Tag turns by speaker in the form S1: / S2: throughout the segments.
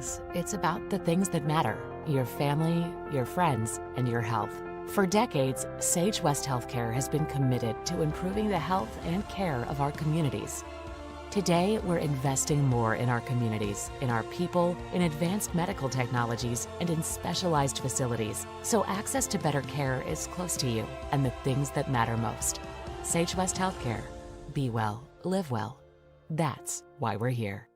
S1: things. It's about the things that matter: your family, your friends, and your health. For decades, Sage West Healthcare has been committed to improving the health and care of our communities. Today, we're investing more in our communities, in our people, in advanced medical technologies, and in specialized facilities, so access to better care is close to you and the things that matter most. Sage West Healthcare. Be well, live well. That's why we're here.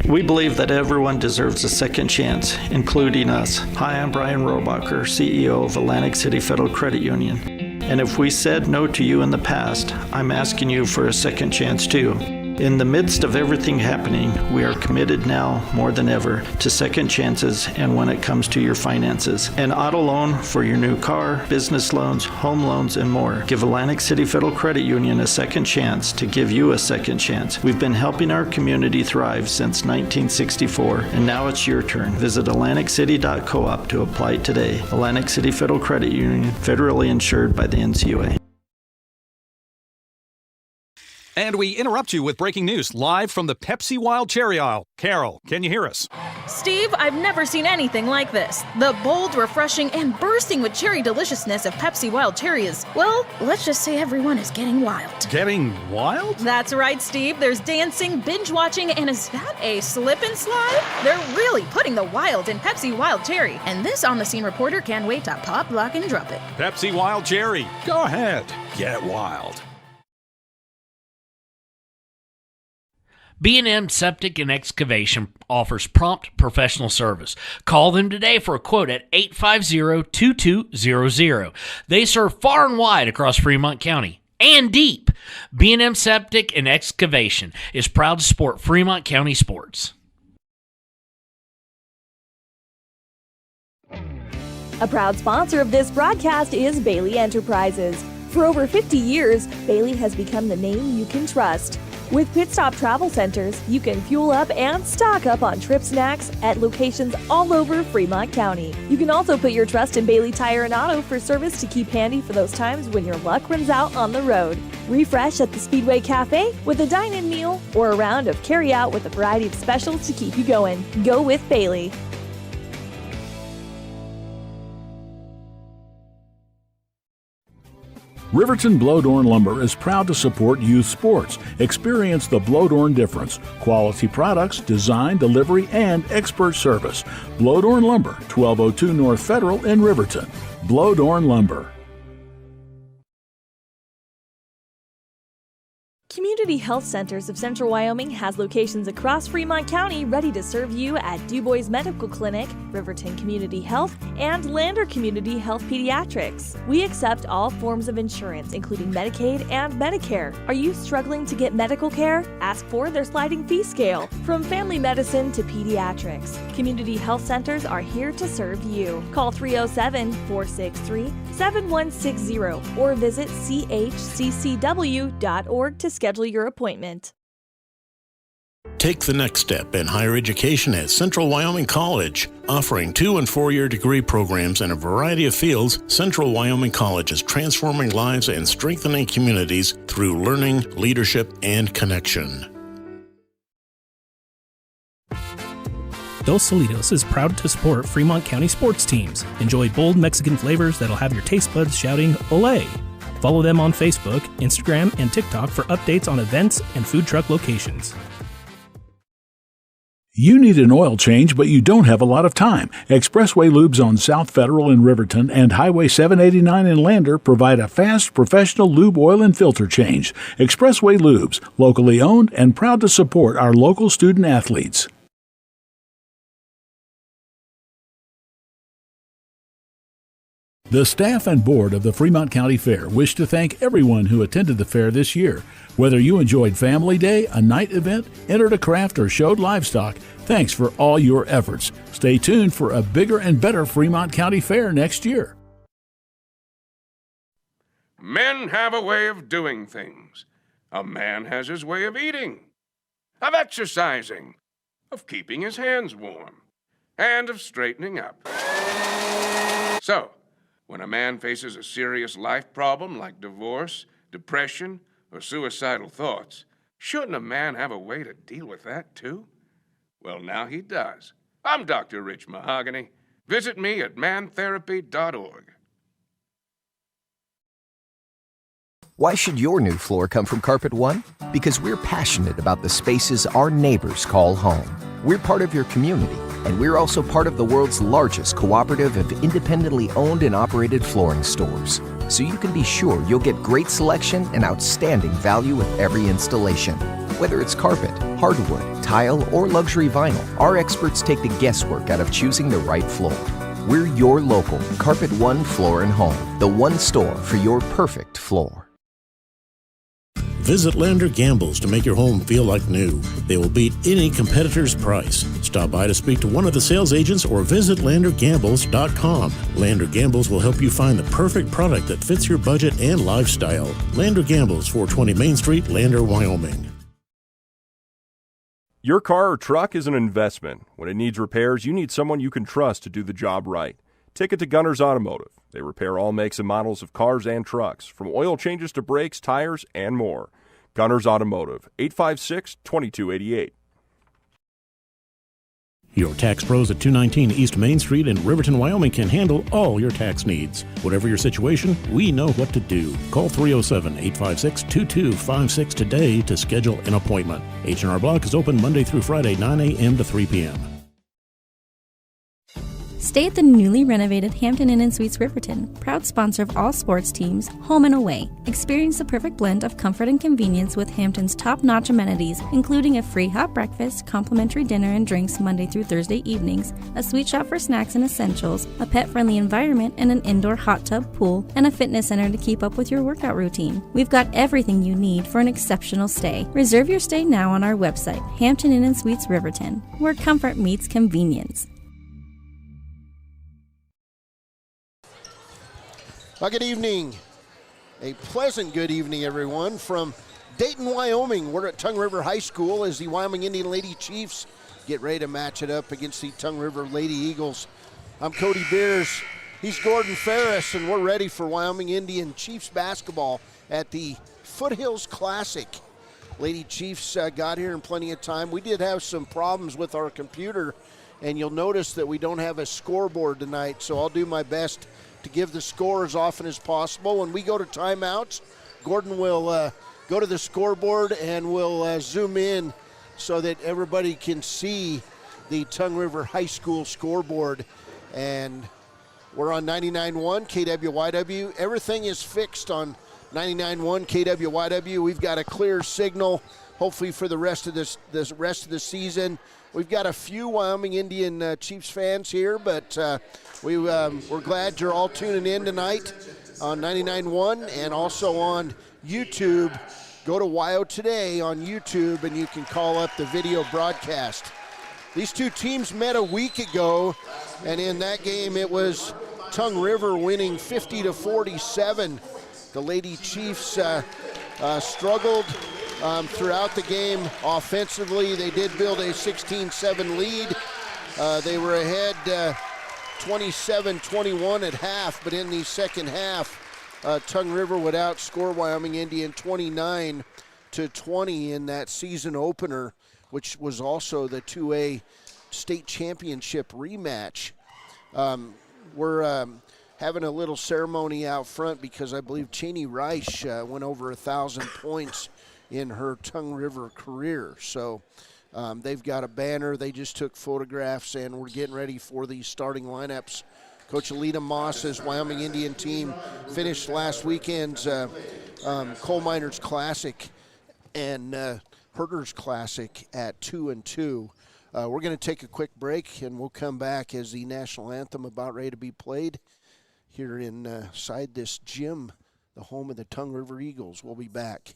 S2: We believe that everyone deserves a second chance, including us. Hi, I'm Brian Robacher, CEO of Atlantic City Federal Credit Union. And if we said no to you in the past, I'm asking you for a second chance too. In the midst of everything happening, we are committed now more than ever to second chances and when it comes to your finances. An auto loan for your new car, business loans, home loans, and more. Give Atlantic City Federal Credit Union a second chance to give you a second chance. We've been helping our community thrive since 1964, and now it's your turn. Visit atlanticcity.coop to apply today. Atlantic City Federal Credit Union, federally insured by the NCUA.
S3: And we interrupt you with breaking news live from the Pepsi Wild Cherry aisle. Carol, can you hear us?
S4: Steve, I've never seen anything like this. The bold, refreshing, and bursting with cherry deliciousness of Pepsi Wild Cherry is, well, let's just say everyone is getting wild.
S3: Getting wild?
S4: That's right, Steve. There's dancing, binge-watching, and is that a slip and slide? They're really putting the wild in Pepsi Wild Cherry. And this on-the-scene reporter can't wait to pop, lock, and drop it.
S3: Pepsi Wild Cherry. Go ahead. Get wild.
S5: B&M Septic and Excavation offers prompt professional service. Call them today for a quote at 850-2200. They serve far and wide across Fremont County and deep. B&M Septic and Excavation is proud to support Fremont County sports.
S6: A proud sponsor of this broadcast is Bailey Enterprises. For over 50 years, Bailey has become the name you can trust. With Pit Stop Travel Centers, you can fuel up and stock up on trip snacks at locations all over Fremont County. You can also put your trust in Bailey Tire and Auto for service to keep handy for those times when your luck runs out on the road. Refresh at the Speedway Cafe with a dine-in meal or a round of carry-out with a variety of specials to keep you going. Go with Bailey.
S7: Riverton Blowdorn Lumber is proud to support youth sports. Experience the Blowdorn difference. Quality products, design, delivery, and expert service. Blowdorn Lumber, 1202 North Federal in Riverton. Blowdorn Lumber.
S6: Community Health Centers of Central Wyoming has locations across Fremont County ready to serve you at DuBois Medical Clinic, Riverton Community Health, and Lander Community Health Pediatrics. We accept all forms of insurance, including Medicaid and Medicare. Are you struggling to get medical care? Ask for their sliding fee scale. From family medicine to pediatrics, Community Health Centers are here to serve you. Call 307-463-7160 or visit chccw.org to schedule your appointment.
S8: Take the next step in higher education at Central Wyoming College. Offering 2- and 4-year degree programs in a variety of fields, Central Wyoming College is transforming lives and strengthening communities through learning, leadership, and connection.
S9: Dos Solitos is proud to support Fremont County sports teams. Enjoy bold Mexican flavors that'll have your taste buds shouting, "Olé!" Follow them on Facebook, Instagram, and TikTok for updates on events and food truck locations.
S7: You need an oil change, but you don't have a lot of time. Expressway Lubes on South Federal in Riverton and Highway 789 in Lander provide a fast, professional lube, oil, and filter change. Expressway Lubes, locally owned and proud to support our local student athletes. The staff and board of the Fremont County Fair wish to thank everyone who attended the fair this year. Whether you enjoyed Family Day, a night event, entered a craft, or showed livestock, thanks for all your efforts. Stay tuned for a bigger and better Fremont County Fair next year.
S10: Men have a way of doing things. A man has his way of eating, of exercising, of keeping his hands warm, and of straightening up. So, when a man faces a serious life problem like divorce, depression, or suicidal thoughts, Shouldn't a man have a way to deal with that, too? Well, now he does. I'm Dr. Rich Mahogany. Visit me at mantherapy.org.
S11: Why should your new floor come from Carpet One? Because we're passionate about the spaces our neighbors call home. We're part of your community, and we're also part of the world's largest cooperative of independently owned and operated flooring stores. So you can be sure you'll get great selection and outstanding value with every installation. Whether it's carpet, hardwood, tile, or luxury vinyl, our experts take the guesswork out of choosing the right floor. We're your local Carpet One Floor and Home, the one store for your perfect floor.
S8: Visit Lander Gambles to make your home feel like new. They will beat any competitor's price. Stop by to speak to one of the sales agents or visit LanderGambles.com. Lander Gambles will help you find the perfect product that fits your budget and lifestyle. Lander Gambles, 420 Main Street, Lander, Wyoming.
S12: Your car or truck is an investment. When it needs repairs, you need someone you can trust to do the job right. Take it to Gunners Automotive. They repair all makes and models of cars and trucks, from oil changes to brakes, tires, and more. Gunners Automotive, 856-2288.
S8: Your tax pros at 219 East Main Street in Riverton, Wyoming can handle all your tax needs. Whatever your situation, we know what to do. Call 307-856-2256 today to schedule an appointment. H&R Block is open Monday through Friday, 9 a.m. to 3 p.m.
S13: Stay at the newly renovated Hampton Inn & Suites Riverton, proud sponsor of all sports teams, home and away. Experience the perfect blend of comfort and convenience with Hampton's top-notch amenities, including a free hot breakfast, complimentary dinner and drinks Monday through Thursday evenings, a sweet shop for snacks and essentials, a pet-friendly environment and an indoor hot tub pool, and a fitness center to keep up with your workout routine. We've got everything you need for an exceptional stay. Reserve your stay now on our website, Hampton Inn & Suites Riverton, where comfort meets convenience.
S14: Well, good evening. A pleasant good evening, everyone, from Dayton, Wyoming. We're at Tongue River High School as the Wyoming Indian Lady Chiefs get ready to match it up against the Tongue River Lady Eagles. I'm Cody Beers. He's Gordon Ferris, and we're ready for Wyoming Indian Chiefs basketball at the Foothills Classic. Lady Chiefs got here in plenty of time. We did have some problems with our computer, and you'll notice that we don't have a scoreboard tonight, so I'll do my best to give the score as often as possible. When we go to timeouts, Gordon will go to the scoreboard and we'll zoom in so that everybody can see the Tongue River High School scoreboard. And we're on 99.1 KWYW. Everything is fixed on 99.1 KWYW. We've got a clear signal, hopefully for the rest of the rest of the season. We've got a few Wyoming Indian Chiefs fans here, but we're glad you're all tuning in tonight on 99.1 and also on YouTube. Go to WYO Today on YouTube and you can call up the video broadcast. These two teams met a week ago, and in that game it was Tongue River winning 50-47. The Lady Chiefs struggled throughout the game offensively. They did build a 16-7 lead. They were ahead 27-21 at half, but in the second half, Tongue River would outscore Wyoming Indian 29-20 in that season opener, which was also the 2A state championship rematch. We're having a little ceremony out front because I believe Cheney Reich went over 1,000 points in her Tongue River career. So they've got a banner. They just took photographs, and we're getting ready for the starting lineups. Coach Alita Moss's Wyoming Indian team finished last weekend's Coal Miners Classic and Herders Classic at 2-2. We're going to take a quick break, and we'll come back as the national anthem about ready to be played here inside this gym, the home of the Tongue River Eagles. We'll be back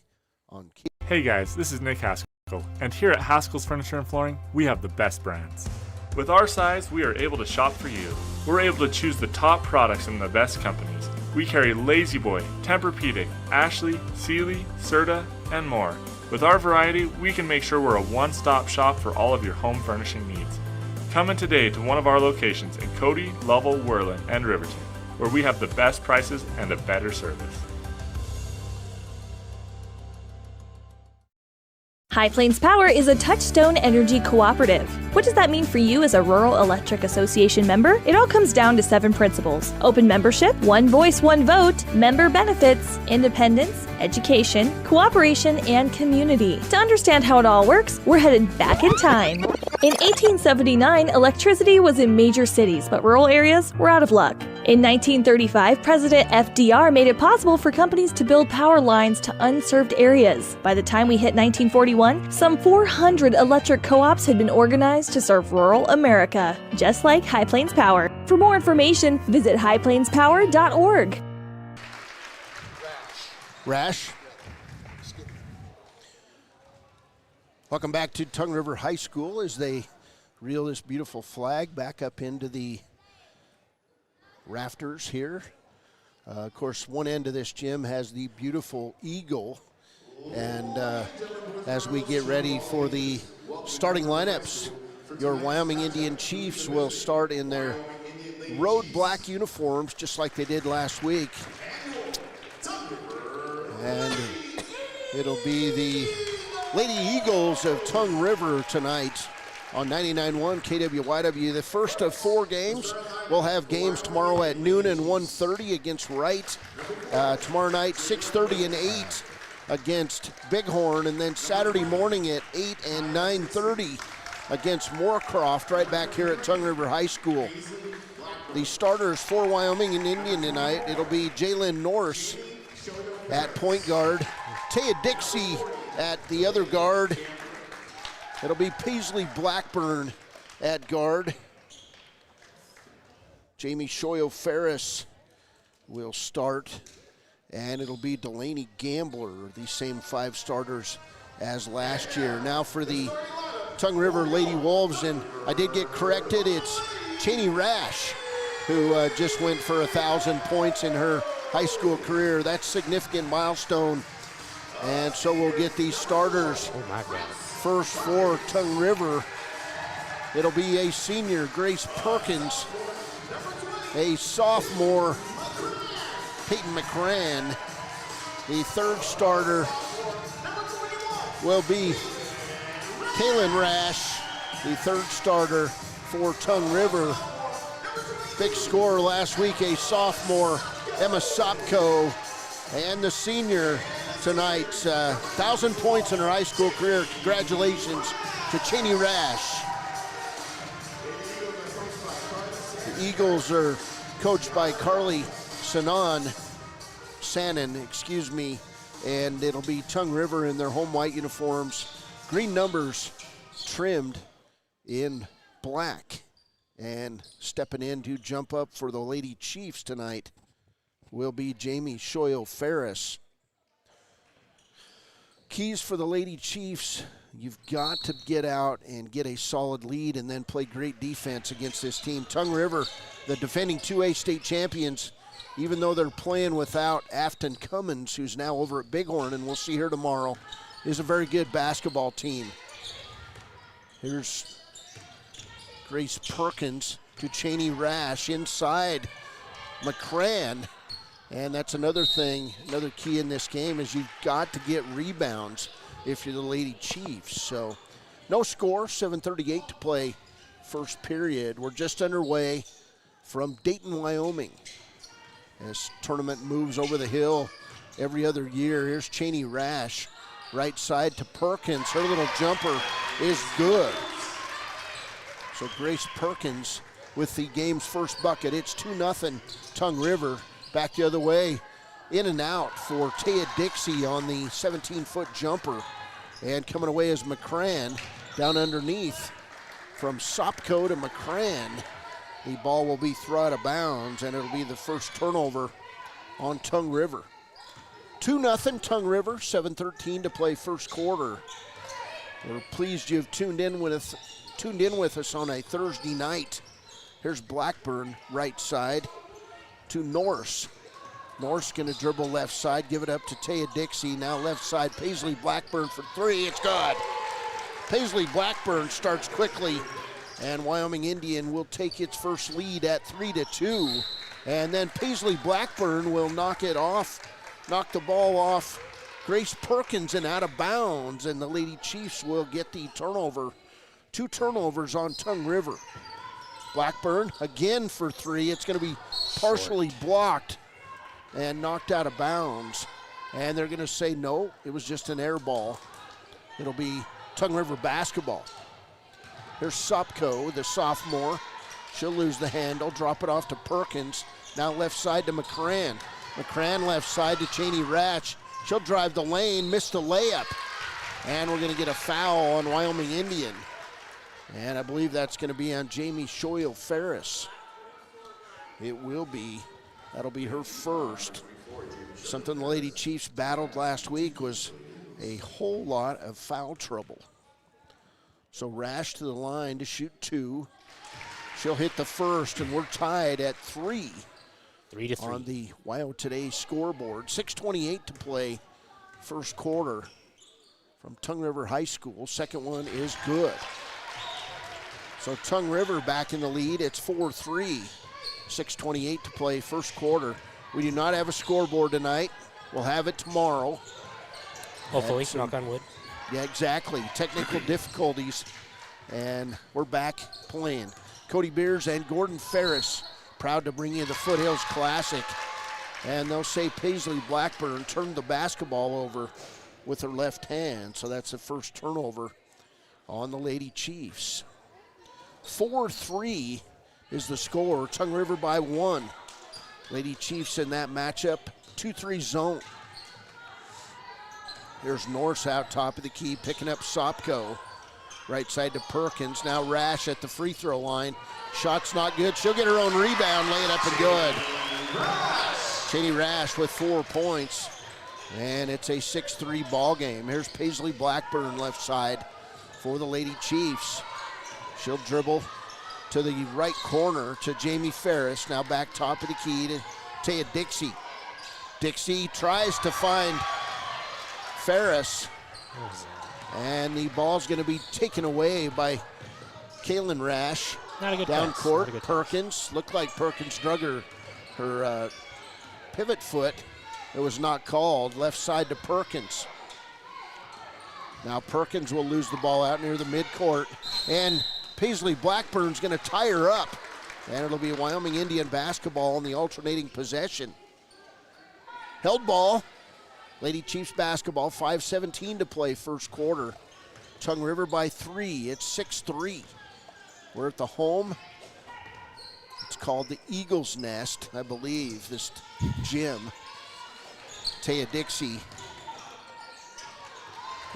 S14: on
S15: Hey guys, this is Nick Haskell, and here at Haskell's Furniture and Flooring, we have the best brands. With our size, we are able to shop for you. We're able to choose the top products from the best companies. We carry Lazy Boy, Tempur-Pedic, Ashley, Sealy, Serta, and more. With our variety, we can make sure we're a one-stop shop for all of your home furnishing needs. Come in today to one of our locations in Cody, Lovell, Worland, and Riverton, where we have the best prices and a better service.
S6: High Plains Power is a Touchstone Energy cooperative. What does that mean for you as a Rural Electric Association member? It all comes down to 7 principles: open membership, one voice, one vote, member benefits, independence, education, cooperation, and community. To understand how it all works, we're headed back in time. In 1879, electricity was in major cities, but rural areas were out of luck. In 1935, President FDR made it possible for companies to build power lines to unserved areas. By the time we hit 1941, some 400 electric co-ops had been organized to serve rural America, just like High Plains Power. For more information, visit highplainspower.org.
S14: Rash. Welcome back to Tongue River High School as they reel this beautiful flag back up into the rafters here. Of course, one end of this gym has the beautiful eagle. And as we get ready for the starting lineups, your Wyoming Indian Chiefs will start in their road black uniforms just like they did last week. And it'll be the Lady Eagles of Tongue River tonight on 99.1 KWYW. The first of 4 games. We'll have games tomorrow at noon and 1:30 against Wright. Tomorrow night, 6:30 and 8 against Bighorn. And then Saturday morning at 8 and 9:30 against Moorcroft, right back here at Tongue River High School. The starters for Wyoming and Indian tonight, it'll be Jalen Norse at point guard, Taya Dixie at the other guard. It'll be Paisley Blackburn at guard. Jamie Shoyo-Ferris will start, and it'll be Delaney Gambler, the same 5 starters as last year. Now for the Tongue River Lady Wolves, and I did get corrected, it's Cheney Rash, who just went for 1,000 points in her high school career. That's a significant milestone. And so we'll get these starters.
S16: Oh my God.
S14: First for Tongue River, it'll be a senior, Grace Perkins, a sophomore, Peyton McCran. The third starter will be Kaylin Rash, the third starter for Tongue River. Big scorer last week, a sophomore, Emma Sopko, and the senior tonight, 1,000 points in her high school career. Congratulations to Cheney Rash. The Eagles are coached by Carly Sannon, and it'll be Tongue River in their home white uniforms. Green numbers trimmed in black. And stepping in to jump up for the Lady Chiefs tonight will be Jamie Shoyo-Ferris. Keys for the Lady Chiefs, you've got to get out and get a solid lead and then play great defense against this team. Tongue River, the defending 2A state champions, even though they're playing without Afton Cummins, who's now over at Bighorn, and we'll see her tomorrow, is a very good basketball team. Here's Grace Perkins to Cheney Rash inside McCran. And that's another thing, another key in this game is you've got to get rebounds if you're the Lady Chiefs. So no score, 7:38 to play first period. We're just underway from Dayton, Wyoming. As tournament moves over the hill every other year, here's Cheney Rash, right side to Perkins. Her little jumper is good. So Grace Perkins with the game's first bucket. It's 2-0 Tongue River. Back the other way, in and out for Taya Dixie on the 17-foot jumper. And coming away is McCran down underneath from Sopko to McCran. The ball will be thrown out of bounds, and it'll be the first turnover on Tongue River. 2-0 Tongue River, 7:13 to play first quarter. We're pleased you've tuned in with us on a Thursday night. Here's Blackburn, right side to Norse. Norse gonna dribble left side, give it up to Taya Dixie. Now left side, Paisley Blackburn for 3, it's good. Paisley Blackburn starts quickly, and Wyoming Indian will take its first lead at 3-2. And then Paisley Blackburn will knock the ball off Grace Perkins and out of bounds, and the Lady Chiefs will get the turnover. 2 turnovers on Tongue River. Blackburn again for 3. It's going to be partially blocked and knocked out of bounds. And they're going to say no, it was just an air ball. It'll be Tongue River basketball. Here's Sopko, the sophomore. She'll lose the handle, drop it off to Perkins. Now left side to McCran. McCran left side to Cheney Ratch. She'll drive the lane, missed a layup. And we're going to get a foul on Wyoming Indian. And I believe that's going to be on Jamie Shoyle Ferris. It will be. That'll be her first. Something the Lady Chiefs battled last week was a whole lot of foul trouble. So Rash to the line to shoot 2. She'll hit the first, and we're tied at 3.
S16: 3-3
S14: on the Wyo Today scoreboard. 6:28 to play, first quarter from Tongue River High School. Second one is good. So Tongue River back in the lead. It's 4-3. 6:28 to play, first quarter. We do not have a scoreboard tonight. We'll have it tomorrow.
S16: Hopefully, knock on wood.
S14: Yeah, exactly. Technical difficulties, and we're back playing. Cody Beers and Gordon Ferris proud to bring you the Foothills Classic. And they'll say Paisley Blackburn turned the basketball over with her left hand. So that's the first turnover on the Lady Chiefs. 4-3 is the score. Tongue River by 1. Lady Chiefs in that matchup, 2-3 zone. Here's Norse out top of the key, picking up Sopko. Right side to Perkins. Now Rash at the free throw line. Shot's not good. She'll get her own rebound, lay it up and good. Cheney Rash with 4 points. And it's a 6-3 ball game. Here's Paisley Blackburn left side for the Lady Chiefs. She'll dribble to the right corner to Jamie Ferris. Now back top of the key to Taya Dixie. Dixie tries to find Ferris. And the ball's going to be taken away by Kaylin Rash.
S16: Not a good
S14: down
S16: pass.
S14: court. Perkins. Looked like Perkins drug her pivot foot. It was not called. Left side to Perkins. Now Perkins will lose the ball out near the midcourt. And Paisley Blackburn's going to tie her up. And it'll be Wyoming Indian basketball in the alternating possession. Held ball. Lady Chiefs basketball, 5:17 to play, first quarter. Tongue River by 3. It's 6-3. We're at the home. It's called the Eagle's Nest, I believe, this gym. Taya Dixie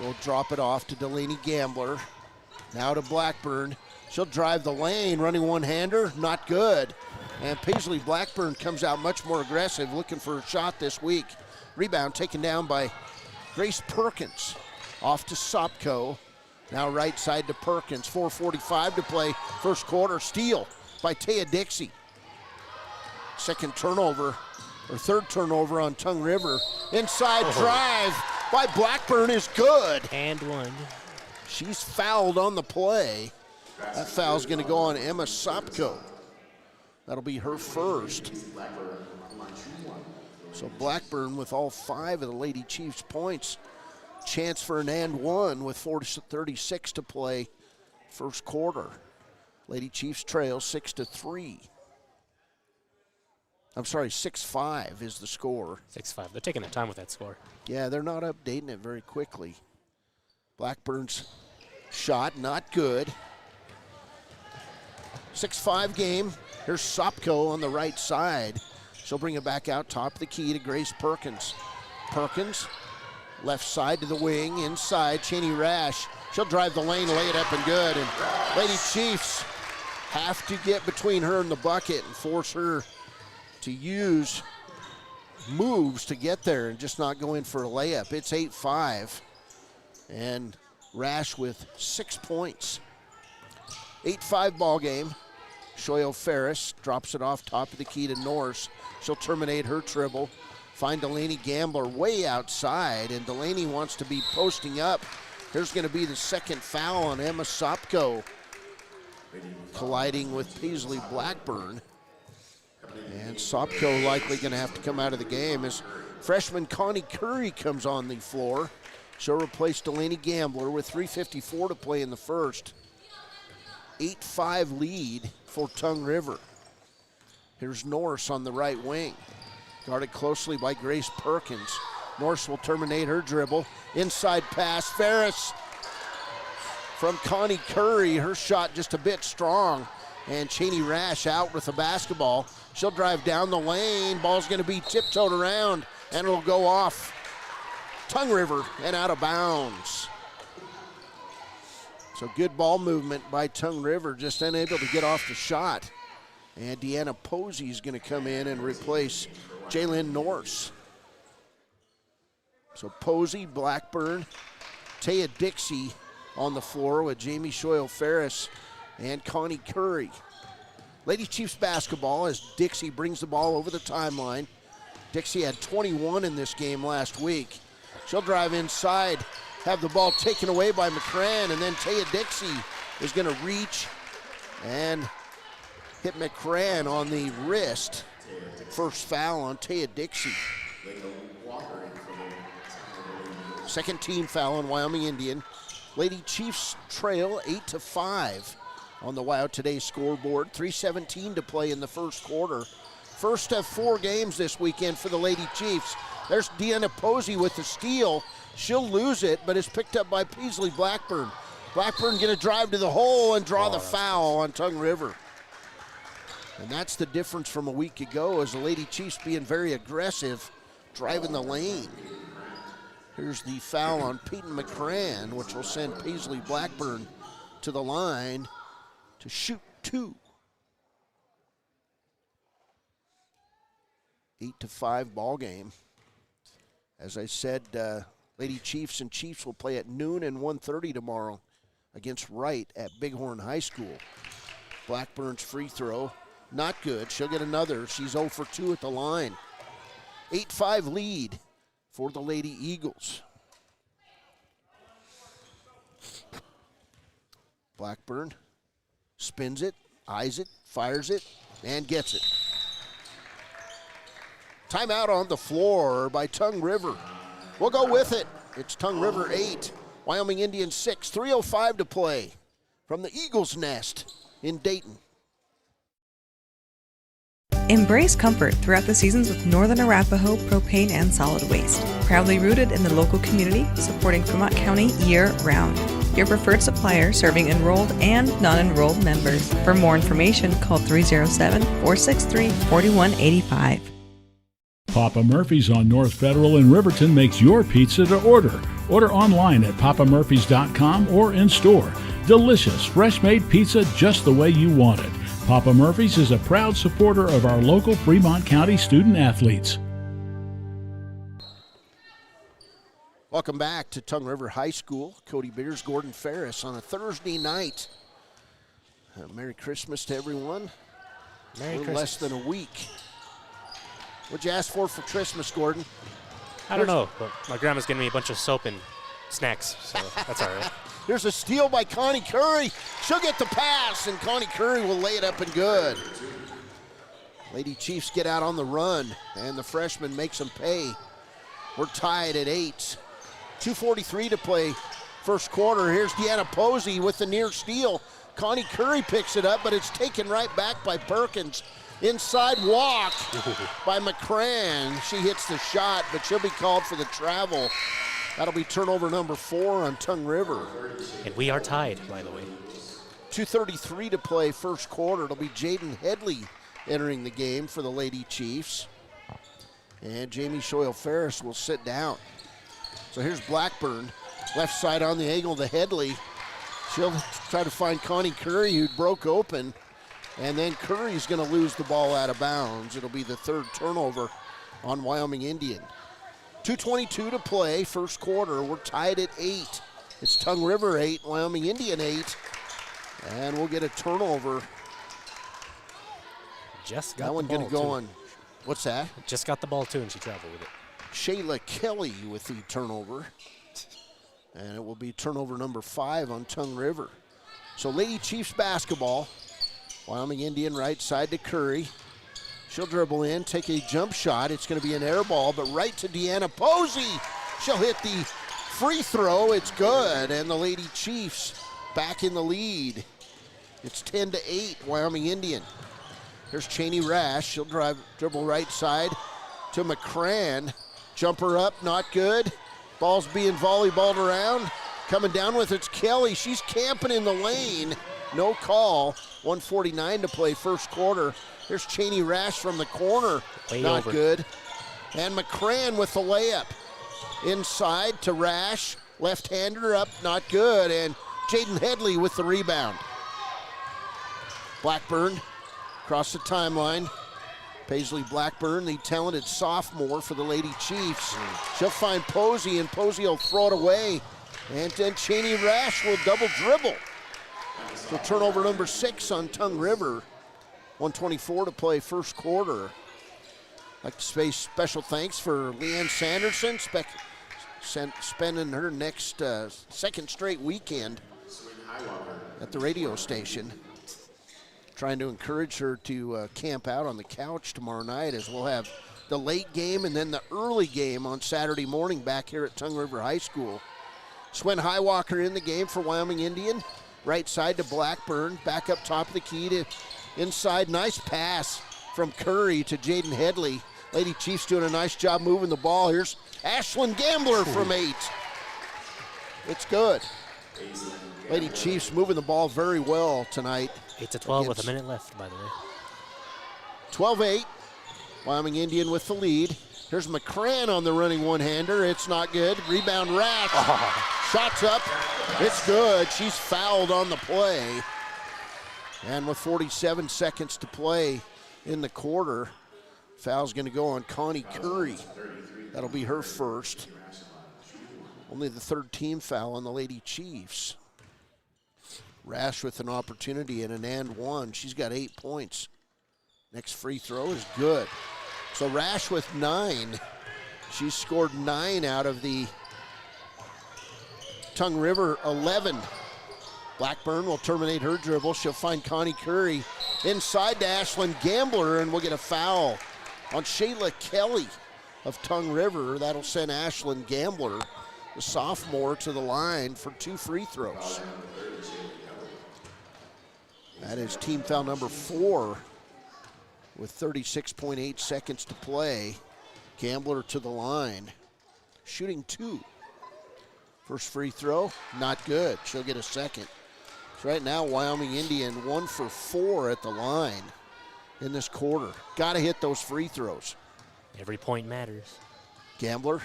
S14: will drop it off to Delaney Gambler. Now to Blackburn. She'll drive the lane, running one-hander, not good. And Paisley Blackburn comes out much more aggressive, looking for a shot this week. Rebound taken down by Grace Perkins. Off to Sopko. Now right side to Perkins. 4:45 to play. First quarter. Steal by Taya Dixie. Second turnover, or third turnover on Tongue River. Inside drive by Blackburn is good.
S16: And one.
S14: She's fouled on the play. That foul's going to go on Emma Sopko. That'll be her first. So Blackburn with all 5 of the Lady Chiefs points. Chance for an and one with 4:36 to play, first quarter. Lady Chiefs trail 6-3. I'm sorry, 6-5 is the score.
S16: 6-5. They're taking their time with that score.
S14: Yeah, they're not updating it very quickly. Blackburn's shot, not good. 6-5 game. Here's Sopko on the right side. She'll bring it back out top of the key to Grace Perkins. Perkins, left side to the wing, inside, Cheney Rash. She'll drive the lane, lay it up and good. And Lady Chiefs have to get between her and the bucket and force her to use moves to get there and just not go in for a layup. It's 8-5. And Rash with 6 points. 8-5 ball game. Shoyle Ferris drops it off top of the key to Norse. She'll terminate her dribble. Find Delaney Gambler way outside, and Delaney wants to be posting up. There's going to be the second foul on Emma Sopko, colliding with Paisley Blackburn. And Sopko likely going to have to come out of the game as Freshman Connie Curry comes on the floor. She'll replace Delaney Gambler with 3:54 to play in the first. 8-5 lead for Tongue River. Here's Norris on the right wing. Guarded closely by Grace Perkins. Norris will terminate her dribble. Inside pass, Ferris from Connie Curry. Her shot just a bit strong. And Cheney Rash out with the basketball. She'll drive down the lane. Ball's going to be tiptoed around, and it'll go off Tongue River and out of bounds. So good ball movement by Tongue River, just unable to get off the shot. And Deanna Posey is going to come in and replace Jalen Norse. So Posey, Blackburn, Taya Dixie on the floor with Jamie Shoyle-Ferris and Connie Curry. Lady Chiefs basketball as Dixie brings the ball over the timeline. Dixie had 21 in this game last week. She'll drive inside, have the ball taken away by McCran, and then Taya Dixie is going to reach and hit McCran on the wrist. First foul on Taya Dixie. Second team foul on Wyoming Indian. Lady Chiefs trail 8-5 on the Wild Today scoreboard. 3:17 to play in the first quarter. First of 4 games this weekend for the Lady Chiefs. There's Deanna Posey with the steal. She'll lose it, but it's picked up by Peasley Blackburn. Blackburn going to drive to the hole and draw the foul on Tongue River. And that's the difference from a week ago, as the Lady Chiefs being very aggressive, driving the lane. Here's the foul on Peyton McCran, which will send Paisley Blackburn to the line to shoot 2. 8-5 ball game. As I said, Lady Chiefs and Chiefs will play at noon and 1:30 tomorrow against Wright at Bighorn High School. Blackburn's free throw, not good. She'll get another. She's 0 for 2 at the line. 8-5 lead for the Lady Eagles. Blackburn spins it, eyes it, fires it, and gets it. Timeout on the floor by Tongue River. We'll go with it. It's Tongue River 8, Wyoming Indians 6. 3:05 to play from the Eagles' Nest in Dayton.
S17: Embrace comfort throughout the seasons with Northern Arapaho Propane and Solid Waste. Proudly rooted in the local community, supporting Fremont County year-round. Your preferred supplier serving enrolled and non-enrolled members. For more information, call 307-463-4185.
S7: Papa Murphy's on North Federal in Riverton makes your pizza to order. Order online at papamurphys.com or in store. Delicious, fresh-made pizza just the way you want it. Papa Murphy's is a proud supporter of our local Fremont County student athletes.
S14: Welcome back to Tongue River High School. Cody Beers, Gordon Ferris on a Thursday night. Merry Christmas to everyone.
S16: Merry
S14: Christmas. Less than a week. What'd you ask for Christmas, Gordon?
S16: I don't know, but my grandma's getting me a bunch of soap and snacks, so that's all right.
S14: Here's a steal by Connie Curry. She'll get the pass, and Connie Curry will lay it up and good. Lady Chiefs get out on the run, and the freshman makes them pay. We're tied at 8. 2:43 to play first quarter. Here's Deanna Posey with the near steal. Connie Curry picks it up, but it's taken right back by Perkins. Inside walk by McCran. She hits the shot, but she'll be called for the travel. That'll be turnover number 4 on Tongue River.
S16: And we are tied, by the way.
S14: 2:33 to play first quarter. It'll be Jaden Headley entering the game for the Lady Chiefs. And Jamie Shoyle-Ferris will sit down. So here's Blackburn. Left side on the angle to Headley. She'll try to find Connie Curry, who broke open. And then Curry's going to lose the ball out of bounds. It'll be the third turnover on Wyoming Indian. 2:22 to play, first quarter. We're tied at 8. It's Tongue River 8, Wyoming Indian 8. And we'll get a turnover.
S16: Just got
S14: that one going to go on. What's that?
S16: Just got the ball, too, and she traveled with it.
S14: Shayla Kelly with the turnover. And it will be turnover number 5 on Tongue River. So Lady Chiefs basketball. Wyoming Indian right side to Curry. She'll dribble in, take a jump shot. It's going to be an air ball, but right to Deanna Posey. She'll hit the free throw. It's good, and the Lady Chiefs back in the lead. It's 10-8, Wyoming Indian. Here's Cheney Rash. She'll dribble right side to McCran. Jumper up, not good. Ball's being volleyballed around. Coming down with it's Kelly. She's camping in the lane. No call. 1:49 to play first quarter. Here's Cheney Rash from the corner. Not good. And McCran with the layup. Inside to Rash. Left-hander up, not good. And Jaden Headley with the rebound. Blackburn across the timeline. Paisley Blackburn, the talented sophomore for the Lady Chiefs. She'll find Posey, and Posey will throw it away. And then Cheney Rash will double dribble. So turnover number 6 on Tongue River. 1:24 to play first quarter. I'd like to say special thanks for Leanne Sanderson, spending her next second straight weekend at the radio station. Trying to encourage her to camp out on the couch tomorrow night, as we'll have the late game and then the early game on Saturday morning back here at Tongue River High School. Swen Highwalker in the game for Wyoming Indian. Right side to Blackburn, back up top of the key to inside. Nice pass from Curry to Jaden Headley. Lady Chiefs doing a nice job moving the ball. Here's Ashlyn Gambler from 8. It's good. Lady Chiefs moving the ball very well tonight.
S16: 8-12 with a minute left, by the way.
S14: 12-8. Wyoming Indian with the lead. Here's McCran on the running one-hander. It's not good. Rebound Rash. Shots up. It's good. She's fouled on the play. And with 47 seconds to play in the quarter, foul's going to go on Connie Curry. That'll be her first. Only the third team foul on the Lady Chiefs. Rash with an opportunity and an and one. She's got 8 points. Next free throw is good. So Rash with 9. She's scored 9 out of the Tongue River 11. Blackburn will terminate her dribble. She'll find Connie Curry inside to Ashlyn Gambler, and we'll get a foul on Shayla Kelly of Tongue River. That'll send Ashlyn Gambler, the sophomore, to the line for 2 free throws. That is team foul number 4 with 36.8 seconds to play. Gambler to the line, shooting 2. First free throw, not good. She'll get a second. So right now, Wyoming Indian 1 for 4 at the line in this quarter. Got to hit those free throws.
S16: Every point matters.
S14: Gambler,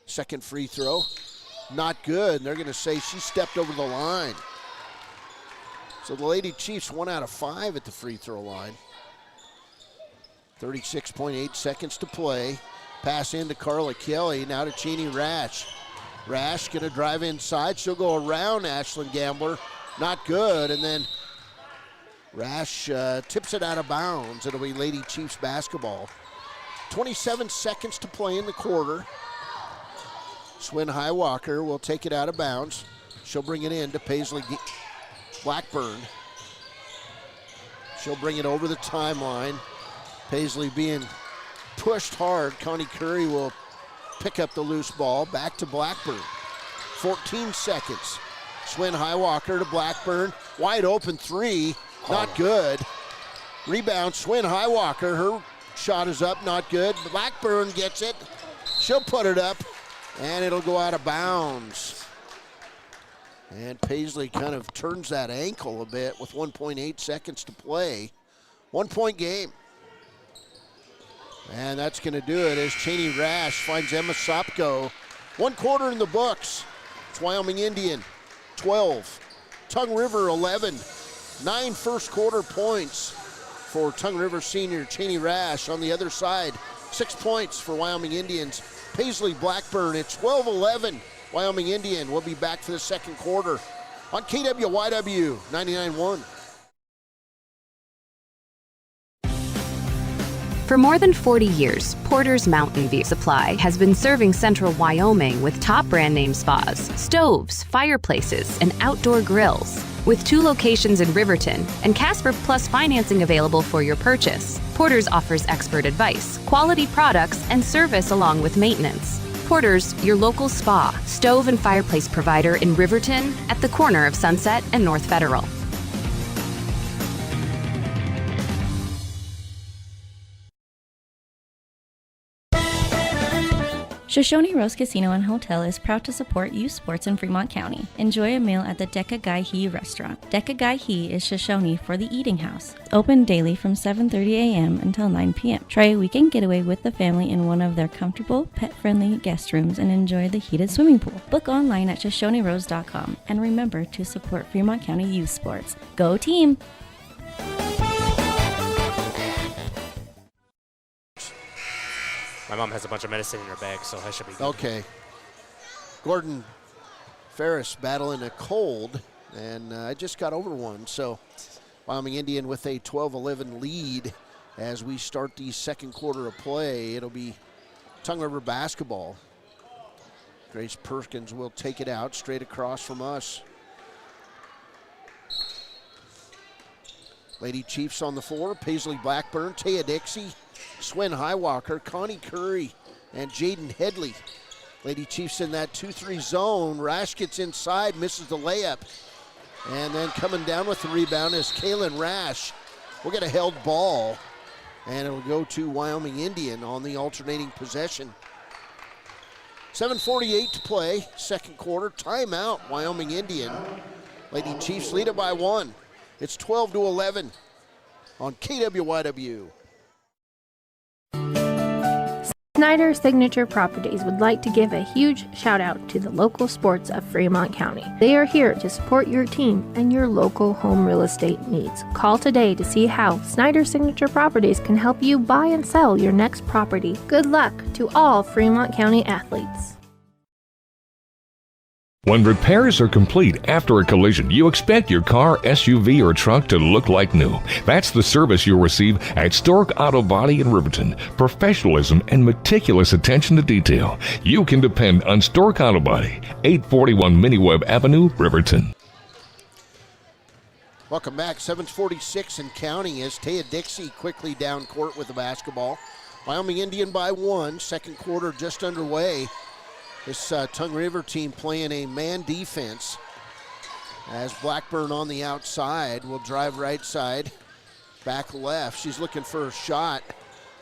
S14: second free throw, not good. And they're going to say she stepped over the line. So the Lady Chiefs 1 out of 5 at the free throw line. 36.8 seconds to play. Pass into Carla Kelly, now to Cheney Rash. Rash going to drive inside. She'll go around Ashlyn Gambler. Not good. And then Rash tips it out of bounds. It'll be Lady Chiefs basketball. 27 seconds to play in the quarter. Swen Highwalker will take it out of bounds. She'll bring it in to Paisley Blackburn. She'll bring it over the timeline. Paisley being pushed hard. Connie Curry will pick up the loose ball. Back to Blackburn. 14 seconds. Swen Highwalker to Blackburn. Wide open 3. Not good. Rebound, Swen Highwalker. Her shot is up, not good. Blackburn gets it. She'll put it up, and it'll go out of bounds. And Paisley kind of turns that ankle a bit with 1.8 seconds to play. 1 point game. And that's going to do it as Cheney Rash finds Emma Sopko. 1 quarter in the books. It's Wyoming Indian 12. Tongue River 11. 9 first quarter points for Tongue River senior Cheney Rash. On the other side, 6 points for Wyoming Indians. Paisley Blackburn at 12-11. Wyoming Indian will be back for the second quarter on KWYW 99.1.
S18: For more than 40 years, Porter's Mountain View Supply has been serving central Wyoming with top brand name spas, stoves, fireplaces, and outdoor grills. With 2 locations in Riverton and Casper Plus financing available for your purchase, Porter's offers expert advice, quality products, and service along with maintenance. Porter's, your local spa, stove and fireplace provider in Riverton at the corner of Sunset and North Federal.
S13: Shoshone Rose Casino and Hotel is proud to support youth sports in Fremont County. Enjoy a meal at the Deca Gai He restaurant. Deca Gai He is Shoshone for the eating house. Open daily from 7:30 a.m. until 9 p.m. Try a weekend getaway with the family in one of their comfortable, pet-friendly guest rooms and enjoy the heated swimming pool. Book online at ShoshoneRose.com and remember to support Fremont County youth sports. Go team!
S16: My mom has a bunch of medicine in her bag, so I should be good.
S14: Okay. Gordon Ferris battling a cold, and I just got over one. So Wyoming Indian with a 12-11 lead as we start the second quarter of play. It'll be Tongue River basketball. Grace Perkins will take it out straight across from us. Lady Chiefs on the floor. Paisley Blackburn, Taya Dixie, Swin Highwalker, Connie Curry, and Jaden Headley. Lady Chiefs in that 2-3 zone. Rash gets inside, misses the layup. And then coming down with the rebound is Kaylin Rash. We'll get a held ball, and it'll go to Wyoming Indian on the alternating possession. 7:48 to play, second quarter. Timeout, Wyoming Indian. Lady Chiefs lead it by 1. It's 12-11 on KWYW.
S19: Snyder Signature Properties would like to give a huge shout out to the local sports of Fremont County. They are here to support your team and your local home real estate needs. Call today to see how Snyder Signature Properties can help you buy and sell your next property. Good luck to all Fremont County athletes.
S20: When repairs are complete after a collision, you expect your car, SUV, or truck to look like new. That's the service you'll receive at Stork Auto Body in Riverton. Professionalism and meticulous attention to detail. You can depend on Stork Auto Body, 841 Miniweb Avenue, Riverton.
S14: Welcome back. 7:46 and counting as Taya Dixie quickly down court with the basketball. Wyoming Indian by 1. Second quarter just underway. This Tongue River team playing a man defense as Blackburn on the outside will drive right side, back left. She's looking for a shot.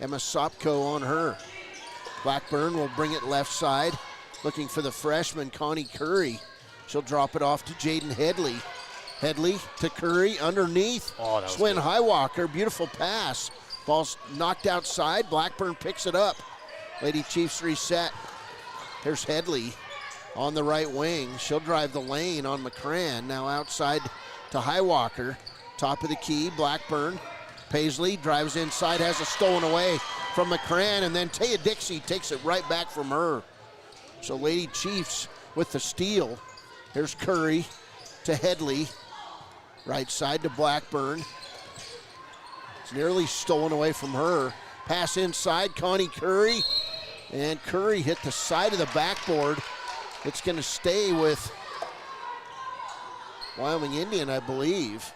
S14: Emma Sopko on her. Blackburn will bring it left side, looking for the freshman, Connie Curry. She'll drop it off to Jaden Headley. Headley to Curry underneath.
S16: Oh, that was
S14: Swin
S16: good.
S14: Highwalker, beautiful pass. Ball's knocked outside. Blackburn picks it up. Lady Chiefs reset. Here's Headley on the right wing. She'll drive the lane on McCran. Now outside to Highwalker. Top of the key, Blackburn. Paisley drives inside, has it stolen away from McCran, and then Taya Dixie takes it right back from her. So Lady Chiefs with the steal. Here's Curry to Headley. Right side to Blackburn. It's nearly stolen away from her. Pass inside, Connie Curry. And Curry hit the side of the backboard. It's going to stay with Wyoming Indian, I believe.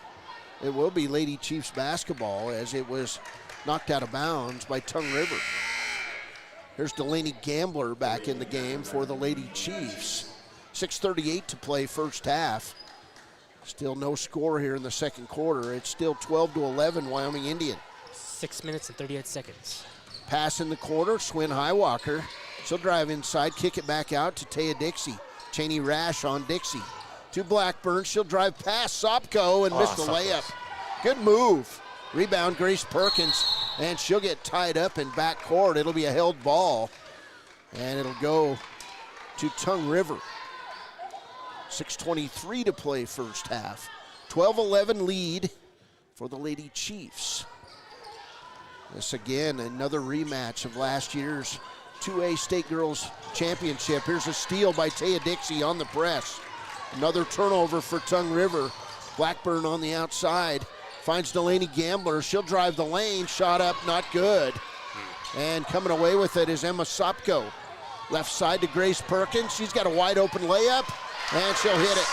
S14: It will be Lady Chiefs basketball as it was knocked out of bounds by Tongue River. Here's Delaney Gambler back in the game for the Lady Chiefs. 6:38 to play first half. Still no score here in the second quarter. It's still 12-11 Wyoming Indian.
S16: 6 minutes and 38 seconds.
S14: Pass in the corner, Swin Highwalker. She'll drive inside, kick it back out to Taya Dixie. Cheney Rash on Dixie. To Blackburn, she'll drive past Sopko and miss the layup. Good move. Rebound, Grace Perkins, and she'll get tied up in backcourt. It'll be a held ball, and it'll go to Tongue River. 6:23 to play first half. 12-11 lead for the Lady Chiefs. This again, another rematch of last year's 2A State Girls Championship. Here's a steal by Taya Dixie on the press. Another turnover for Tongue River. Blackburn on the outside. Finds Delaney Gambler. She'll drive the lane. Shot up, not good. And coming away with it is Emma Sopko. Left side to Grace Perkins. She's got a wide open layup, and she'll hit it.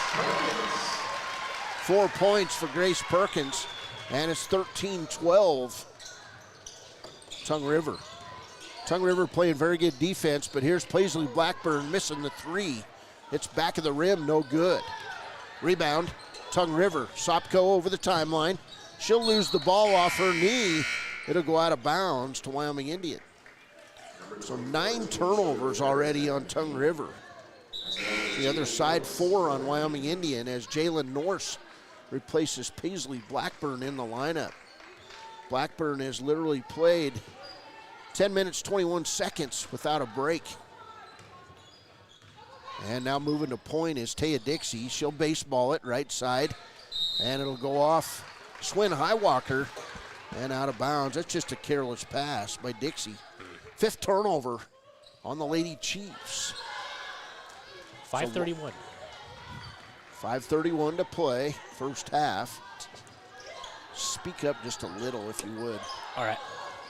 S14: 4 points for Grace Perkins, and it's 13-12. Tongue River. Tongue River playing very good defense, but here's Paisley Blackburn missing the three. It's back of the rim, no good. Rebound, Tongue River. Sopko over the timeline. She'll lose the ball off her knee. It'll go out of bounds to Wyoming Indian. So 9 turnovers already on Tongue River. The other side, 4 on Wyoming Indian as Jalen Norse replaces Paisley Blackburn in the lineup. Blackburn has literally played 10 minutes, 21 seconds without a break. And now moving to point is Taya Dixie. She'll baseball it right side, and it'll go off Swin Highwalker and out of bounds. That's just a careless pass by Dixie. 5th turnover on the Lady Chiefs.
S16: 5:31.
S14: 5:31 to play, first half. Speak up just a little if you would.
S16: All right.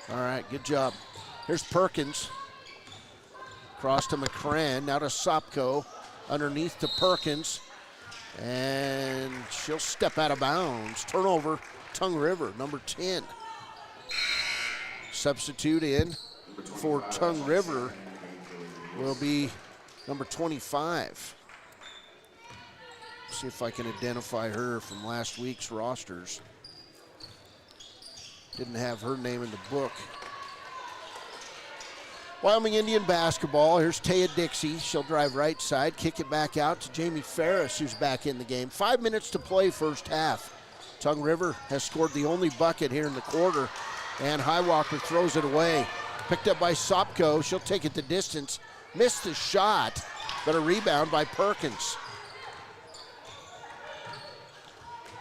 S14: All right, good job. Here's Perkins. Cross to McCran, now to Sopko. Underneath to Perkins. And she'll step out of bounds. Turnover, Tongue River, number 10. Substitute in for Tongue River will be number 25. See if I can identify her from last week's rosters. Didn't have her name in the book. Wyoming Indian basketball. Here's Taya Dixie. She'll drive right side, kick it back out to Jamie Ferris, who's back in the game. 5 minutes to play first half. Tongue River has scored the only bucket here in the quarter, and Highwalker throws it away. Picked up by Sopko. She'll take it the distance. Missed the shot, but a rebound by Perkins.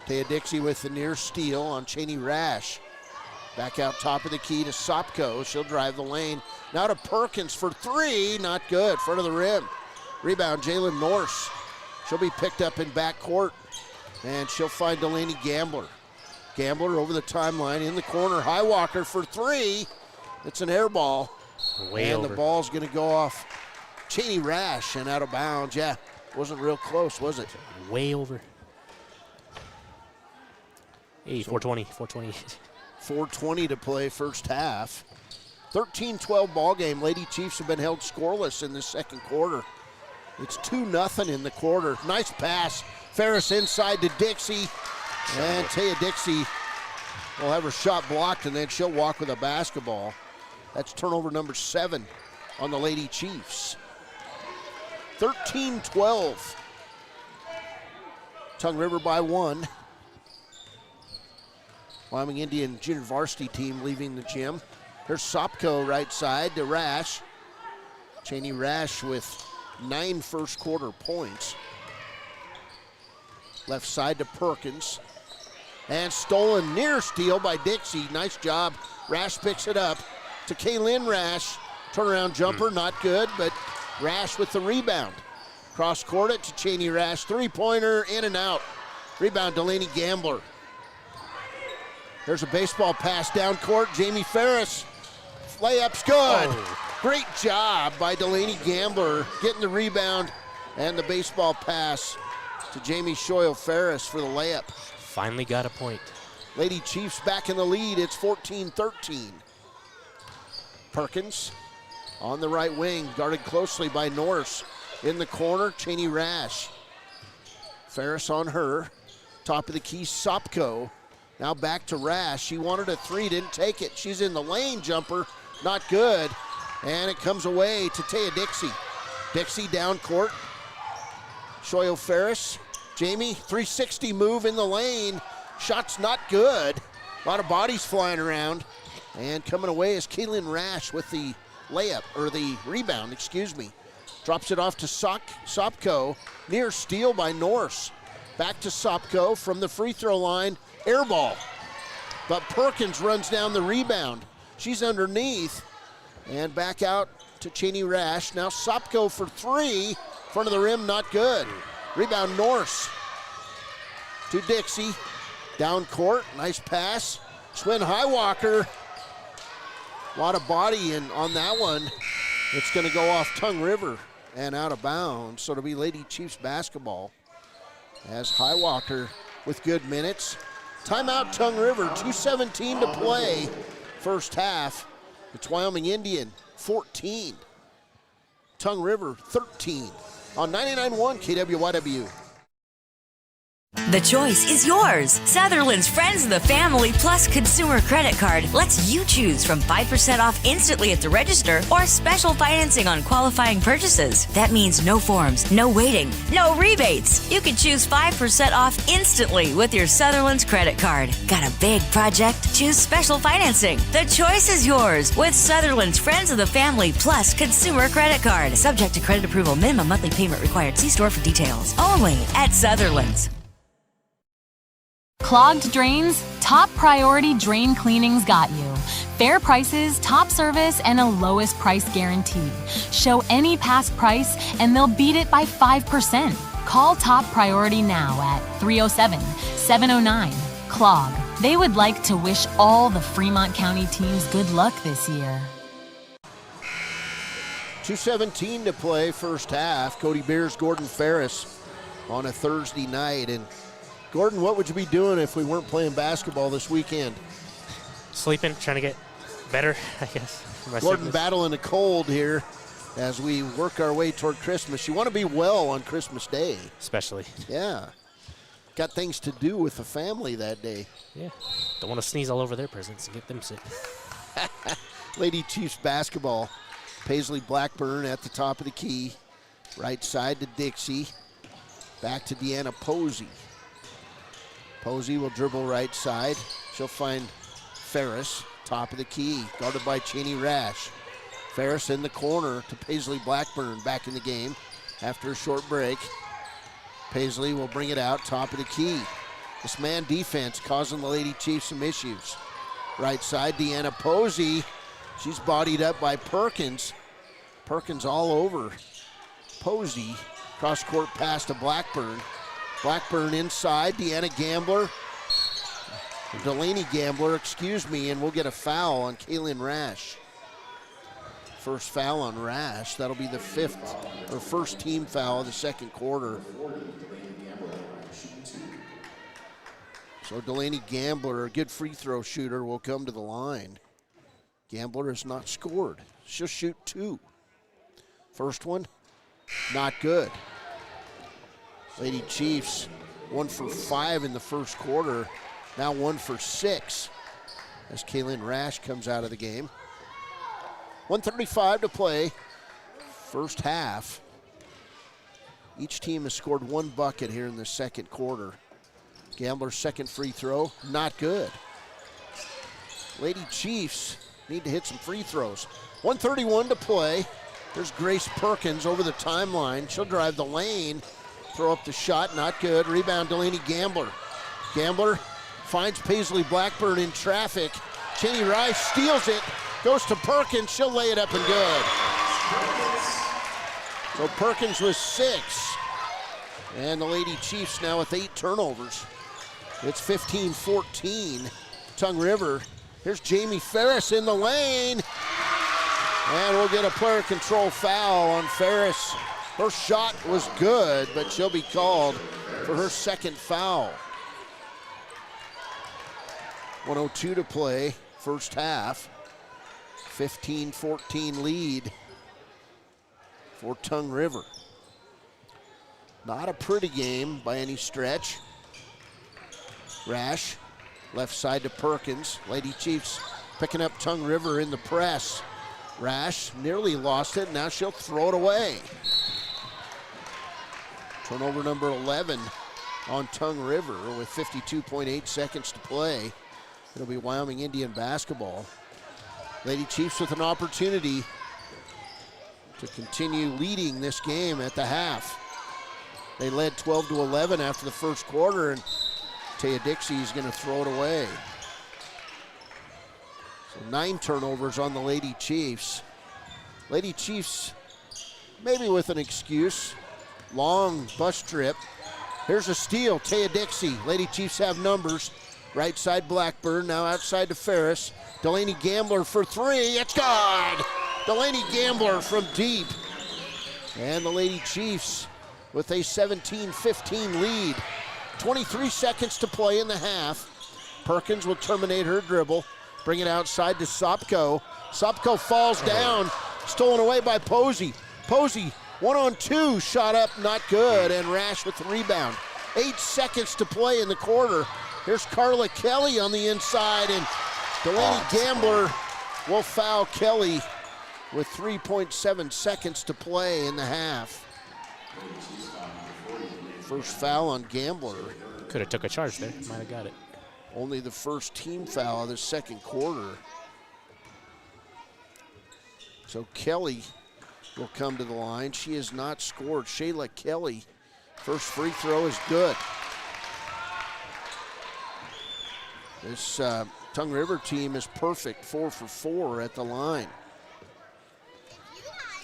S14: Taya Dixie with the near steal on Cheney Rash. Back out top of the key to Sopko. She'll drive the lane. Now to Perkins for 3. Not good. Front of the rim. Rebound, Jalen Norse. She'll be picked up in backcourt, and she'll find Delaney Gambler. Gambler over the timeline in the corner. Highwalker for 3. It's an air ball.
S16: Way
S14: and
S16: over.
S14: The ball's going to go off Cheney Rash and out of bounds. Yeah, wasn't real close, was it?
S16: Way over. Hey, 420.
S14: 4:20 to play first half. 13-12 ball game. Lady Chiefs have been held scoreless in the second quarter. It's 2-0 in the quarter. Nice pass. Ferris inside to Dixie. And Taya Dixie will have her shot blocked, and then she'll walk with a basketball. That's turnover number 7 on the Lady Chiefs. 13-12. Tongue River by 1. Wyoming Indian junior varsity team leaving the gym. Here's Sopko right side to Rash. Cheney Rash with 9 first quarter points. Left side to Perkins. And stolen near steal by Dixie. Nice job. Rash picks it up to Kaylin Rash. Turnaround jumper, not good, but Rash with the rebound. Cross court it to Cheney Rash. 3-pointer in and out. Rebound, Delaney Gambler. There's a baseball pass down court. Jamie Ferris. Layup's good.
S16: Oh.
S14: Great job by Delaney Gambler getting the rebound and the baseball pass to Jamie Shoyle Ferris for the layup.
S16: Finally got a point.
S14: Lady Chiefs back in the lead. It's 14-13. Perkins on the right wing, guarded closely by Norse. In the corner, Cheney Rash. Ferris on her. Top of the key, Sopko. Now back to Rash. She wanted a 3, didn't take it. She's in the lane, jumper, not good. And it comes away to Taya Dixie. Dixie down court. Shoyo Ferris. Jamie, 360 move in the lane. Shot's not good. A lot of bodies flying around. And coming away is Kaylin Rash with the layup, or the rebound, excuse me. Drops it off to Sopko. Near steal by Norse. Back to Sopko from the free throw line. Air ball. But Perkins runs down the rebound. She's underneath. And back out to Cheney Rash. Now Sopko for 3. Front of the rim, not good. Rebound Norse to Dixie. Down court, nice pass. Swin Highwalker. A lot of body in on that one. It's going to go off Tongue River and out of bounds. So it'll be Lady Chiefs basketball as Highwalker with good minutes. Timeout, Tongue River, 2:17 to play, first half. It's Wyoming Indian, 14. Tongue River, 13. On 99.1 KWYW.
S21: The choice is yours. Sutherland's Friends of the Family Plus Consumer Credit Card lets you choose from 5% off instantly at the register or special financing on qualifying purchases. That means no forms, no waiting, no rebates. You can choose 5% off instantly with your Sutherland's credit card. Got a big project? Choose special financing. The choice is yours with Sutherland's Friends of the Family Plus Consumer Credit Card. Subject to credit approval. Minimum monthly payment required. See store for details. Only at Sutherland's.
S22: Clogged drains? Top Priority Drain Cleaning's got you. Fair prices, top service, and a lowest price guarantee. Show any past price and they'll beat it by 5%. Call Top Priority now at 307-709-CLOG. They would like to wish all the Fremont County teams good luck this year.
S14: 2:17 to play, first half. Cody Beers, Gordon Ferris on a Thursday night. And Gordon, what would you be doing if we weren't playing basketball this weekend?
S16: Sleeping, trying to get better, I guess.
S14: Gordon battling the cold here as we work our way toward Christmas. You want to be well on Christmas Day.
S16: Especially.
S14: Yeah. Got things to do with the family that day.
S16: Yeah. Don't want to sneeze all over their presents and get them sick.
S14: Lady Chiefs basketball. Paisley Blackburn at the top of the key. Right side to Dixie. Back to Deanna Posey. Posey will dribble right side. She'll find Ferris, top of the key, guarded by Cheney Rash. Ferris in the corner to Paisley Blackburn, back in the game after a short break. Paisley will bring it out, top of the key. This man defense causing the Lady Chiefs some issues. Right side, Deanna Posey. She's bodied up by Perkins. Perkins all over Posey. Cross-court pass to Blackburn. Blackburn inside, Delaney Gambler, and we'll get a foul on Kaylin Rash. First foul on Rash. That'll be the first team foul of the second quarter. So Delaney Gambler, a good free throw shooter, will come to the line. Gambler has not scored. She'll shoot 2. First one, not good. Lady Chiefs, 1 for 5 in the first quarter, now 1 for 6 as Kaylin Rash comes out of the game. 1:35 to play, first half. Each team has scored 1 bucket here in the second quarter. Gambler's second free throw, not good. Lady Chiefs need to hit some free throws. 1:31 to play. There's Grace Perkins over the timeline. She'll drive the lane. Throw up the shot, not good. Rebound, Delaney Gambler. Gambler finds Paisley Blackburn in traffic. Cheney Rice steals it, goes to Perkins. She'll lay it up and good. So Perkins with 6. And the Lady Chiefs now with 8 turnovers. It's 15-14. Tongue River. Here's Jamie Ferris in the lane. And we'll get a player control foul on Ferris. Her shot was good, but she'll be called for her second foul. 1:02 to play, first half. 15-14 lead for Tongue River. Not a pretty game by any stretch. Rash, left side to Perkins. Lady Chiefs picking up Tongue River in the press. Rash nearly lost it, now she'll throw it away. Turnover number 11 on Tongue River with 52.8 seconds to play. It'll be Wyoming Indian basketball. Lady Chiefs with an opportunity to continue leading this game at the half. They led 12-11 after the first quarter, and Taya Dixie is going to throw it away. So 9 turnovers on the Lady Chiefs. Lady Chiefs maybe with an excuse. Long bus trip. Here's a steal, Taya Dixie. Lady Chiefs have numbers. Right side Blackburn, now outside to Ferris. Delaney Gambler for 3, it's good! Delaney Gambler from deep. And the Lady Chiefs with a 17-15 lead. 23 seconds to play in the half. Perkins will terminate her dribble. Bring it outside to Sopko. Sopko falls down. Stolen away by Posey. Posey, 1-on-2, shot up, not good, and Rash with the rebound. 8 seconds to play in the quarter. Here's Carla Kelly on the inside, and Delaney Gambler will foul Kelly with 3.7 seconds to play in the half. First foul on Gambler.
S16: Could have took a charge there. Might have got it.
S14: Only the first team foul of the second quarter. So Kelly will come to the line. She has not scored. Shayla Kelly, first free throw is good. This Tongue River team is perfect, 4 for 4 at the line.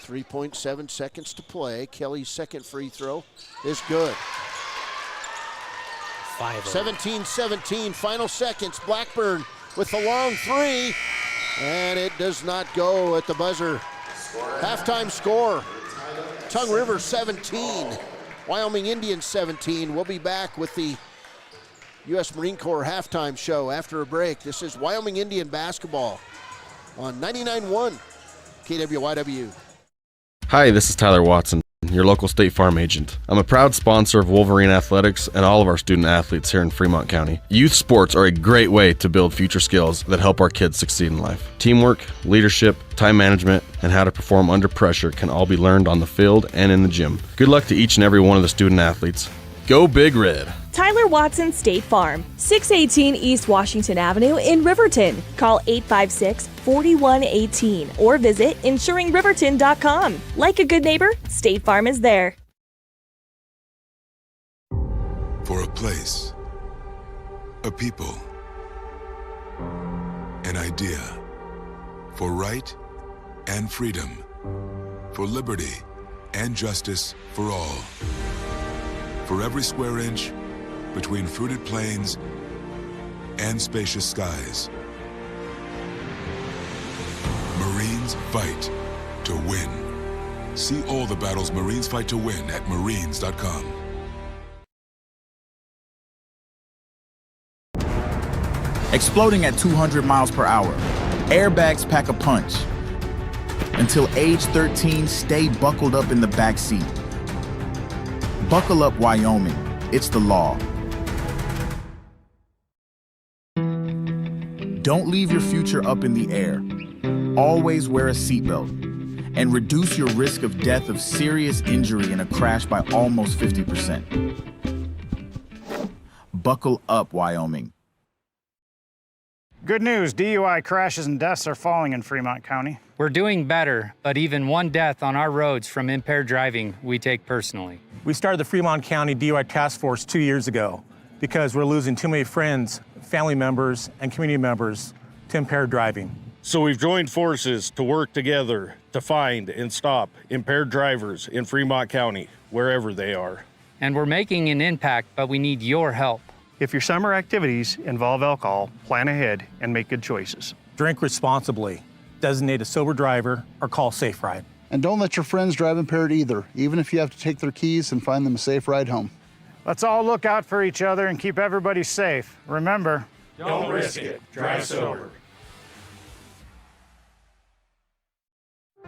S14: 3.7 seconds to play. Kelly's second free throw is good. 17-17, final seconds. Blackburn with the long three, and it does not go at the buzzer. Halftime score, Tongue River 17, Wyoming Indians 17. We'll be back with the U.S. Marine Corps halftime show after a break. This is Wyoming Indian basketball on 99.1 KWYW.
S1: Hi, this is Tyler Watson, your local State Farm agent. I'm a proud sponsor of Wolverine Athletics and all of our student athletes here in Fremont County. Youth sports are a great way to build future skills that help our kids succeed in life. Teamwork, leadership, time management, and how to perform under pressure can all be learned on the field and in the gym. Good luck to each and every one of the student athletes. Go Big Red!
S6: Tyler Watson State Farm, 618 East Washington Avenue in Riverton. Call 856-4118 or visit insuringriverton.com. Like a good neighbor, State Farm is there.
S2: For a place, a people, an idea, for right and freedom, for liberty and justice for all. For every square inch between fruited plains and spacious skies. Marines fight to win. See all the battles Marines fight to win at marines.com.
S23: Exploding at 200 miles per hour. Airbags pack a punch. Until age 13, stay buckled up in the back seat. Buckle up, Wyoming. It's the law. Don't leave your future up in the air. Always wear a seatbelt. And reduce your risk of death of serious injury in a crash by almost 50%. Buckle up, Wyoming.
S24: Good news, DUI crashes and deaths are falling in Fremont County.
S25: We're doing better, but even one death on our roads from impaired driving, we take personally.
S26: We started the Fremont County DUI Task Force 2 years ago because we're losing too many friends, family members, and community members to impaired driving.
S27: So we've joined forces to work together to find and stop impaired drivers in Fremont County, wherever they are.
S25: And we're making an impact, but we need your help.
S24: If your summer activities involve alcohol, plan ahead and make good choices.
S26: Drink responsibly, designate a sober driver, or call Safe Ride.
S28: And don't let your friends drive impaired either, even if you have to take their keys and find them a safe ride home.
S24: Let's all look out for each other and keep everybody safe. Remember,
S5: don't risk it. Drive sober.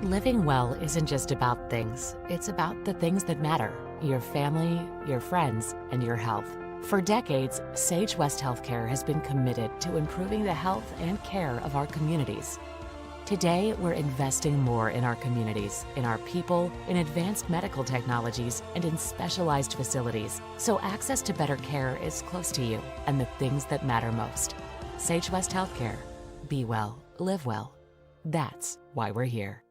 S29: Living well isn't just about things. It's about the things that matter. Your family, your friends, and your health. For decades, Sage West Healthcare has been committed to improving the health and care of our communities. Today, we're investing more in our communities, in our people, in advanced medical technologies, and in specialized facilities, so access to better care is close to you and the things that matter most. Sage West Healthcare. Be well, live well. That's why we're here.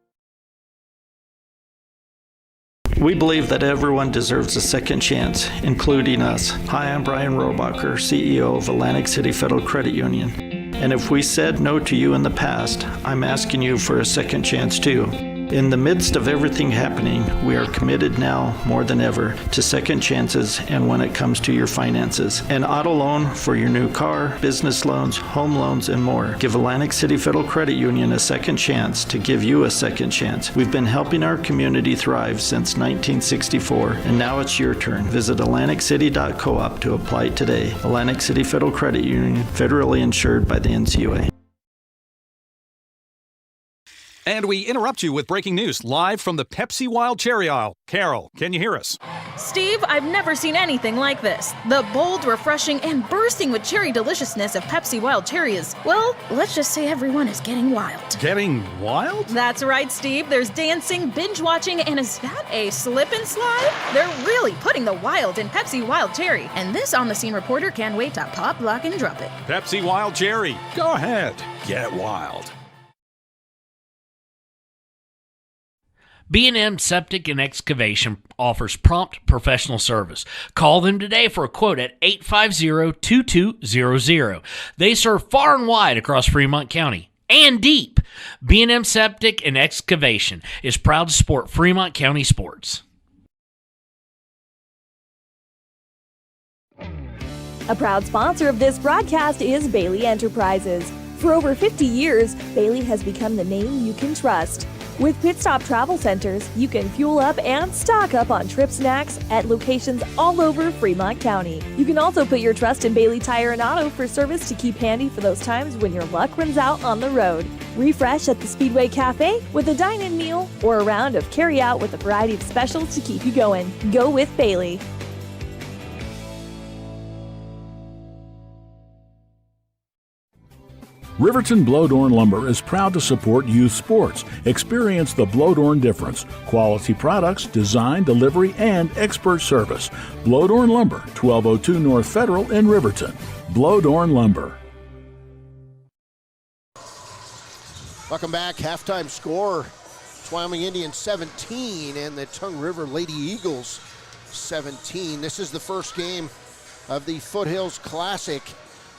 S30: We believe that everyone deserves a second chance, including us. Hi, I'm Brian Robacher, CEO of Atlantic City Federal Credit Union. And if we said no to you in the past, I'm asking you for a second chance too. In the midst of everything happening, we are committed now more than ever to second chances and when it comes to your finances. An auto loan for your new car, business loans, home loans, and more. Give Atlantic City Federal Credit Union a second chance to give you a second chance. We've been helping our community thrive since 1964, and now it's your turn. Visit AtlanticCity.coop to apply today. Atlantic City Federal Credit Union, federally insured by the NCUA.
S3: And we interrupt you with breaking news live from the Pepsi Wild Cherry aisle. Carol, can you hear us?
S4: Steve, I've never seen anything like this. The bold, refreshing, and bursting with cherry deliciousness of Pepsi Wild Cherry is, well, let's just say everyone is getting wild.
S3: Getting wild?
S4: That's right, Steve. There's dancing, binge-watching, and is that a slip and slide? They're really putting the wild in Pepsi Wild Cherry, and this on-the-scene reporter can't wait to pop, lock, and drop it.
S3: Pepsi Wild Cherry. Go ahead. Get wild.
S5: B&M Septic and Excavation offers prompt professional service. Call them today for a quote at 850-2200. They serve far and wide across Fremont County and deep. B&M Septic and Excavation is proud to support Fremont County sports.
S6: A proud sponsor of this broadcast is Bailey Enterprises. For over 50 years, Bailey has become the name you can trust. With Pit Stop Travel Centers, you can fuel up and stock up on trip snacks at locations all over Fremont County. You can also put your trust in Bailey Tire and Auto for service to keep handy for those times when your luck runs out on the road. Refresh at the Speedway Cafe with a dine-in meal or a round of carry-out with a variety of specials to keep you going. Go with Bailey.
S7: Riverton Blowdorn Lumber is proud to support youth sports. Experience the Blowdorn difference. Quality products, design, delivery, and expert service. Blowdorn Lumber, 1202 North Federal in Riverton. Blowdorn Lumber.
S14: Welcome back. Halftime score. It's Wyoming Indians 17 and the Tongue River Lady Eagles 17. This is the first game of the Foothills Classic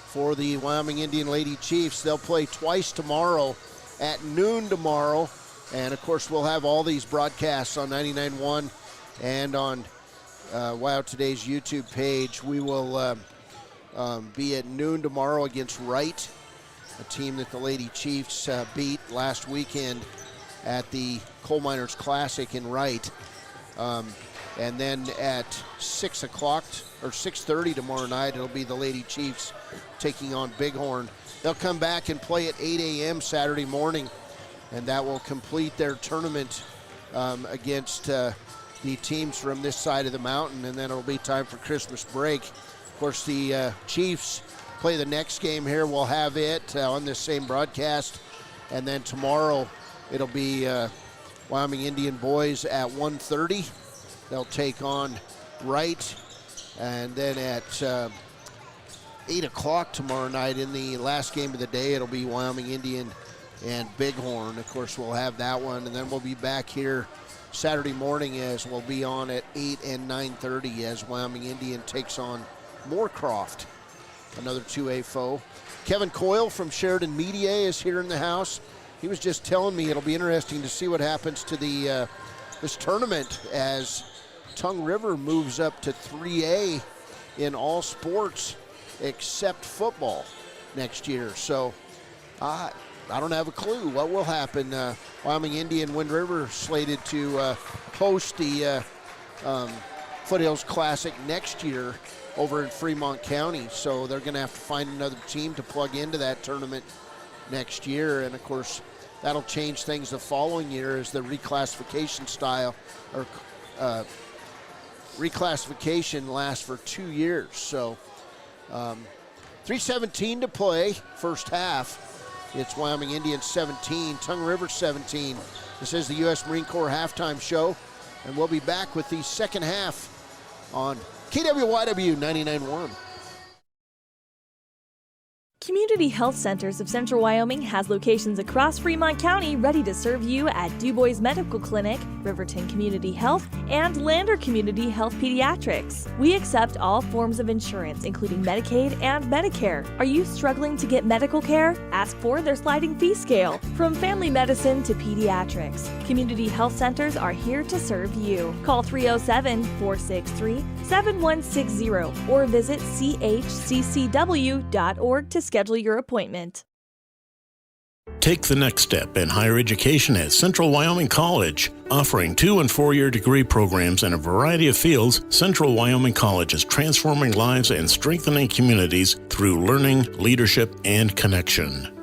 S14: for the Wyoming Indian Lady Chiefs. They'll play twice tomorrow at noon tomorrow. And of course, we'll have all these broadcasts on 99.1 and on Wow Today's YouTube page. We will be at noon tomorrow against Wright, a team that the Lady Chiefs beat last weekend at the Coal Miners Classic in Wright. And then at 6 o'clock or 6:30 tomorrow night, it'll be the Lady Chiefs taking on Bighorn. They'll come back and play at 8 a.m. Saturday morning, and that will complete their tournament against the teams from this side of the mountain, and then it'll be time for Christmas break. Of course, the Chiefs play the next game here. We'll have it on this same broadcast, and then tomorrow it'll be Wyoming Indian boys at 1:30. They'll take on Wright, and then at 8 o'clock tomorrow night in the last game of the day, it'll be Wyoming Indian and Bighorn. Of course, we'll have that one, and then we'll be back here Saturday morning as we'll be on at 8 and 9:30 as Wyoming Indian takes on Moorcroft, another 2A foe. Kevin Coyle from Sheridan Media is here in the house. He was just telling me it'll be interesting to see what happens to the this tournament as Tongue River moves up to 3A in all sports except football next year. So I don't have a clue what will happen. Wyoming Indian Wind River slated to host the Foothills Classic next year over in Fremont County. So they're going to have to find another team to plug into that tournament next year. And of course, that'll change things the following year as the reclassification style or reclassification lasts for 2 years. So 3:17 to play, first half. It's Wyoming Indians 17, Tongue River 17. This is the U.S. Marine Corps halftime show, and we'll be back with the second half on KWYW 99.1.
S6: Community Health Centers of Central Wyoming has locations across Fremont County ready to serve you at DuBois Medical Clinic, Riverton Community Health, and Lander Community Health Pediatrics. We accept all forms of insurance, including Medicaid and Medicare. Are you struggling to get medical care? Ask for their sliding fee scale. From family medicine to pediatrics, Community Health Centers are here to serve you. Call 307-463-7160 or visit chccw.org to schedule your appointment.
S8: Take the next step in higher education at Central Wyoming College. Offering 2- and 4-year degree programs in a variety of fields, Central Wyoming College is transforming lives and strengthening communities through learning, leadership, and connection.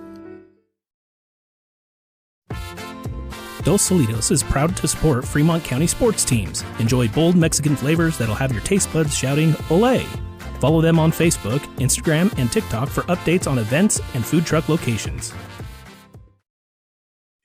S9: Dos Solitos is proud to support Fremont County sports teams. Enjoy bold Mexican flavors that'll have your taste buds shouting, "Olé!" Follow them on Facebook, Instagram, and TikTok for updates on events and food truck locations.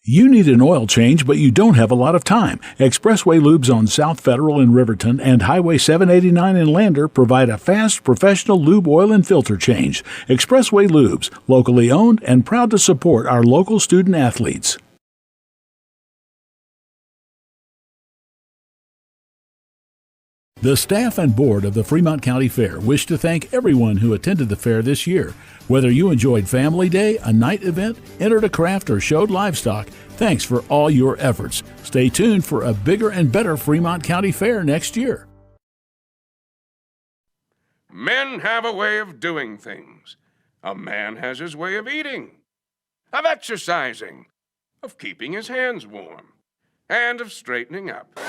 S7: You need an oil change, but you don't have a lot of time. Expressway Lubes on South Federal in Riverton and Highway 789 in Lander provide a fast, professional lube, oil, and filter change. Expressway Lubes, locally owned and proud to support our local student athletes. The staff and board of the Fremont County Fair wish to thank everyone who attended the fair this year. Whether you enjoyed Family Day, a night event, entered a craft, or showed livestock, thanks for all your efforts. Stay tuned for a bigger and better Fremont County Fair next year.
S10: Men have a way of doing things. A man has his way of eating, of exercising, of keeping his hands warm, and of straightening up.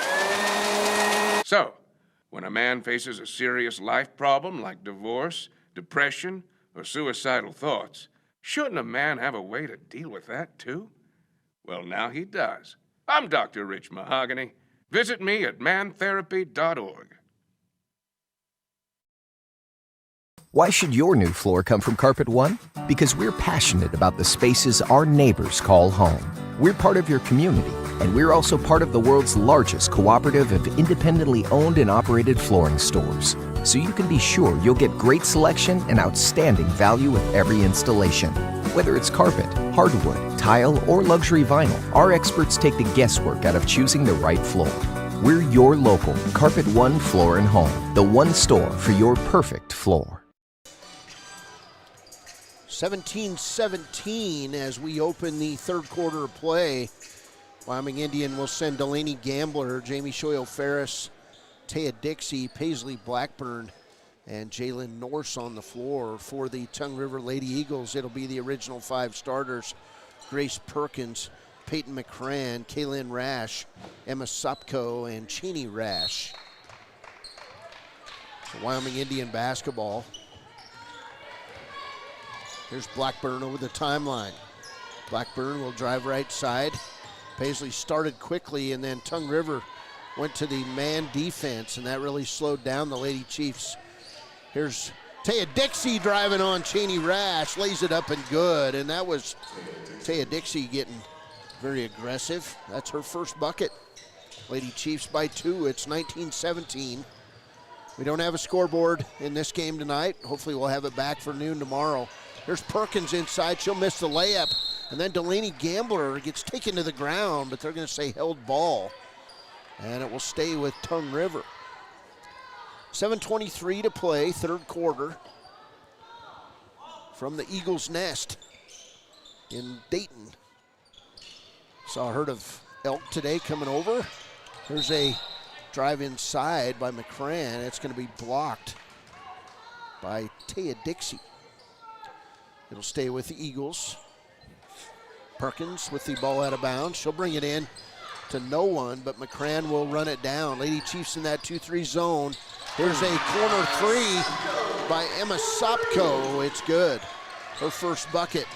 S10: So, when a man faces a serious life problem like divorce, depression, or suicidal thoughts, shouldn't a man have a way to deal with that too? Well, now he does. I'm Dr. Rich Mahogany. Visit me at mantherapy.org.
S11: Why should your new floor come from Carpet One? Because we're passionate about the spaces our neighbors call home. We're part of your community, and we're also part of the world's largest cooperative of independently owned and operated flooring stores. So you can be sure you'll get great selection and outstanding value with every installation. Whether it's carpet, hardwood, tile, or luxury vinyl, our experts take the guesswork out of choosing the right floor. We're your local Carpet One Floor and Home, the one store for your perfect floor.
S14: 17-17 as we open the third quarter of play. Wyoming Indian will send Delaney Gambler, Jamie Shoyo-Ferris, Taya Dixie, Paisley Blackburn, and Jalen Norse on the floor. For the Tongue River Lady Eagles, it'll be the original 5 starters: Grace Perkins, Peyton McCran, Kaylin Rash, Emma Sopko, and Cheney Rash. So Wyoming Indian basketball. Here's Blackburn over the timeline. Blackburn will drive right side. Paisley started quickly, and then Tongue River went to the man defense, and that really slowed down the Lady Chiefs. Here's Taya Dixie driving on Cheney Rash, lays it up and good, and that was Taya Dixie getting very aggressive. That's her first bucket. Lady Chiefs by 2. It's 19-17. We don't have a scoreboard in this game tonight. Hopefully we'll have it back for noon tomorrow. There's Perkins inside. She'll miss the layup. And then Delaney Gambler gets taken to the ground, but they're going to say held ball. And it will stay with Tongue River. 7:23 to play, third quarter. From the Eagles' Nest in Dayton. Saw a herd of elk today coming over. There's a drive inside by McCran. It's going to be blocked by Taya Dixie. It'll stay with the Eagles. Perkins with the ball out of bounds. She'll bring it in to no one, but McCran will run it down. Lady Chiefs in that 2-3 zone. Here's a corner 3 by Emma Sopko. It's good. Her first bucket.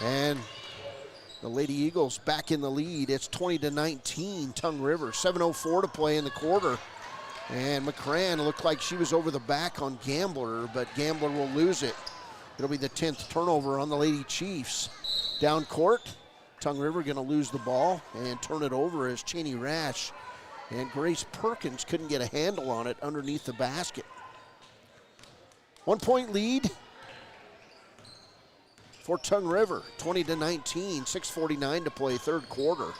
S14: And the Lady Eagles back in the lead. It's 20-19, Tongue River. 7:04 to play in the quarter. And McCran looked like she was over the back on Gambler, but Gambler will lose it. It'll be the 10th turnover on the Lady Chiefs. Down court, Tongue River going to lose the ball and turn it over as Cheney Rash and Grace Perkins couldn't get a handle on it underneath the basket. 1 point lead for Tongue River. 20-19, 6:49 to play, third quarter.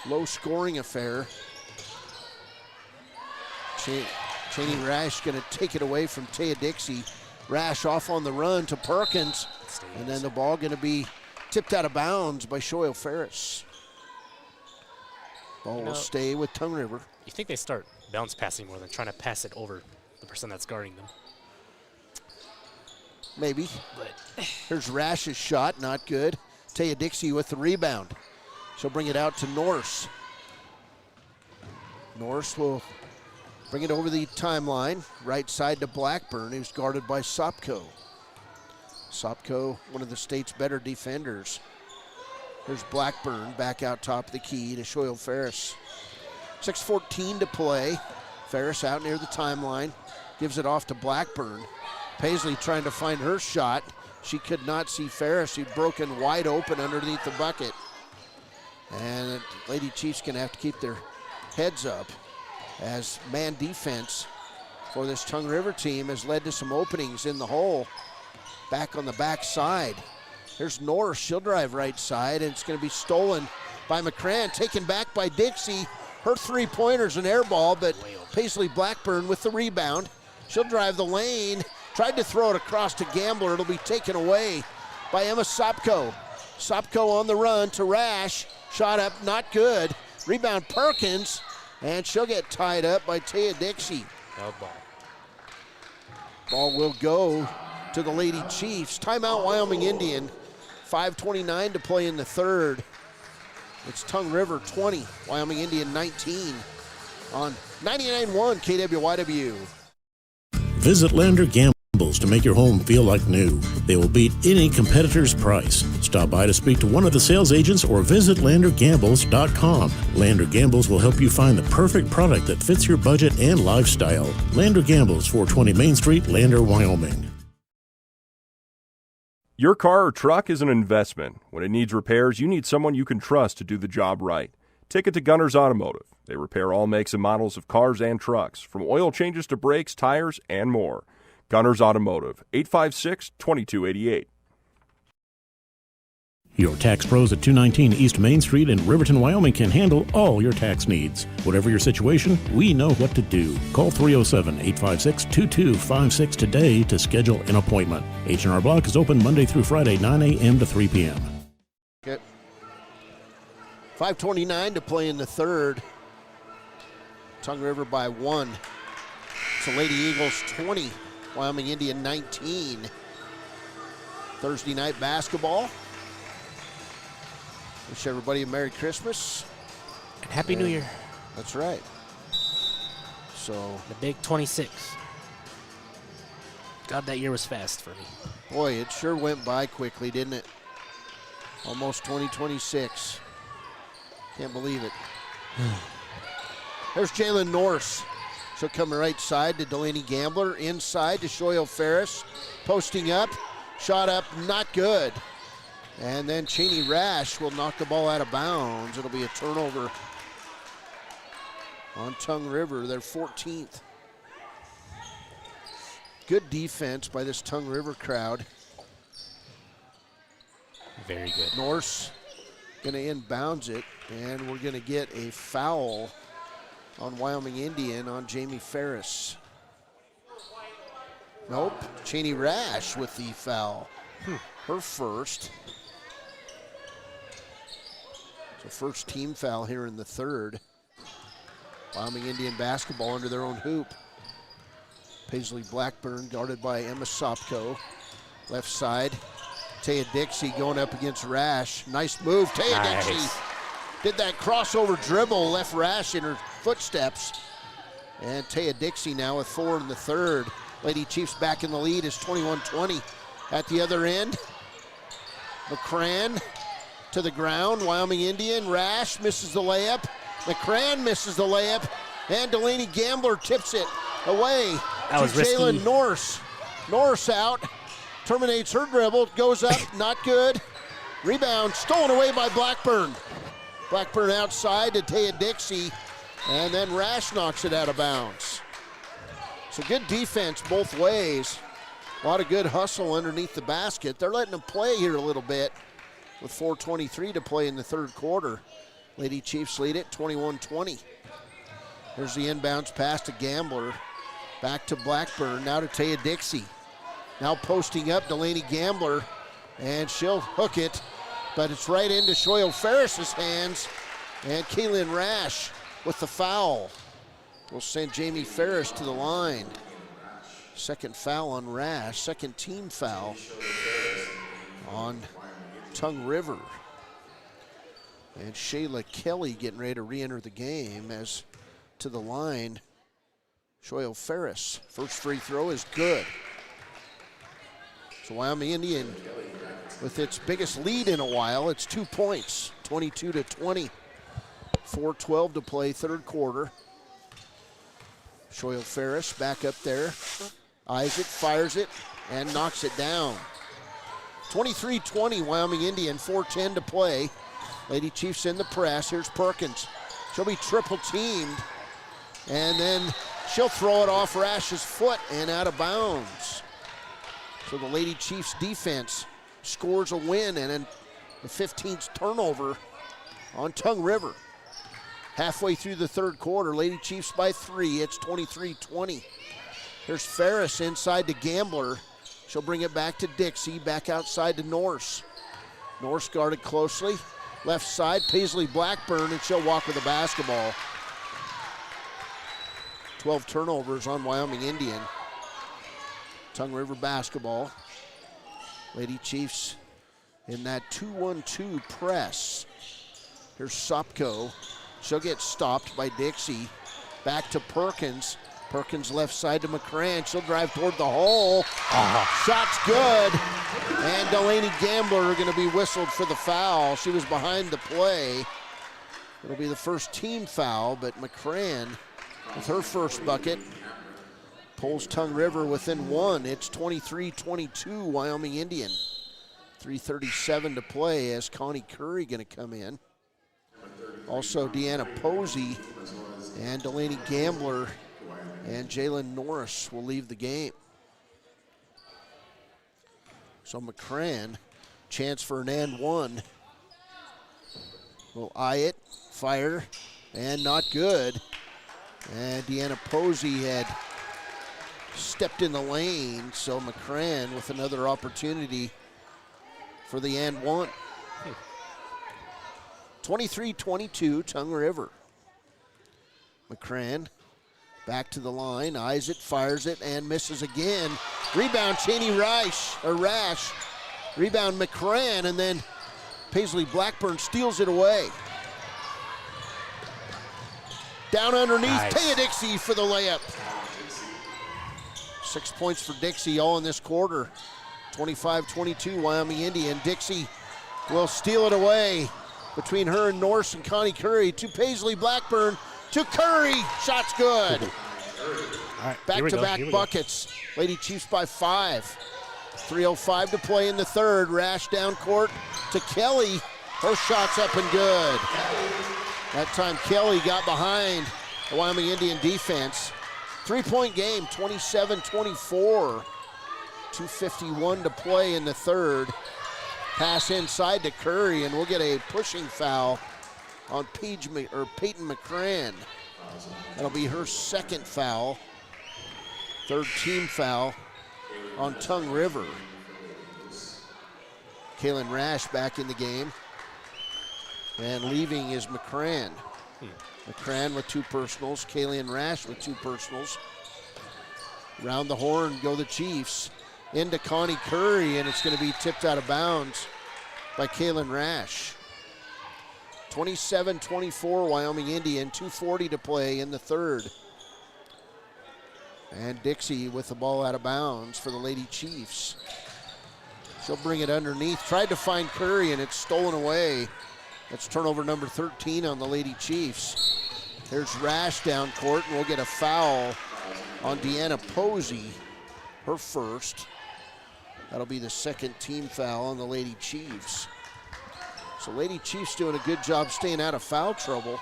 S14: Low scoring affair. Cheney Rash going to take it away from Taya Dixie. Rash off on the run to Perkins. And then the ball going to be tipped out of bounds by Shoyle Ferris. Ball will stay with Tongue River.
S12: You think they start bounce passing more than trying to pass it over the person that's guarding them?
S14: Maybe. But here's Rash's shot, not good. Taya Dixie with the rebound. She'll bring it out to Norse. Norse will bring it over the timeline, right side to Blackburn, who's guarded by Sopko. Sopko, one of the state's better defenders. There's Blackburn back out top of the key to Shoyle Ferris. 6:14 to play. Ferris out near the timeline, gives it off to Blackburn. Paisley trying to find her shot. She could not see Ferris. She'd broken wide open underneath the bucket. And Lady Chiefs going to have to keep their heads up as man defense for this Tongue River team has led to some openings in the hole. Back on the back side. Here's Norris. She'll drive right side, and it's going to be stolen by McCran. Taken back by Dixie. Her three-pointer's an air ball, but Paisley Blackburn with the rebound. She'll drive the lane. Tried to throw it across to Gambler. It'll be taken away by Emma Sopko. Sopko on the run to Rash. Shot up, not good. Rebound Perkins, and she'll get tied up by Taya Dixie. Ball will go to the Lady Chiefs. Timeout Wyoming Indian. 5:29 to play in the third. It's Tongue River 20, Wyoming Indian 19 on 99.1 KWYW.
S8: Visit Lander Gambles to make your home feel like new. They will beat any competitor's price. Stop by to speak to one of the sales agents or visit landergambles.com. Lander Gambles will help you find the perfect product that fits your budget and lifestyle. Lander Gambles, 420 Main Street, Lander, Wyoming.
S13: Your car or truck is an investment. When it needs repairs, you need someone you can trust to do the job right. Take it to Gunner's Automotive. They repair all makes and models of cars and trucks, from oil changes to brakes, tires, and more. Gunner's Automotive, 856-2288.
S8: Your tax pros at 219 East Main Street in Riverton, Wyoming can handle all your tax needs. Whatever your situation, we know what to do. Call 307-856-2256 today to schedule an appointment. H&R Block is open Monday through Friday, 9 a.m. to 3 p.m.
S14: Okay. 5:29 to play in the third. Tongue River by 1. It's the Lady Eagles 20, Wyoming Indian 19. Thursday night basketball. Wish everybody a Merry Christmas.
S12: And Happy New Year.
S14: That's right. So
S12: the big 26. God, that year was fast for me.
S14: Boy, it sure went by quickly, didn't it? Almost 2026. Can't believe it. There's Jalen Norse. She'll come right side to Delaney Gambler. Inside to Shoyle Ferris. Posting up. Shot up, not good. And then Cheney Rash will knock the ball out of bounds. It'll be a turnover on Tongue River, their 14th. Good defense by this Tongue River crowd.
S12: Very good.
S14: Norse going to inbounds it, and we're going to get a foul on Wyoming Indian on Jamie Ferris. Nope, Cheney Rash with the foul. Her first. So first team foul here in the third. Wyoming Indian basketball under their own hoop. Paisley Blackburn guarded by Emma Sopko. Left side, Taya Dixie going up against Rash. Nice move, Taya Dixie. Did that crossover dribble, left Rash in her footsteps. And Taya Dixie now with 4 in the third. Lady Chiefs back in the lead is 21-20. At the other end, McCran to the ground. Wyoming Indian. Rash misses the layup. McCran misses the layup. And Delaney Gambler tips it away to Jalen Norse. Norse out. Terminates her dribble. Goes up. Not good. Rebound stolen away by Blackburn. Blackburn outside to Taya Dixie. And then Rash knocks it out of bounds. So good defense both ways A lot of good hustle underneath the basket. They're letting them play here a little bit with 4:23 to play in the third quarter. Lady Chiefs lead it 21-20. There's the inbounds pass to Gambler. Back to Blackburn, now to Taya Dixie. Now posting up Delaney Gambler, and she'll hook it, but it's right into Shoyle Ferris's hands, and Kaylin Rash with the foul will send Jamie Ferris to the line. Second foul on Rash, second team foul on Tongue River. And Shayla Kelly getting ready to re-enter the game as to the line, Shoyle Ferris. First free throw is good. So Wyoming Indian with its biggest lead in a while. It's 2 points, 22-20. 4:12 to play, third quarter. Shoyle Ferris back up there. Eyes it, fires it, and knocks it down. 23-20, Wyoming Indian, 4:10 to play. Lady Chiefs in the press. Here's Perkins. She'll be triple teamed, and then she'll throw it off Rash's foot and out of bounds. So the Lady Chiefs defense scores a win, and then the 15th turnover on Tongue River. Halfway through the third quarter, Lady Chiefs by 3. It's 23-20. Here's Ferris inside to Gambler. She'll bring it back to Dixie, back outside to Norse. Norse guarded closely. Left side, Paisley Blackburn, and she'll walk with the basketball. 12 turnovers on Wyoming Indian. Tongue River basketball. Lady Chiefs in that 2-1-2 press. Here's Sopko. She'll get stopped by Dixie. Back to Perkins. Perkins left side to McCran. She'll drive toward the hole. Shot's good. And Delaney Gambler are going to be whistled for the foul. She was behind the play. It'll be the first team foul, but McCran with her first bucket pulls Tongue River within 1. It's 23-22, Wyoming Indian. 3:37 to play as Connie Curry going to come in. Also Deanna Posey and Delaney Gambler and Jalen Norris will leave the game. So McCran, chance for an and one. Will eye it, fire, and not good. And Deanna Posey had stepped in the lane, so McCran with another opportunity for the and one. 23-22, Tongue River. McCran back to the line, eyes it, fires it, and misses again. Rebound Cheney Rash. Rebound McCran, and then Paisley Blackburn steals it away. Down underneath, nice. Taya Dixie for the layup. 6 points for Dixie all in this quarter. 25-22, Wyoming Indian. Dixie will steal it away between her and Norse and Connie Curry to Paisley Blackburn to Curry. Shot's good.
S12: Right,
S14: back-to-back buckets. Lady Chiefs by 5. 3:05 to play in the third. Rash down court to Kelly. Her shot's up and good. That time Kelly got behind the Wyoming Indian defense. 3-point game, 27-24. 2:51 to play in the third. Pass inside to Curry, and we'll get a pushing foul on Peyton McCran. That'll be her second foul. Third team foul on Tongue River. Kaylin Rash back in the game. And leaving is McCran. McCran with 2 personals. Kaylin Rash with 2 personals. Round the horn go the Chiefs. Into Connie Curry, and it's going to be tipped out of bounds by Kaylin Rash. 27-24, Wyoming Indian. 2:40 to play in the third. And Dixie with the ball out of bounds for the Lady Chiefs. She'll bring it underneath. Tried to find Curry, and it's stolen away. That's turnover number 13 on the Lady Chiefs. There's Rash down court, and we'll get a foul on Deanna Posey, her first. That'll be the second team foul on the Lady Chiefs. So Lady Chiefs doing a good job staying out of foul trouble,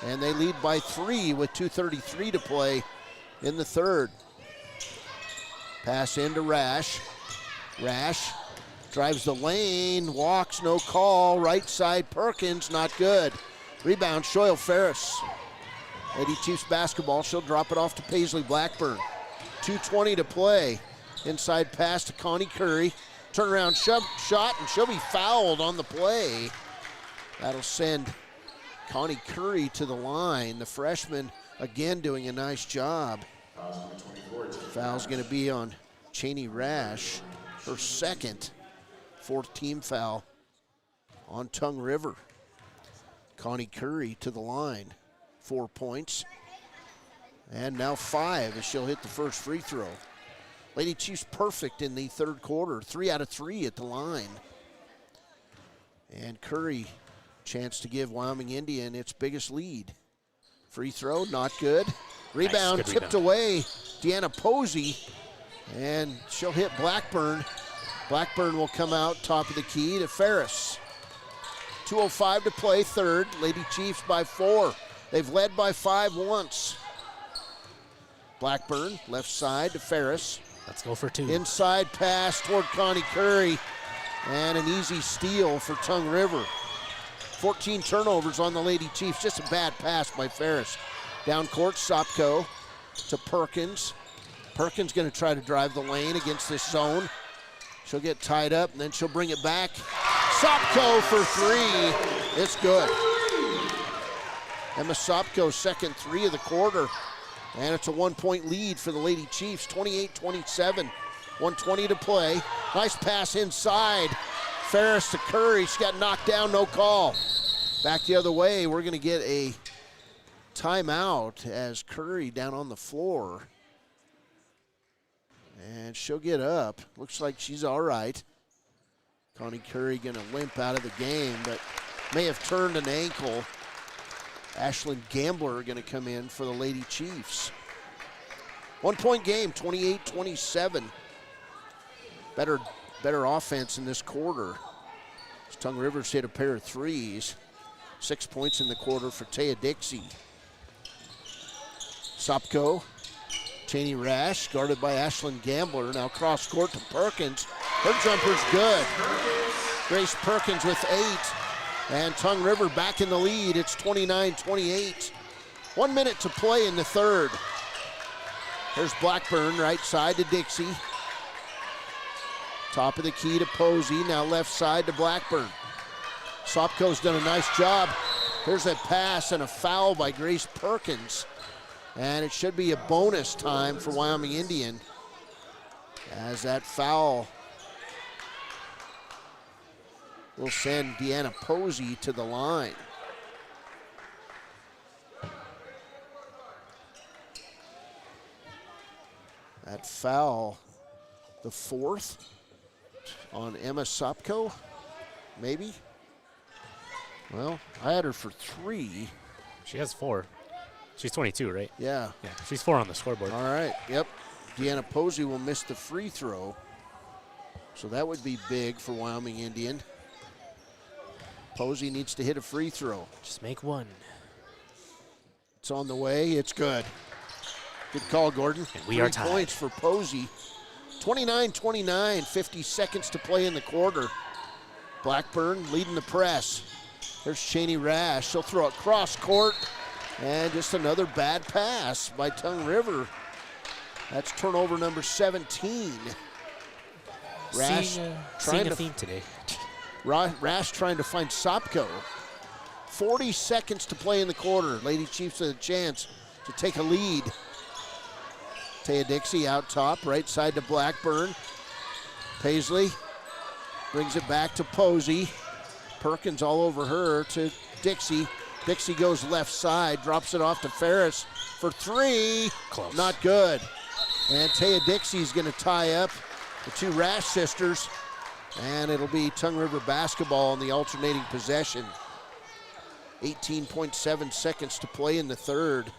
S14: and they lead by 3 with 2:33 to play in the third. Pass into Rash. Rash drives the lane, walks, no call. Right side, Perkins, not good. Rebound, Shoyle Ferris. Lady Chiefs basketball. She'll drop it off to Paisley Blackburn. 2:20 to play. Inside pass to Connie Curry. Turnaround shot, and she'll be fouled on the play. That'll send Connie Curry to the line. The freshman, again, doing a nice job. Foul's going to be on Cheney Rash, her second, fourth team foul on Tongue River. Connie Curry to the line, 4 points. And now 5 as she'll hit the first free throw. Lady Chiefs perfect in the third quarter, 3 out of 3 at the line. And Curry, chance to give Wyoming Indian its biggest lead. Free throw, not good. Rebound,
S12: Nice, good
S14: tipped
S12: rebound.
S14: away. Deanna Posey, and she'll hit Blackburn. Blackburn will come out top of the key to Ferris. 2:05 to play, third. Lady Chiefs by 4. They've led by 5 once. Blackburn, left side to Ferris.
S12: Let's go for 2.
S14: Inside pass toward Connie Curry, and an easy steal for Tongue River. 14 turnovers on the Lady Chiefs, just a bad pass by Ferris. Down court, Sopko to Perkins. Perkins going to try to drive the lane against this zone. She'll get tied up, and then she'll bring it back. Sopko for 3. It's good. Emma Sopko's second 3 of the quarter. And it's a 1-point lead for the Lady Chiefs, 28-27. 1:20 to play. Nice pass inside. Ferris to Curry. She got knocked down, no call. Back the other way, we're going to get a timeout as Curry down on the floor. And she'll get up. Looks like she's all right. Connie Curry going to limp out of the game, but may have turned an ankle. Ashlyn Gambler going to come in for the Lady Chiefs. 1-point game, 28-27. Better offense in this quarter. Tongue River's hit a pair of threes. 6 points in the quarter for Taya Dixie. Sopko, Cheney Rash, guarded by Ashlyn Gambler. Now cross court to Perkins. Her jumper's good. Grace Perkins with 8. And Tongue River back in the lead. It's 29-28. 1 minute to play in the third. Here's Blackburn, right side to Dixie. Top of the key to Posey. Now left side to Blackburn. Sopko's done a nice job. Here's a pass and a foul by Grace Perkins. And it should be a bonus time for Wyoming Indian as that foul will send Deanna Posey to the line. That foul, the 4th on Emma Sopko, maybe? Well, I had her for 3.
S12: She has 4. She's 22, right?
S14: Yeah.
S12: Yeah, she's 4 on the scoreboard.
S14: All right, yep. Deanna Posey will miss the free throw. So that would be big for Wyoming Indian. Posey needs to hit a free throw.
S12: Just make one.
S14: It's on the way. It's good. Good call, Gordon.
S12: And we are
S14: 3
S12: tied.
S14: points for Posey. 29-29, 50 seconds to play in the quarter. Blackburn leading the press. There's Cheney Rash. She'll throw it cross court. And just another bad pass by Tongue River. That's turnover number 17. Rash
S12: seeing a theme today.
S14: Rash trying to find Sopko. 40 seconds to play in the quarter. Lady Chiefs with a chance to take a lead. Taya Dixie out top, right side to Blackburn. Paisley brings it back to Posey. Perkins all over her to Dixie. Dixie goes left side, drops it off to Ferris for 3.
S12: Close.
S14: Not good. And Taya Dixie's going to tie up the 2 Rash sisters. And it'll be Tongue River basketball on the alternating possession. 18.7 seconds to play in the third.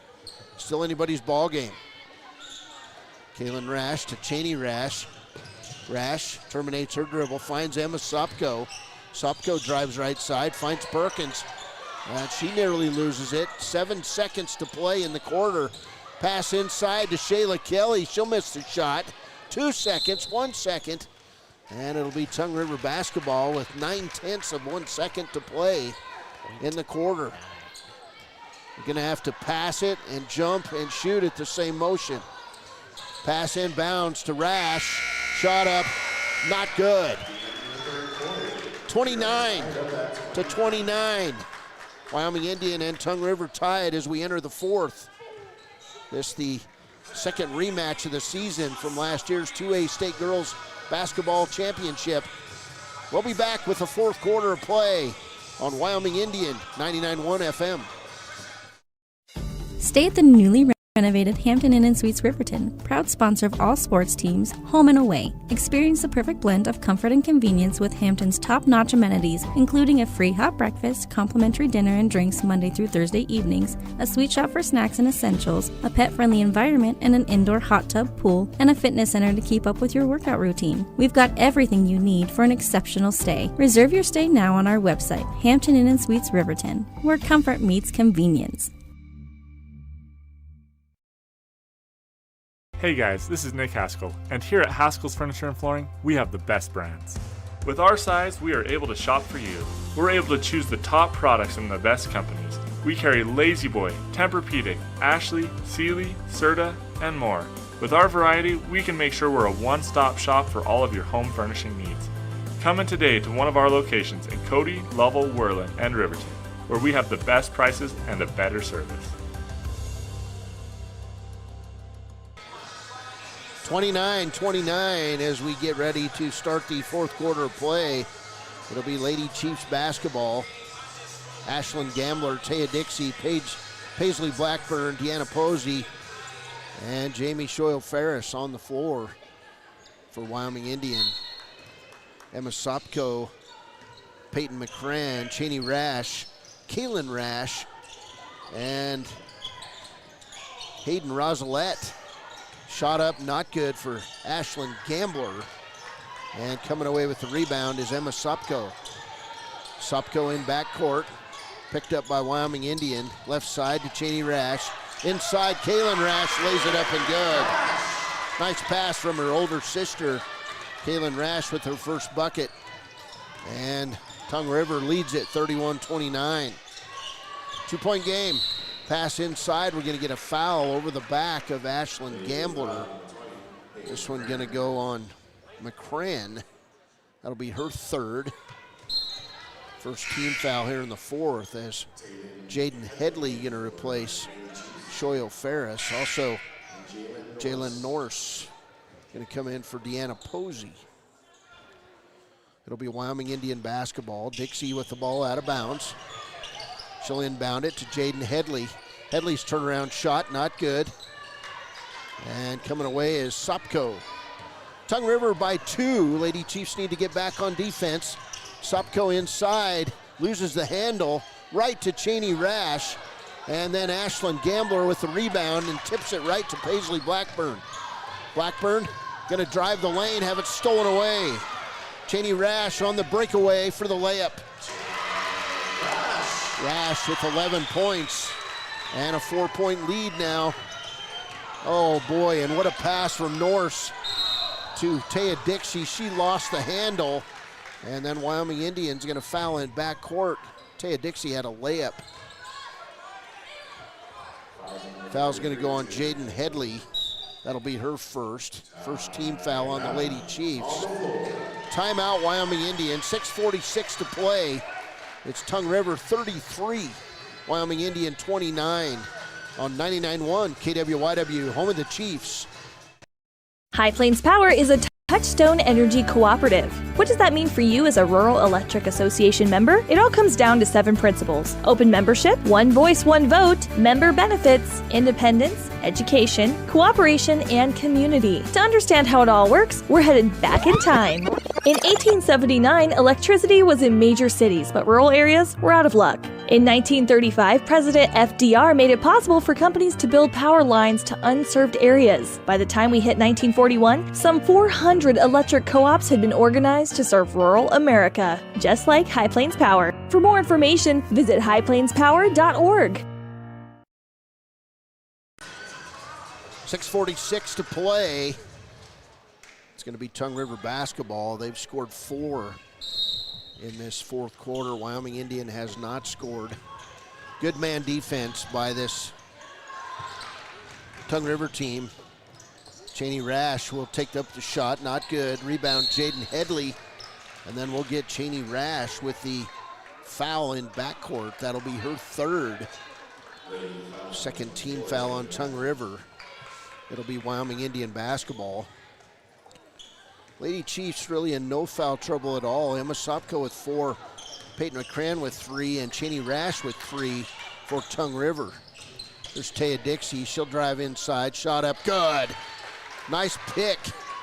S14: Still anybody's ball game. Kaylin Rash to Cheney Rash. Rash terminates her dribble, finds Emma Sopko. Sopko drives right side, finds Perkins. And she nearly loses it. 7 seconds to play in the quarter. Pass inside to Shayla Kelly. She'll miss the shot. 2 seconds, 1 second, and it'll be Tongue River basketball with 9/10 of 1 second to play in the quarter. You're going to have to pass it and jump and shoot at the same motion. Pass inbounds to Rash. Shot up, not good. 29-29. Wyoming Indian and Tongue River tied as we enter the fourth. This the second rematch of the season from last year's 2A State Girls Basketball Championship. We'll be back with the fourth quarter of play on Wyoming Indian 99.1 FM.
S1: Stay at the newly renovated Hampton Inn & Suites Riverton, proud sponsor of all sports teams, home and away. Experience the perfect blend of comfort and convenience with Hampton's top-notch amenities, including a free hot breakfast, complimentary dinner and drinks Monday through Thursday evenings, a sweet shop for snacks and essentials, a pet-friendly environment and an indoor hot tub pool, and a fitness center to keep up with your workout routine. We've got everything you need for an exceptional stay. Reserve your stay now on our website, Hampton Inn & Suites Riverton, where comfort meets convenience.
S2: Hey guys, this is Nick Haskell, and here at Haskell's Furniture and Flooring, we have the best brands. With our size, we are able to shop for you. We're able to choose the top products from the best companies. We carry Lazy Boy, Tempur-Pedic, Ashley, Sealy, Serta, and more. With our variety, we can make sure we're a one-stop shop for all of your home furnishing needs. Come in today to one of our locations in Cody, Lovell, Worland, and Riverton, where we have the best prices and a better service.
S14: 29-29 as we get ready to start the fourth quarter of play. It'll be Lady Chiefs basketball. Ashlyn Gambler, Taya Dixie, Paisley Blackburn, Deanna Posey, and Jamie Shoyle-Ferris on the floor for Wyoming Indian. Emma Sopko, Peyton McCran, Cheney Rash, Kaylin Rash, and Hayden Rosalette. Shot up, not good for Ashlyn Gambler. And coming away with the rebound is Emma Sopko. Sopko in backcourt, picked up by Wyoming Indian. Left side to Cheney Rash. Inside, Kaylin Rash lays it up and good. Nice pass from her older sister. Kaylin Rash with her first bucket. And Tongue River leads it 31-29. 2-point game. Pass inside, we're going to get a foul over the back of Ashlyn Gambler. This one going to go on McCran. That'll be her third. First team foul here in the fourth as Jaden Headley going to replace Shoyle-Ferris. Also, Jalen Norse going to come in for Deanna Posey. It'll be Wyoming Indian basketball. Dixie with the ball out of bounds. She'll inbound it to Jaden Headley. Headley's turnaround shot, not good. And coming away is Sopko. Tongue River by 2. Lady Chiefs need to get back on defense. Sopko inside, loses the handle, right to Cheney Rash. And then Ashlyn Gambler with the rebound and tips it right to Paisley Blackburn. Blackburn gonna drive the lane, have it stolen away. Cheney Rash on the breakaway for the layup. Rash with 11 points and a 4-point lead now. Oh boy, and what a pass from Norse to Taya Dixie. She lost the handle, and then Wyoming Indians gonna foul in backcourt. Taya Dixie had a layup. Foul's gonna go on Jaden Headley. That'll be her first team foul on the Lady Chiefs. Timeout, Wyoming Indians, 6:46 to play. It's Tongue River 33, Wyoming Indian 29 on 99.1 KWYW, home of the Chiefs.
S6: High Plains Power is a Touchstone Energy Cooperative. What does that mean for you as a Rural Electric Association member? It all comes down to 7 principles. Open membership, one voice, one vote, member benefits, independence, education, cooperation, and community. To understand how it all works, we're headed back in time. In 1879, electricity was in major cities, but rural areas were out of luck. In 1935, President FDR made it possible for companies to build power lines to unserved areas. By the time we hit 1941, some 400 electric co-ops had been organized to serve rural America, just like High Plains Power. For more information, visit highplainspower.org.
S14: 6:46 to play. going to be Tongue River basketball. They've scored 4 in this fourth quarter. Wyoming Indian has not scored. Good man defense by this Tongue River team. Cheney Rash will take up the shot, not good. Rebound, Jaden Headley. And then we'll get Cheney Rash with the foul in backcourt. That'll be her 3rd. Second team foul on Tongue River. It'll be Wyoming Indian basketball. Lady Chiefs really in no foul trouble at all. Emma Sopko with 4, Peyton McCran with 3, and Cheney Rash with 3 for Tongue River. There's Taya Dixie. She'll drive inside. Shot up. Good. Nice pick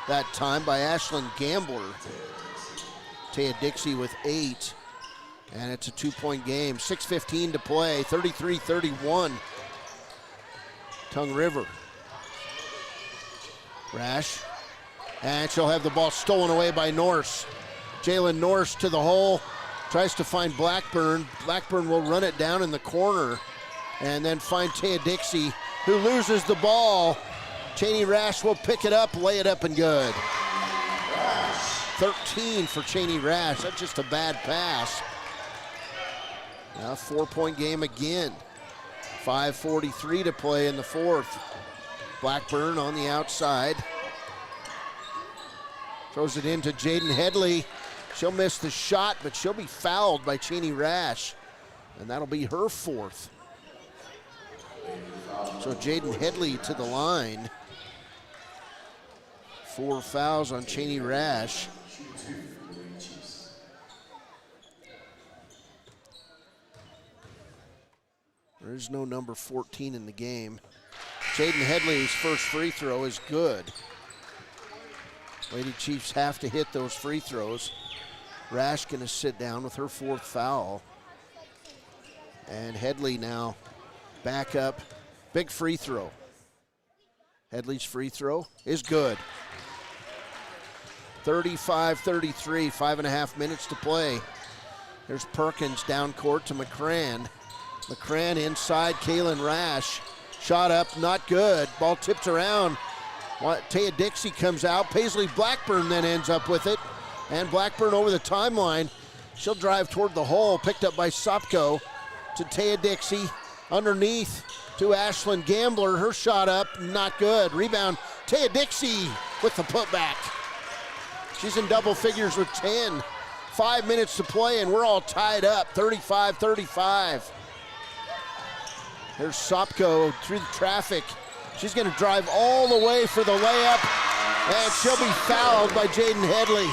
S14: that time by Ashlyn Gambler. Taya Dixie with 8. And it's a 2-point game. 6:15 to play. 33-31. Tongue River. Rash. And she'll have the ball stolen away by Norse. Jalen Norse to the hole. Tries to find Blackburn. Blackburn will run it down in the corner. And then find Taya Dixie, who loses the ball. Cheney Rash will pick it up, lay it up, and good. 13 for Cheney Rash. That's just a bad pass. Now 4-point game again. 5:43 to play in the fourth. Blackburn on the outside. Throws it into Jaden Headley. She'll miss the shot, but she'll be fouled by Cheney Rash. And that'll be her 4th. So Jaden Headley to the line. 4 fouls on Cheney Rash. There is no number 14 in the game. Jaden Headley's first free throw is good. Lady Chiefs have to hit those free throws. Rash gonna sit down with her 4th foul. And Headley now back up. Big free throw. Headley's free throw is good. 35-33, 5.5 minutes to play. There's Perkins down court to McCran. McCran inside, Kaylin Rash. Shot up, not good. Ball tipped around. Taya Dixie comes out. Paisley Blackburn then ends up with it. And Blackburn over the timeline. She'll drive toward the hole, picked up by Sopko. To Taya Dixie, underneath to Ashlyn Gambler. Her shot up, not good. Rebound, Taya Dixie with the putback. She's in double figures with 10. 5 minutes to play, and we're all tied up, 35-35. Here's Sopko through the traffic. She's going to drive all the way for the layup, and she'll be fouled by Jaden Headley.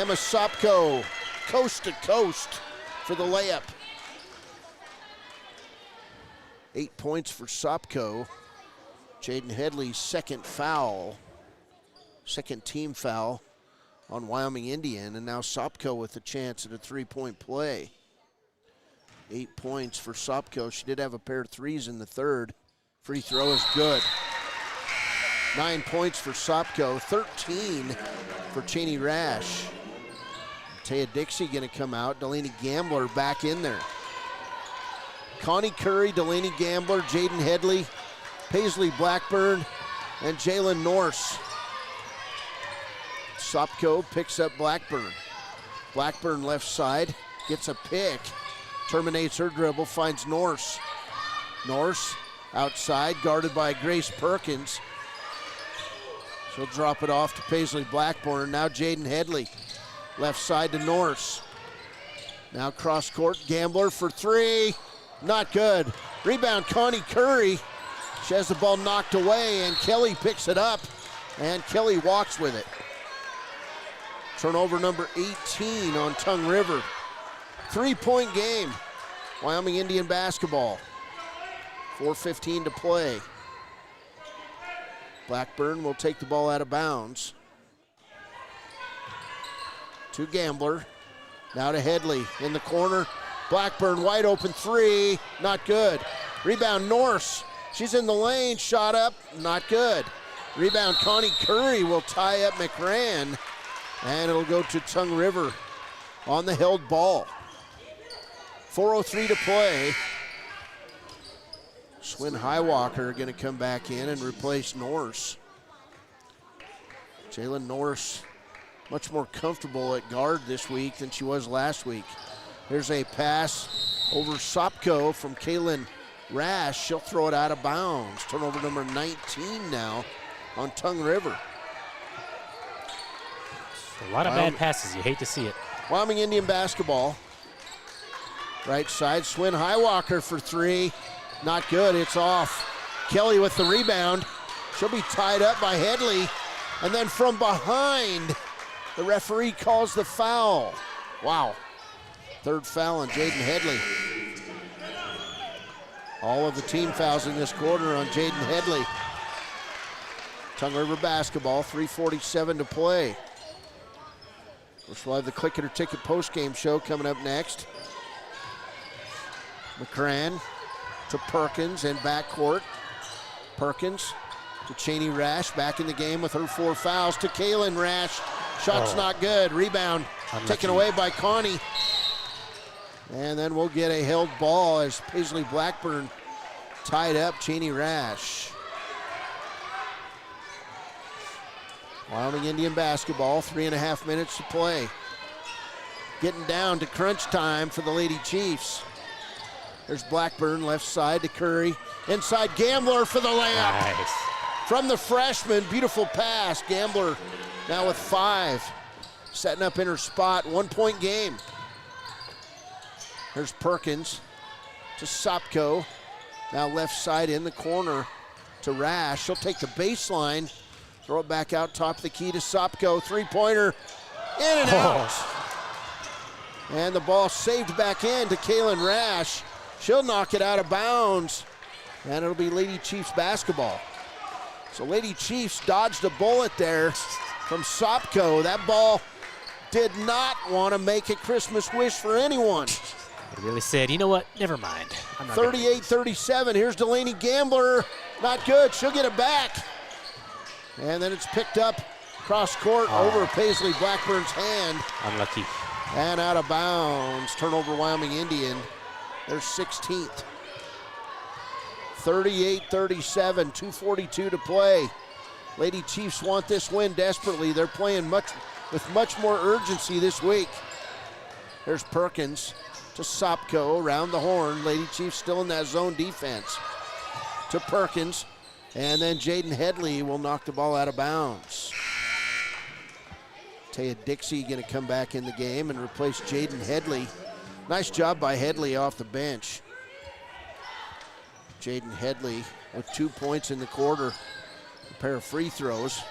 S14: Emma Sopko, coast to coast for the layup. 8 points for Sopko. Jaden Headley's 2nd foul, 2nd team foul on Wyoming Indian, and now Sopko with a chance at a 3-point play. 8 points for Sopko. She did have a pair of threes in the 3rd. Free throw is good. 9 points for Sopko, 13 for Cheney Rash. Taya Dixie gonna come out. Delaney Gambler back in there. Connie Curry, Delaney Gambler, Jaden Headley, Paisley Blackburn, and Jalen Norse. Sopko picks up Blackburn. Blackburn left side, gets a pick, terminates her dribble, finds Norse. Norse outside, guarded by Grace Perkins. She'll drop it off to Paisley Blackburn. Now Jaden Headley, left side to Norse. Now cross court, Gambler for 3, not good. Rebound, Connie Curry. She has the ball knocked away, and Kelly picks it up, and Kelly walks with it. Turnover number 18 on Tongue River. 3-point game, Wyoming Indian basketball. 4:15 to play. Blackburn will take the ball out of bounds. To Gambler, now to Headley in the corner. Blackburn wide open 3, not good. Rebound Norse, she's in the lane, shot up, not good. Rebound Connie Curry will tie up McRan, and it'll go to Tongue River on the held ball. 4:03 to play. Swin Highwalker going to come back in and replace Norse. Jalen Norris much more comfortable at guard this week than she was last week. Here's a pass over Sopko from Kaylin Rash. She'll throw it out of bounds. Turnover number 19 now on Tongue River.
S12: A lot of bad passes. You hate to see it.
S14: Wyoming Indian basketball. Right side, Swin Highwalker for three. Not good, it's off. Kelly with the rebound. She'll be tied up by Headley. And then from behind, the referee calls the foul. Wow. Third foul on Jaden Headley. All of the team fouls in this quarter on Jaden Headley. Tongue River basketball, 3:47 to play. Of course, we'll have the Click It or Ticket postgame show coming up next. McCran to Perkins and backcourt. Perkins to Cheney Rash, back in the game with her 4 fouls to Kaylin Rash. Shot's not good. Rebound taken away by Connie. And then we'll get a held ball as Paisley Blackburn tied up Cheney Rash. Wyoming Indian basketball, 3.5 minutes to play. Getting down to crunch time for the Lady Chiefs. There's Blackburn, left side to Curry. Inside Gambler for the layup.
S12: Nice.
S14: From the freshman, beautiful pass. Gambler now with 5. Setting up in her spot, 1-point game. There's Perkins to Sopko. Now left side in the corner to Rash. She'll take the baseline, throw it back out top of the key to Sopko. 3-pointer, in and out. And the ball saved back in to Kaylin Rash. She'll knock it out of bounds, and it'll be Lady Chiefs basketball. So Lady Chiefs dodged a bullet there from Sopko. That ball did not want to make a Christmas wish for anyone.
S12: They really said, you know what, never mind.
S14: 38-37, here's Delaney Gambler. Not good, she'll get it back. And then it's picked up cross court over Paisley Blackburn's hand.
S12: Unlucky.
S14: And out of bounds, turnover Wyoming Indian. They're 16th. 38-37, 2:42 to play. Lady Chiefs want this win desperately. They're playing with much more urgency this week. There's Perkins to Sopko around the horn. Lady Chiefs still in that zone defense. To Perkins, and then Jaden Headley will knock the ball out of bounds. Taya Dixie going to come back in the game and replace Jaden Headley. Nice job by Headley off the bench. Jaden Headley with 2 points in the quarter, a pair of free throws.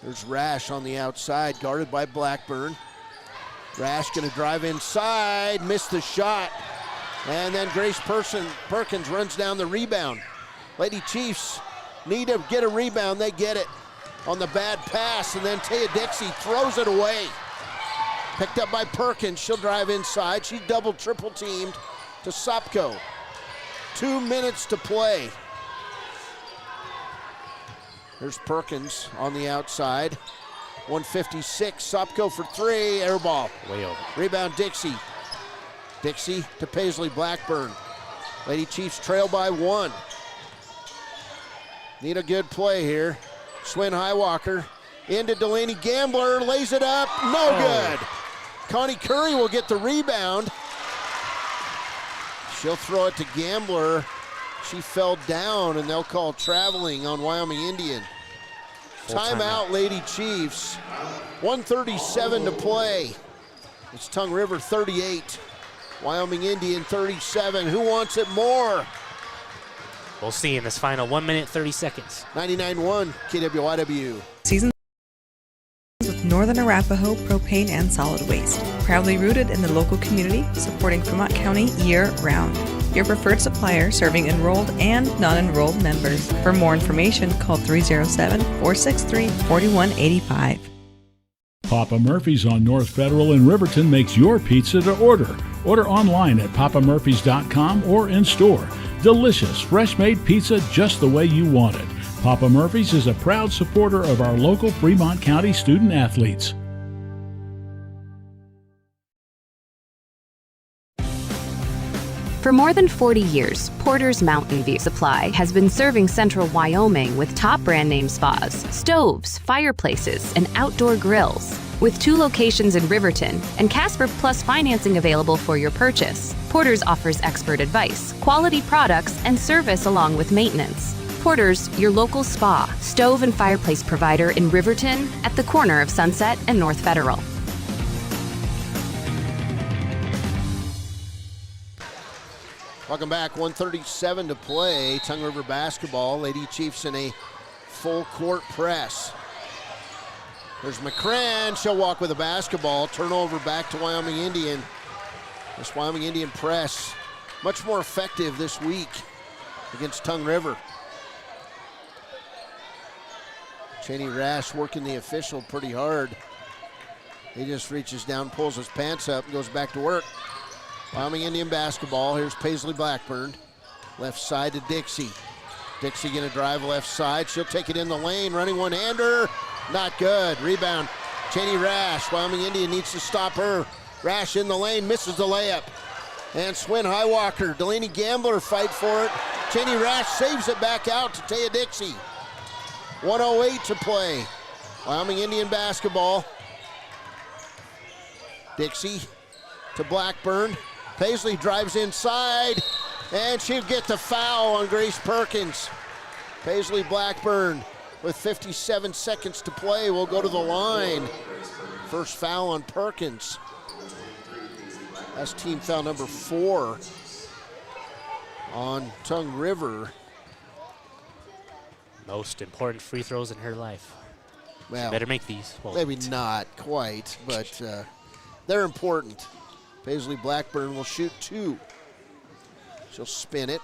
S14: There's Rash on the outside, guarded by Blackburn. Rash going to drive inside, missed the shot. And then Grace Perkins runs down the rebound. Lady Chiefs need to get a rebound, they get it on the bad pass, and then Taya Dixie throws it away. Picked up by Perkins, she'll drive inside. She's double, triple teamed to Sopko. 2 minutes to play. There's Perkins on the outside. 156, Sopko for 3, air ball.
S12: Way over.
S14: Rebound Dixie. Dixie to Paisley Blackburn. Lady Chiefs trail by 1. Need a good play here. Swin Highwalker into Delaney Gambler, lays it up, no good. Connie Curry will get the rebound. She'll throw it to Gambler. She fell down, and they'll call traveling on Wyoming Indian. Timeout, Lady Chiefs. 1:37 to play. It's Tongue River 38, Wyoming Indian 37. Who wants it more?
S12: We'll see in this final 1 minute, 30 seconds.
S14: 99.1 KWYW.
S15: Season with Northern Arapaho Propane and Solid Waste. Proudly rooted in the local community, supporting Fremont County year-round. Your preferred supplier serving enrolled and non-enrolled members. For more information, call 307-463-4185.
S7: Papa Murphy's on North Federal in Riverton makes your pizza to order. Order online at papamurphys.com or in store. Delicious, fresh-made pizza just the way you want it. Papa Murphy's is a proud supporter of our local Fremont County student athletes.
S29: For more than 40 years, Porter's Mountain View Supply has been serving central Wyoming with top brand name spas, stoves, fireplaces, and outdoor grills. With 2 locations in Riverton and Casper Plus financing available for your purchase, Porter's offers expert advice, quality products, and service along with maintenance. Porter's, your local spa, stove, and fireplace provider in Riverton at the corner of Sunset and North Federal.
S14: Welcome back. 1:37 to play. Tongue River basketball. Lady Chiefs in a full court press. There's McCran. She'll walk with the basketball. Turnover back to Wyoming Indian. This Wyoming Indian press much more effective this week against Tongue River. Cheney Rash working the official pretty hard. He just reaches down, pulls his pants up, and goes back to work. Wyoming Indian basketball. Here's Paisley Blackburn. Left side to Dixie. Dixie gonna drive left side. She'll take it in the lane. Running one-hander. Not good. Rebound. Cheney Rash. Wyoming Indian needs to stop her. Rash in the lane. Misses the layup. And Swin Highwalker. Delaney Gambler fight for it. Cheney Rash saves it back out to Taya Dixie. 1:08 to play. Wyoming Indian basketball. Dixie to Blackburn. Paisley drives inside, and she'll get the foul on Grace Perkins. Paisley Blackburn with 57 seconds to play will go to the line. First foul on Perkins. That's team foul number 4 on Tongue River.
S12: Most important free throws in her life.
S14: Well,
S12: she better make these. Well,
S14: maybe not quite, but they're important. Paisley Blackburn will shoot 2. She'll spin it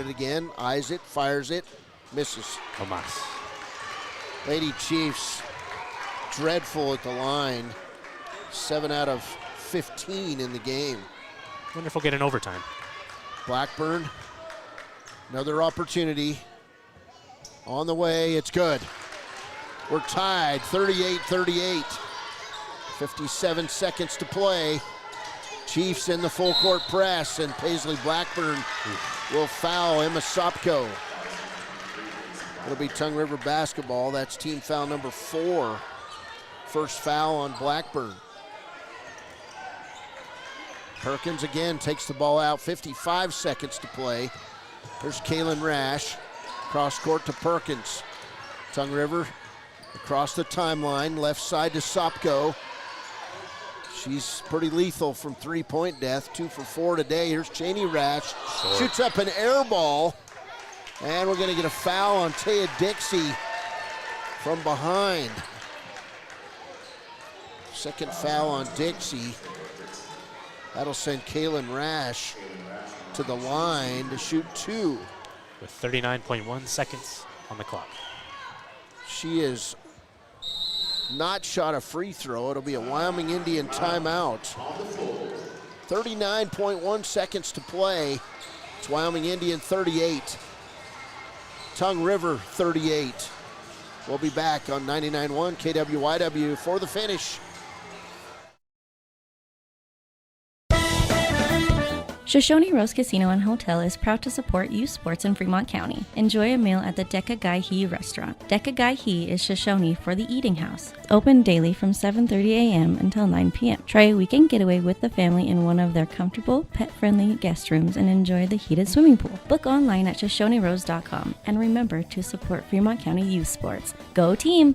S14: again, eyes it, fires it, misses.
S12: Tomas.
S14: Lady Chiefs, dreadful at the line. 7 out of 15 in the game.
S12: Wonder if we'll get an overtime.
S14: Blackburn, another opportunity. On the way, it's good. We're tied, 38-38. 57 seconds to play. Chiefs in the full court press, and Paisley Blackburn will foul Emma Sopko. It'll be Tongue River basketball. That's team foul number 4. First foul on Blackburn. Perkins again takes the ball out, 55 seconds to play. There's Kaylin Rash, cross court to Perkins. Tongue River across the timeline, left side to Sopko. She's pretty lethal from three-point death, 2 for 4 today. Here's Cheney Rash, shoots up an air ball, and we're gonna get a foul on Taya Dixie from behind. Second foul on Dixie. That'll send Kaylin Rash to the line to shoot 2.
S12: With 39.1 seconds on the clock.
S14: She is not shot a free throw. It'll be a Wyoming Indian timeout. 39.1 seconds to play. It's Wyoming Indian 38. Tongue River 38. We'll be back on 99.1 KWYW for the finish.
S1: Shoshone Rose Casino and Hotel is proud to support youth sports in Fremont County. Enjoy a meal at the Deca Gai He restaurant. Deca Gai He is Shoshone for the eating house. Open daily from 7:30 a.m. until 9 p.m. Try a weekend getaway with the family in one of their comfortable, pet-friendly guest rooms and enjoy the heated swimming pool. Book online at ShoshoneRose.com and remember to support Fremont County youth sports. Go team!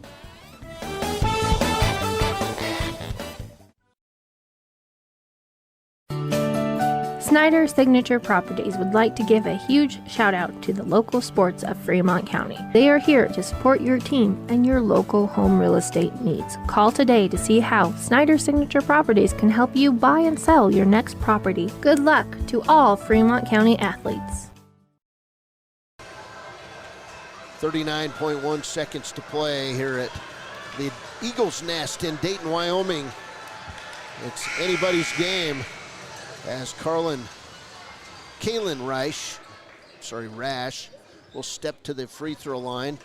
S16: Snyder Signature Properties would like to give a huge shout out to the local sports of Fremont County. They are here to support your team and your local home real estate needs. Call today to see how Snyder Signature Properties can help you buy and sell your next property. Good luck to all Fremont County athletes.
S14: 39.1 seconds to play here at the Eagles Nest in Dayton, Wyoming. It's anybody's game as Kaylin Rash will step to the free throw line.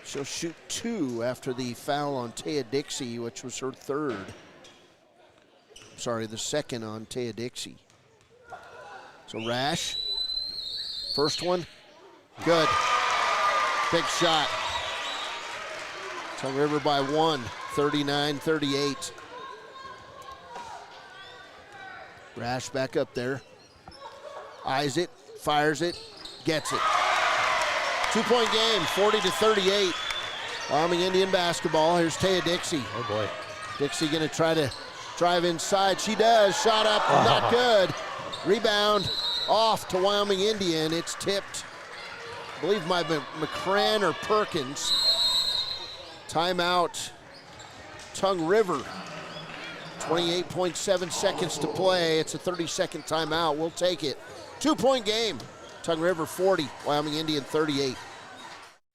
S14: She'll shoot 2 after the foul on Taya Dixie, which was her the second on Taya Dixie. So Rash, first one, good. Big shot. Tongue River by 1, 39-38. Rash back up there. Eyes it, fires it, gets it. 2-point game, 40-38. Wyoming Indian basketball. Here's Taya Dixie.
S12: Oh boy.
S14: Dixie gonna try to drive inside. She does, shot up, not good. Rebound off to Wyoming Indian. It's tipped, I believe by McCran or Perkins. Timeout, Tongue River. 28.7 seconds to play. It's a 30-second timeout. We'll take it. 2-point game. Tongue River 40, Wyoming Indian 38.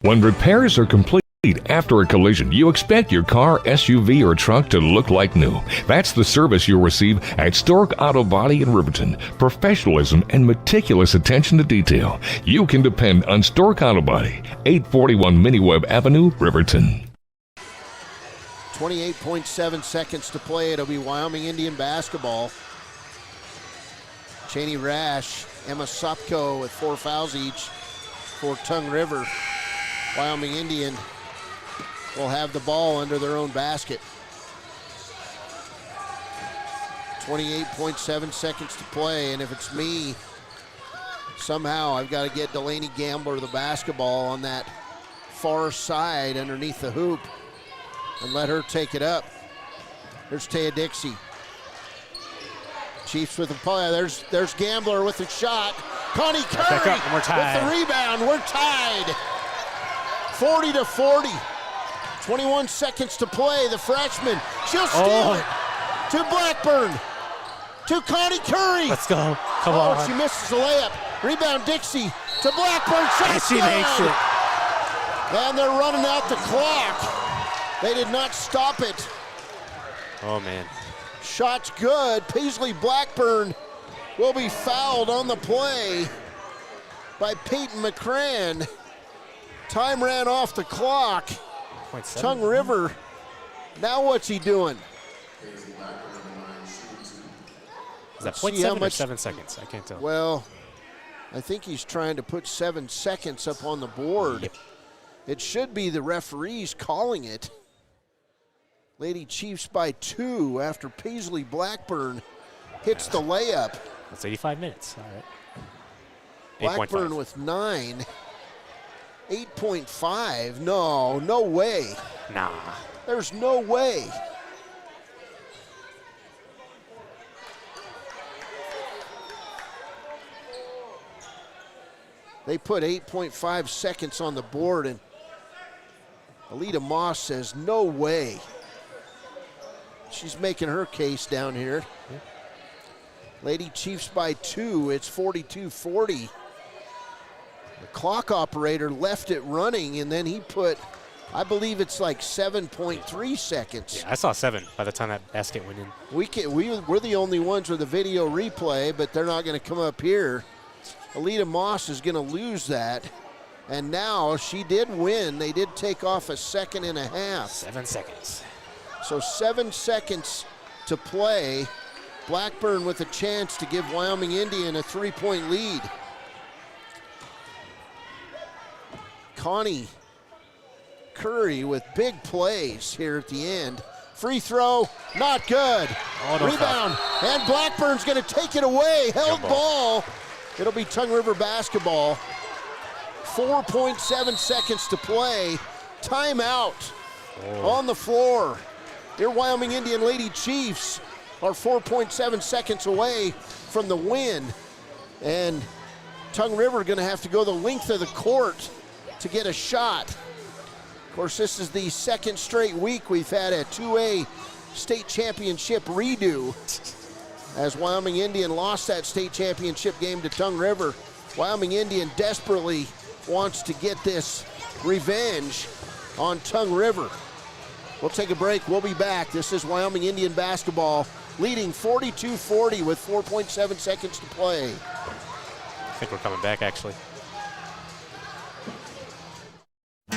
S17: When repairs are complete after a collision, you expect your car, SUV, or truck to look like new. That's the service you'll receive at Stork Auto Body in Riverton. Professionalism and meticulous attention to detail. You can depend on Stork Auto Body, 841 Miniweb Avenue, Riverton.
S14: 28.7 seconds to play. It'll be Wyoming Indian basketball. Cheney Rash, Emma Sopko with 4 fouls each for Tongue River. Wyoming Indian will have the ball under their own basket. 28.7 seconds to play, and if it's me, somehow I've got to get Delaney Gambler the basketball on that far side underneath the hoop and let her take it up. There's Taya Dixie. Chiefs with the play. There's Gambler with the shot. Connie Curry with the rebound. We're tied. 40-40. 21 seconds to play. The freshman, she'll steal it to Blackburn. To Connie Curry.
S12: Let's go. Come on.
S14: She misses the layup. Rebound Dixie to Blackburn. Shot
S12: she makes it.
S14: And they're running out the clock. They did not stop it.
S12: Oh, man.
S14: Shot's good. Paisley Blackburn will be fouled on the play by Peyton McCran. Time ran off the clock. Tongue River. Now what's he doing?
S12: Is that 0.7 or 7 seconds? I can't tell.
S14: Well, I think he's trying to put 7 seconds up on the board.
S12: Yep. It
S14: should be the referees calling it. Lady Chiefs by 2 after Paisley Blackburn hits the layup.
S12: That's 85 minutes. All right.
S14: Blackburn
S12: 8.5.
S14: with 9. 8.5. No way.
S12: Nah.
S14: There's no way. They put 8.5 seconds on the board, and Alita Moss says, no way. She's making her case down here. Yeah. Lady Chiefs by 2. It's 42-40. The clock operator left it running, and then he put, I believe it's like 7.3 seconds.
S12: Yeah, I saw 7 by the time that basket went in.
S14: We're the only ones with the video replay, but they're not going to come up here. Alita Moss is going to lose that. And now she did win. They did take off a second and a half.
S12: 7 seconds.
S14: So 7 seconds to play. Blackburn with a chance to give Wyoming Indian a 3-point lead. Connie Curry with big plays here at the end. Free throw, not good. Rebound, and Blackburn's going to take it away. Held ball. It'll be Tongue River basketball. 4.7 seconds to play. Timeout on the floor. Your Wyoming Indian Lady Chiefs are 4.7 seconds away from the win. And Tongue River going to have to go the length of the court to get a shot. Of course, this is the second straight week we've had a 2A state championship redo, as Wyoming Indian lost that state championship game to Tongue River. Wyoming Indian desperately wants to get this revenge on Tongue River. We'll take a break. We'll be back. This is Wyoming Indian basketball leading 42-40 with 4.7 seconds to play.
S12: I think we're coming back, actually.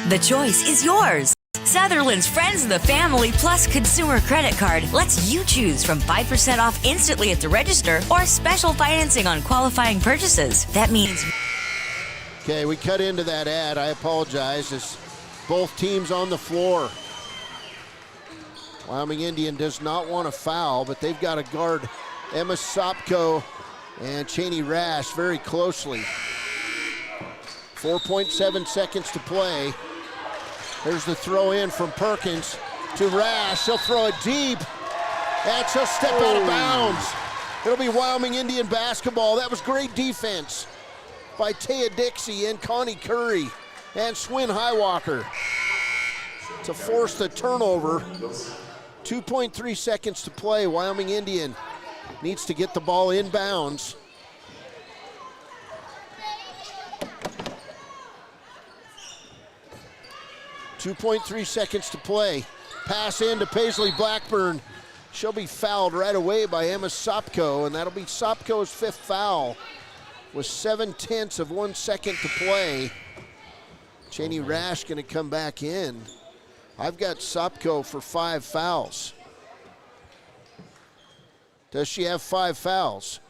S18: The choice is yours. Sutherland's Friends of the Family Plus Consumer Credit Card lets you choose from 5% off instantly at the register or special financing on qualifying purchases. That means...
S14: Okay, we cut into that ad. I apologize. It's both teams on the floor. Wyoming Indian does not want to foul, but they've got to guard Emma Sopko and Cheney Rash very closely. 4.7 seconds to play. There's the throw in from Perkins to Rash. She'll throw it deep, and she'll step out of bounds. It'll be Wyoming Indian basketball. That was great defense by Taya Dixie and Connie Curry and Swin Highwalker to force the turnover. 2.3 seconds to play. Wyoming Indian needs to get the ball inbounds. .3 seconds to play. Pass in to Paisley Blackburn. She'll be fouled right away by Emma Sopko, and that'll be Sopko's 5th foul with 0.7 seconds to play. Cheney Rash going to come back in. I've got Sopko for 5 fouls. Does she have 5 fouls?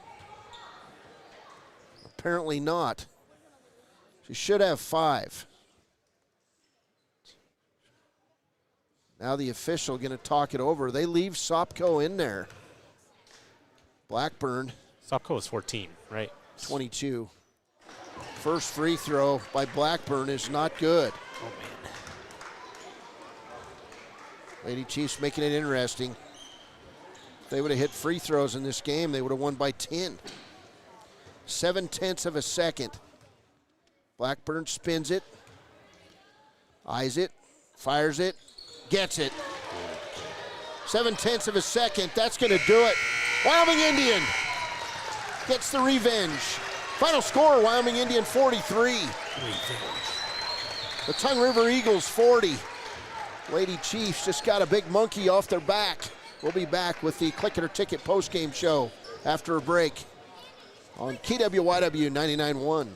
S14: Apparently not. She should have 5. Now the official going to talk it over. They leave Sopko in there. Blackburn.
S12: Sopko is 14, right?
S14: 22. First free throw by Blackburn is not good.
S12: Oh, man.
S14: Lady Chiefs making it interesting. If they would have hit free throws in this game, they would have won by 10. 0.7 seconds. Blackburn spins it, eyes it, fires it, gets it. 0.7 seconds. That's going to do it. Wyoming Indian gets the revenge. Final score, Wyoming Indian 43. The Tongue River Eagles 40. Lady Chiefs just got a big monkey off their back. We'll be back with the Click It or Ticket postgame show after a break on KWYW 99.1.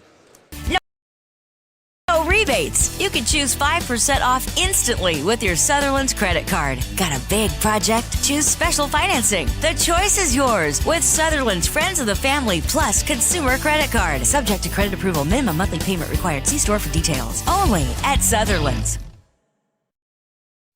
S18: No rebates. You can choose 5% off instantly with your Sutherland's credit card. Got a big project? Choose special financing. The choice is yours with Sutherland's Friends of the Family Plus Consumer Credit Card. Subject to credit approval. Minimum monthly payment required. See store for details. Only at Sutherland's.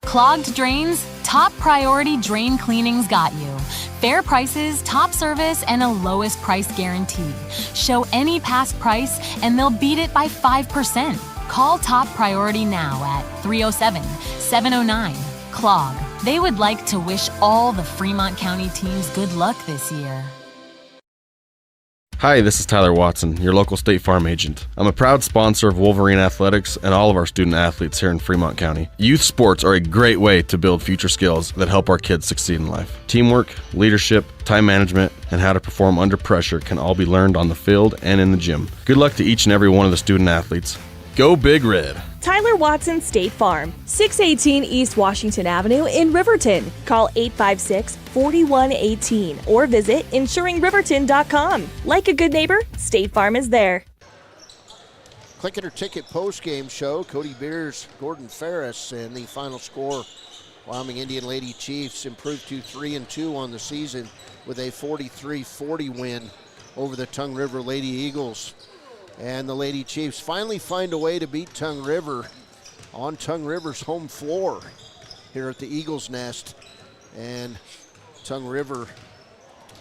S19: Clogged drains? Top Priority Drain Cleaning's got you. Fair prices, top service, and a lowest price guarantee. Show any past price, and they'll beat it by 5%. Call Top Priority now at 307-709-CLOG. They would like to wish all the Fremont County teams good luck this year.
S20: Hi, this is Tyler Watson, your local State Farm agent. I'm a proud sponsor of Wolverine Athletics and all of our student athletes here in Fremont County. Youth sports are a great way to build future skills that help our kids succeed in life. Teamwork, leadership, time management, and how to perform under pressure can all be learned on the field and in the gym. Good luck to each and every one of the student athletes. Go Big Red!
S6: Tyler Watson State Farm, 618 East Washington Avenue in Riverton. Call 856-4118 or visit insuringriverton.com. Like a good neighbor, State Farm is there.
S14: Click It or Ticket post-game show. Cody Beers, Gordon Ferris, and the final score. Wyoming Indian Lady Chiefs improved to 3-2 on the season with a 43-40 win over the Tongue River Lady Eagles. And the Lady Chiefs finally find a way to beat Tongue River on Tongue River's home floor here at the Eagles Nest. And Tongue River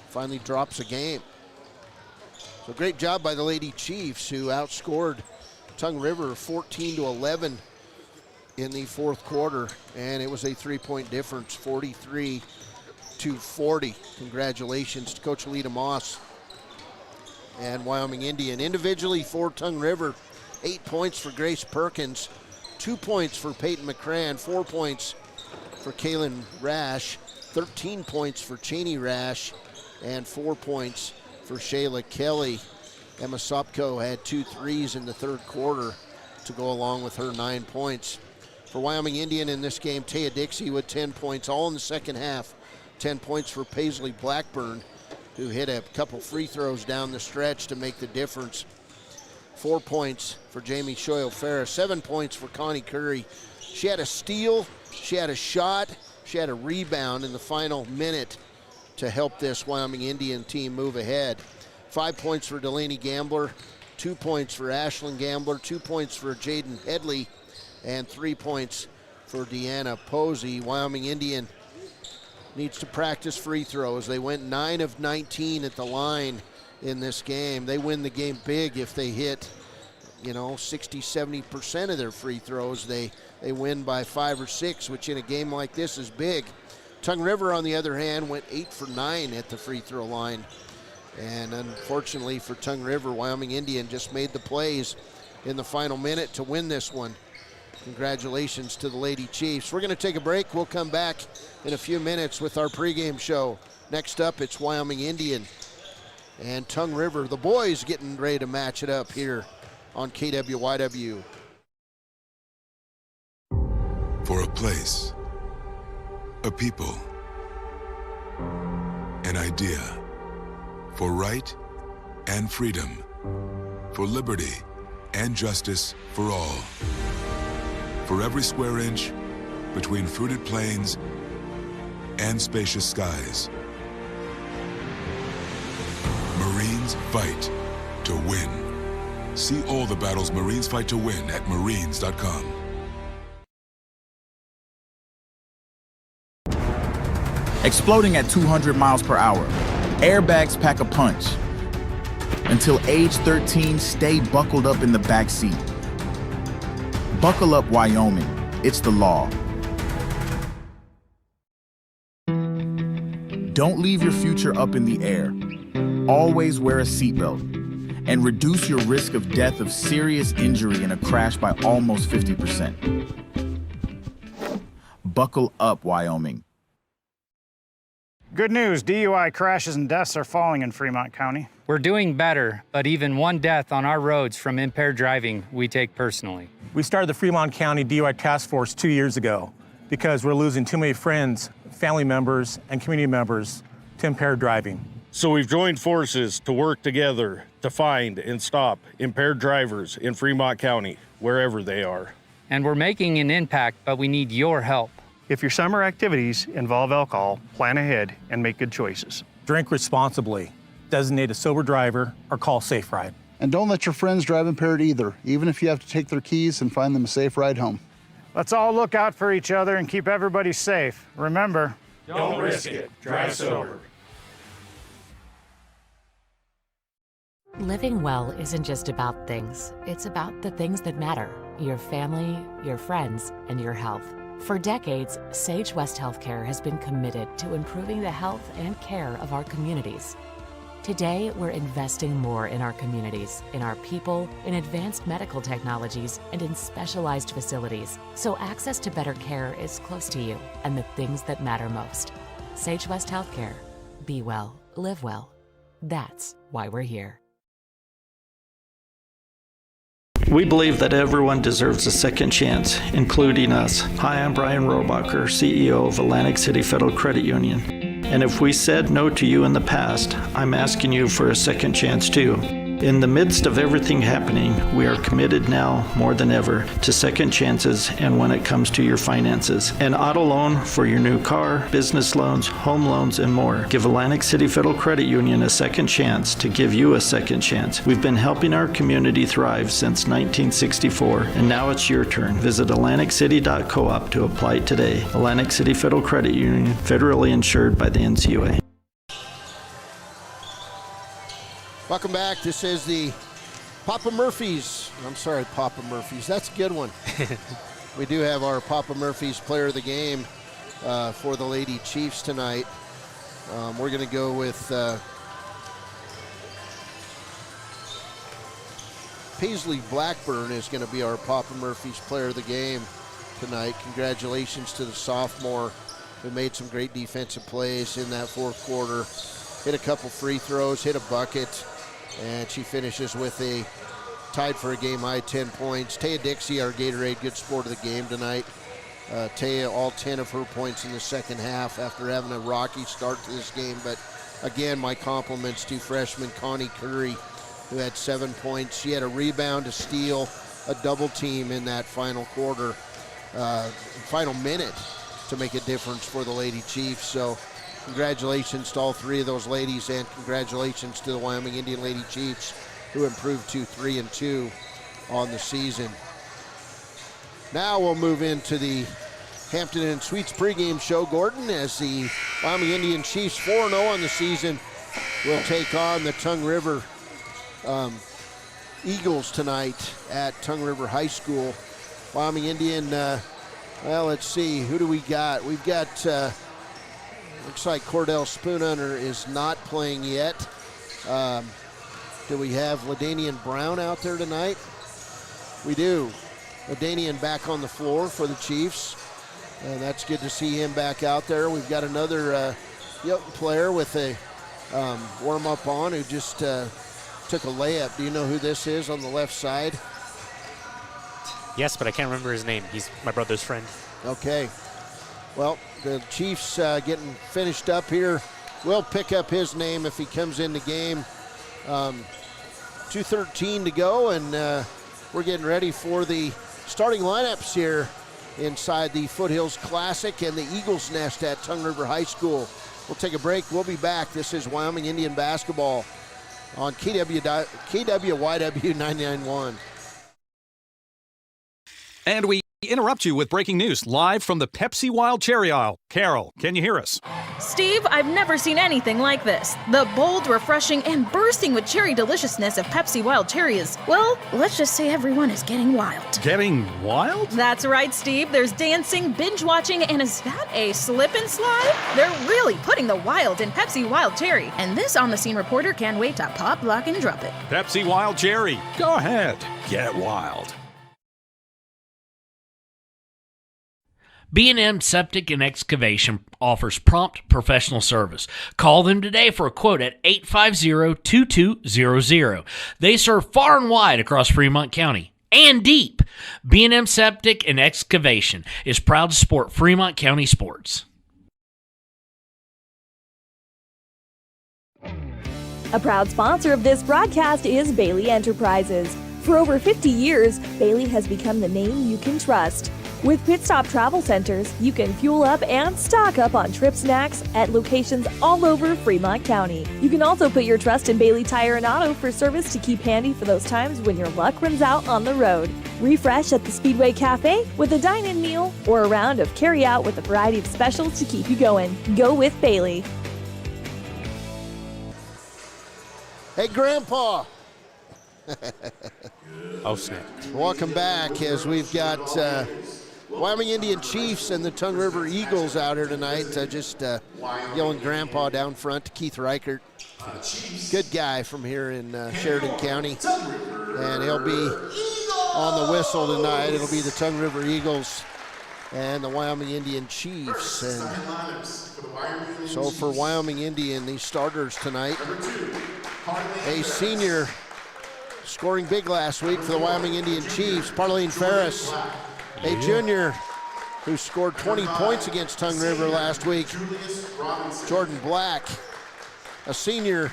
S14: finally drops a game. So great job by the Lady Chiefs, who outscored Tongue River 14-11 in the fourth quarter. And it was a 3-point difference, 43-40. Congratulations to Coach Alita Moss and Wyoming Indian. Individually for Tongue River, 8 points for Grace Perkins, 2 points for Peyton McCran, 4 points for Kaylin Rash, 13 points for Cheney Rash, and 4 points for Shayla Kelly. Emma Sopko had 2 threes in the third quarter to go along with her 9 points. For Wyoming Indian in this game, Taya Dixie with 10 points, all in the second half. 10 points for Paisley Blackburn, who hit a couple free throws down the stretch to make the difference. 4 points for Jamie Shoyle Ferris, 7 points for Connie Curry. She had a steal, she had a shot, she had a rebound in the final minute to help this Wyoming Indian team move ahead. 5 points for Delaney Gambler, 2 points for Ashlyn Gambler, 2 points for Jaden Headley, and 3 points for Deanna Posey. Wyoming Indian needs to practice free throws. They went 9 of 19 at the line in this game. They win the game big if they hit, 60-70% of their free throws. They win by 5 or 6, which in a game like this is big. Tongue River, on the other hand, went 8 for 9 at the free throw line. And unfortunately for Tongue River, Wyoming Indian just made the plays in the final minute to win this one. Congratulations to the Lady Chiefs. We're going to take a break. We'll come back in a few minutes with our pregame show. Next up, it's Wyoming Indian and Tongue River. The boys getting ready to match it up here on KWYW.
S4: For a place, a people, an idea, for right and freedom, for liberty and justice for all. For every square inch between fruited plains and spacious skies. Marines fight to win. See all the battles Marines fight to win at marines.com.
S21: Exploding at 200 miles per hour. Airbags pack a punch. Until age 13, stay buckled up in the back seat. Buckle up, Wyoming. It's the law. Don't leave your future up in the air. Always wear a seatbelt. And reduce your risk of death of serious injury in a crash by almost 50%. Buckle up, Wyoming.
S22: Good news, DUI crashes and deaths are falling in Fremont County.
S23: We're doing better, but even one death on our roads from impaired driving, we take personally.
S24: We started the Fremont County DUI Task Force 2 years ago because we're losing too many friends, family members, and community members to impaired driving.
S25: So we've joined forces to work together to find and stop impaired drivers in Fremont County, wherever they are.
S23: And we're making an impact, but we need your help.
S22: If your summer activities involve alcohol, plan ahead and make good choices.
S24: Drink responsibly, designate a sober driver, or call Safe Ride.
S26: And don't let your friends drive impaired either, even if you have to take their keys and find them a safe ride home.
S22: Let's all look out for each other and keep everybody safe. Remember,
S25: don't risk it. Drive sober.
S29: Living well isn't just about things. It's about the things that matter. Your family, your friends, and your health. For decades, Sage West Healthcare has been committed to improving the health and care of our communities. Today, we're investing more in our communities, in our people, in advanced medical technologies, and in specialized facilities, so access to better care is close to you and the things that matter most. Sage West Healthcare. Be well, live well. That's why we're here.
S27: We believe that everyone deserves a second chance, including us. Hi, I'm Brian Rohbacher, CEO of Atlantic City Federal Credit Union. And if we said no to you in the past, I'm asking you for a second chance too. In the midst of everything happening, we are committed now more than ever to second chances and when it comes to your finances. An auto loan for your new car, business loans, home loans, and more. Give Atlantic City Federal Credit Union a second chance to give you a second chance. We've been helping our community thrive since 1964, and now it's your turn. Visit AtlanticCity.coop to apply today. Atlantic City Federal Credit Union, federally insured by the NCUA.
S14: Welcome back. This is the Papa Murphy's. I'm sorry, Papa Murphy's. That's a good one. We do have our Papa Murphy's Player of the Game for the Lady Chiefs tonight. We're going to go with Paisley Blackburn is going to be our Papa Murphy's Player of the Game tonight. Congratulations to the sophomore who made some great defensive plays in that fourth quarter. Hit a couple free throws, hit a bucket, and she finishes with a tied for a game-high 10 points. Taya Dixie, our Gatorade Good Sport of the Game tonight. Taya, all 10 of her points in the second half after having a rocky start to this game. But again, my compliments to freshman Connie Curry, who had 7 points. She had a rebound, a steal, a double team in that final quarter. final minute to make a difference for the Lady Chiefs. So congratulations to all three of those ladies, and congratulations to the Wyoming Indian Lady Chiefs, who improved to 3-2 on the season. Now we'll move into the Hampton Inn Suites pregame show, Gordon, as the Wyoming Indian Chiefs, 4-0 on the season, will take on the Tongue River Eagles tonight at Tongue River High School. Wyoming Indian, well, let's see, who do we got? We've got, looks like Cordell Spoonhunter is not playing yet. Do we have LaDanian Brown out there tonight? We do. LaDanian back on the floor for the Chiefs, and that's good to see him back out there. We've got another player with a warm-up on who just took a layup. Do you know who this is on the left side?
S12: Yes, but I can't remember his name. He's my brother's friend. Okay.
S14: Well, the Chiefs getting finished up here. We'll pick up his name if he comes in the game. 2:13 to go, and we're getting ready for the starting lineups here inside the Foothills Classic and the Eagles Nest at Tongue River High School. We'll take a break. We'll be back. This is Wyoming Indian basketball on KWYW 99.1.
S2: And we interrupt you with breaking news live from the Pepsi Wild Cherry aisle. Carol, can you hear us?
S3: Steve, I've never seen anything like this. The bold, refreshing, and bursting with cherry deliciousness of Pepsi Wild Cherry is, well, let's just say everyone is getting wild.
S2: Getting wild?
S3: That's right, Steve. There's dancing, binge-watching, and is that a slip and slide? They're really putting the wild in Pepsi Wild Cherry, and this on-the-scene reporter can't wait to pop, lock, and drop it.
S2: Pepsi Wild Cherry. Go ahead. Get wild.
S5: B&M Septic and Excavation offers prompt professional service. Call them today for a quote at 850-2200. They serve far and wide across Fremont County and deep. B&M Septic and Excavation is proud to support Fremont County sports.
S6: A proud sponsor of this broadcast is Bailey Enterprises. For over 50 years, Bailey has become the name you can trust. With Pit Stop Travel Centers, you can fuel up and stock up on trip snacks at locations all over Fremont County. You can also put your trust in Bailey Tire and Auto for service to keep handy for those times when your luck runs out on the road. Refresh at the Speedway Cafe with a dine-in meal or a round of carry-out with a variety of specials to keep you going. Go with Bailey.
S14: Hey, Grandpa.
S12: Oh, snap.
S14: Welcome back as we've got Wyoming Indian Chiefs and the Tongue River Eagles out here tonight. Just yelling Grandpa down front to Keith Reichert. Good guy from here in Sheridan County. And he'll be on the whistle tonight. It'll be the Tongue River Eagles and the Wyoming Indian Chiefs. And so for Wyoming Indian, these starters tonight, a senior scoring big last week for the Wyoming Indian Chiefs, Parlene Ferris, a junior who scored 20 points against Tongue River last week, Jordan Black, a senior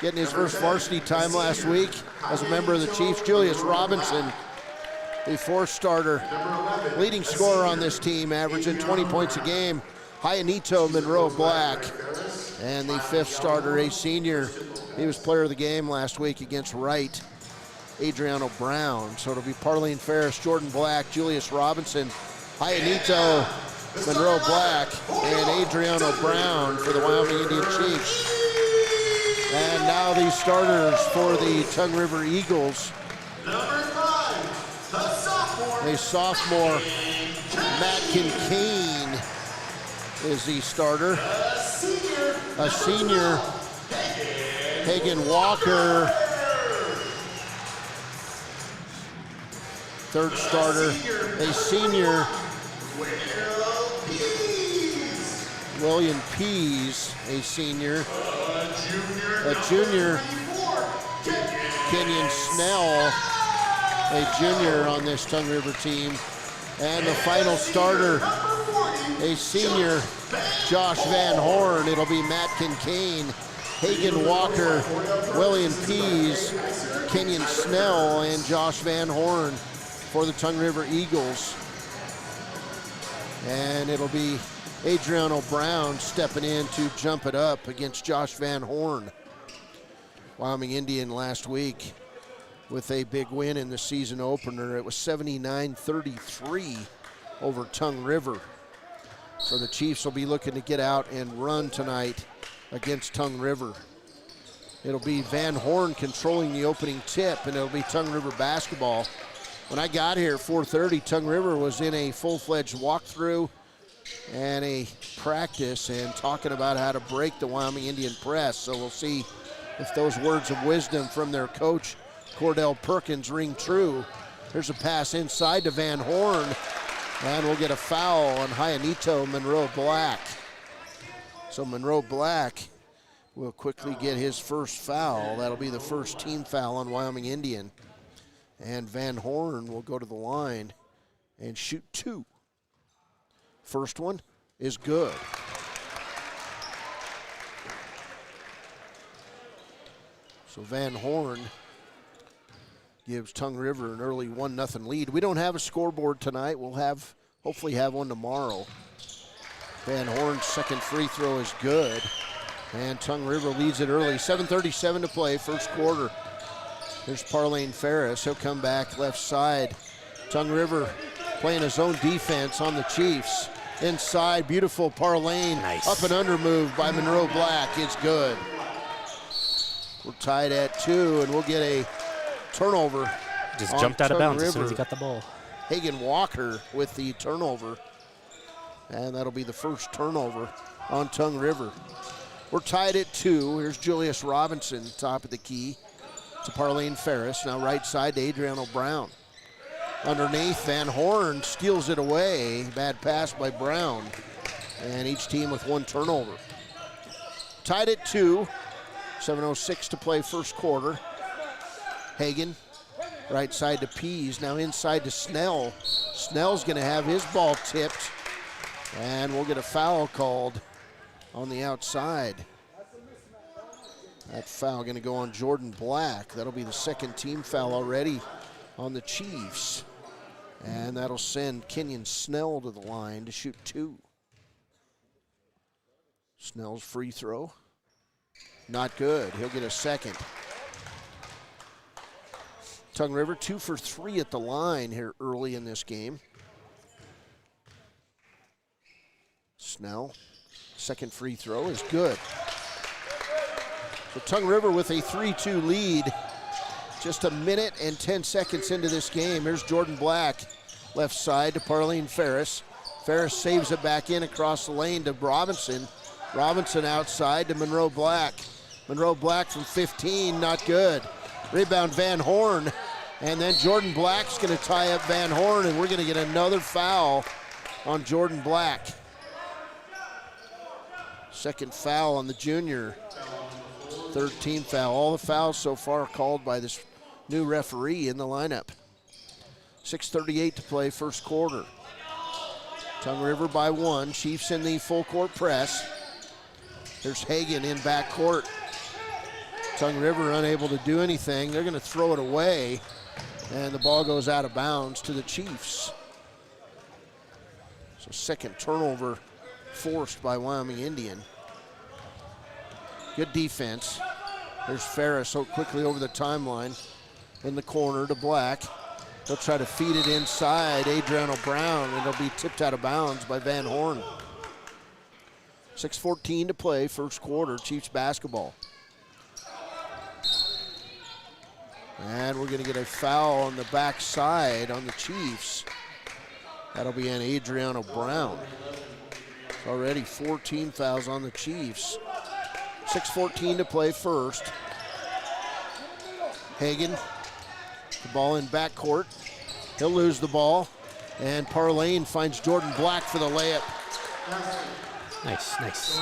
S14: getting his first varsity time last week as a member of the Chiefs, Julius Robinson, the fourth starter, leading scorer on this team, averaging 20 points a game, Hayanito Monroe Black, and the fifth starter, a senior. He was player of the game last week against Wright, Adriano Brown. So it'll be Parlene Ferris, Jordan Black, Julius Robinson, Hayanito Monroe Black, and Adriano Brown for the Wyoming Indian Chiefs. And now these starters for the Tongue River Eagles. A sophomore, Matt Kincaid is the starter. A senior, Hagen Walker. Third starter, a senior, William Pease, a senior. A junior, Kenyon Snell, a junior on this Tongue River team. And the final starter, a senior, Josh Van Horn. It'll be Matt Kincaid, Hagen Walker, William Pease, Kenyon Snell, and Josh Van Horn for the Tongue River Eagles. And it'll be Adriano Brown stepping in to jump it up against Josh Van Horn. Wyoming Indian last week with a big win in the season opener. It was 79-33 over Tongue River. So the Chiefs will be looking to get out and run tonight against Tongue River. It'll be Van Horn controlling the opening tip, and it'll be Tongue River basketball. When I got here at 4:30, Tongue River was in a full-fledged walkthrough and a practice and talking about how to break the Wyoming Indian press. So we'll see if those words of wisdom from their coach, Cordell Perkins, ring true. Here's a pass inside to Van Horn, and we'll get a foul on Hayanito Monroe Black. So Monroe Black will quickly get his first foul. That'll be the first team foul on Wyoming Indian. And Van Horn will go to the line and shoot 2. First one is good. So Van Horn gives Tongue River an early 1-0 lead. We don't have a scoreboard tonight. We'll hopefully have one tomorrow. Van Horn's second free throw is good. And Tongue River leads it early. 7:37 to play, first quarter. There's Parlane Ferris. He'll come back left side. Tongue River playing his own defense on the Chiefs. Inside, beautiful Parlane.
S12: Nice.
S14: Up and under move by Monroe Black. It's good. We're tied at 2, and we'll get a turnover.
S12: Just jumped out of bounds as soon as he got the ball.
S14: Hagan Walker with the turnover. And that'll be the first turnover on Tongue River. We're tied at 2. Here's Julius Robinson, top of the key to Parlane Ferris. Now right side to Adriano Brown. Underneath, Van Horn steals it away. Bad pass by Brown. And each team with 1 turnover. Tied at 2. 7:06 to play first quarter. Hagan, right side to Pease. Now inside to Snell. Snell's going to have his ball tipped. And we'll get a foul called on the outside. That foul going to go on Jordan Black. That'll be the second team foul already on the Chiefs. And that'll send Kenyon Snell to the line to shoot 2. Snell's free throw. Not good. He'll get a second. Tongue River 2 for 3 at the line here early in this game. Snell, second free throw is good. So Tongue River with a 3-2 lead. Just a minute and 10 seconds into this game. Here's Jordan Black, left side to Parlane Ferris. Ferris saves it back in across the lane to Robinson. Robinson outside to Monroe Black. Monroe Black from 15, not good. Rebound Van Horn. And then Jordan Black's going to tie up Van Horn, and we're going to get another foul on Jordan Black. Second foul on the junior. Third team foul. All the fouls so far called by this new referee in the lineup. 6:38 to play first quarter. Tongue River by 1. Chiefs in the full court press. There's Hagan in back court. Tongue River unable to do anything. They're going to throw it away, and the ball goes out of bounds to the Chiefs. So second turnover forced by Wyoming Indian. Good defense. There's Ferris so quickly over the timeline in the corner to Black. They'll try to feed it inside Adriano Brown, and it'll be tipped out of bounds by Van Horn. 6:14 to play, first quarter, Chiefs basketball. And we're going to get a foul on the backside on the Chiefs. That'll be on Adriano Brown. Already 14 fouls on the Chiefs. 6:14 to play first. Hagan, the ball in backcourt. He'll lose the ball. And Parlane finds Jordan Black for the layup.
S12: Nice, nice.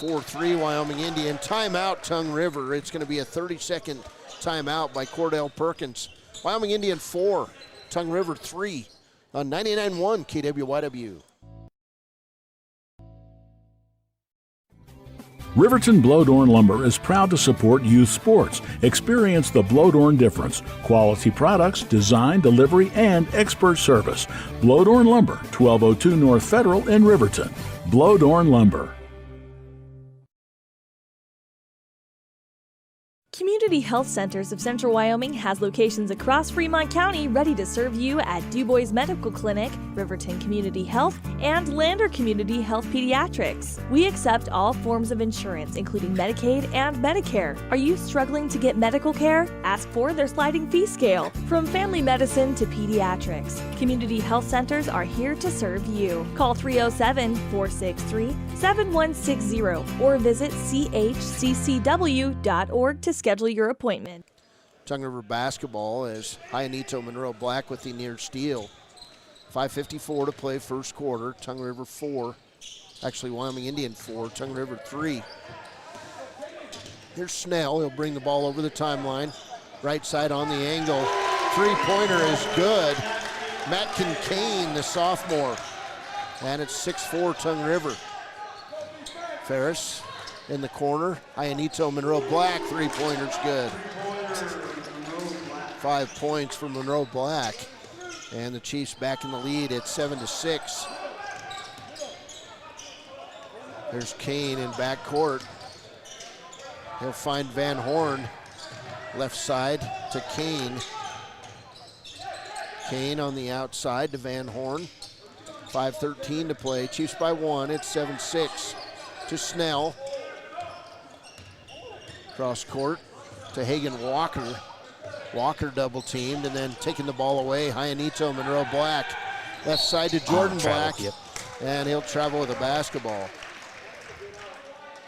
S14: 4-3 Wyoming Indian. Timeout Tongue River. It's going to be a 30-second timeout by Cordell Perkins. Wyoming Indian 4, Tongue River 3 on 99.1 KWYW.
S1: Riverton Blowdorn Lumber is proud to support youth sports. Experience the Blowdorn difference. Quality products, design, delivery, and expert service. Blowdorn Lumber, 1202 North Federal in Riverton. Blowdorn Lumber.
S6: Community Health Centers of Central Wyoming has locations across Fremont County ready to serve you at DuBois Medical Clinic, Riverton Community Health, and Lander Community Health Pediatrics. We accept all forms of insurance, including Medicaid and Medicare. Are you struggling to get medical care? Ask for their sliding fee scale. From family medicine to pediatrics, Community Health Centers are here to serve you. Call 307-463-7160 or visit chccw.org to schedule your appointment.
S14: Tongue River basketball as Hyanito Monroe Black with the near steal. 5:54 to play first quarter. Tongue River 4. Actually, Wyoming Indian 4. Tongue River 3. Here's Snell. He'll bring the ball over the timeline. Right side on the angle. Three-pointer is good. Matt Kincaid, the sophomore. And it's 6-4 Tongue River. Ferris in the corner. Hyanito Monroe Black, three-pointer's good. 5 points for Monroe Black. And the Chiefs back in the lead at 7-6. There's Kane in backcourt. He'll find Van Horn. Left side to Kane. Kane on the outside to Van Horn. 5:13 to play. Chiefs by 1. It's 7-6 to Snell. Cross court to Hagan Walker. Walker double teamed and then taking the ball away. Hyanito Monroe Black. Left side to Jordan Black. And he'll travel with a basketball.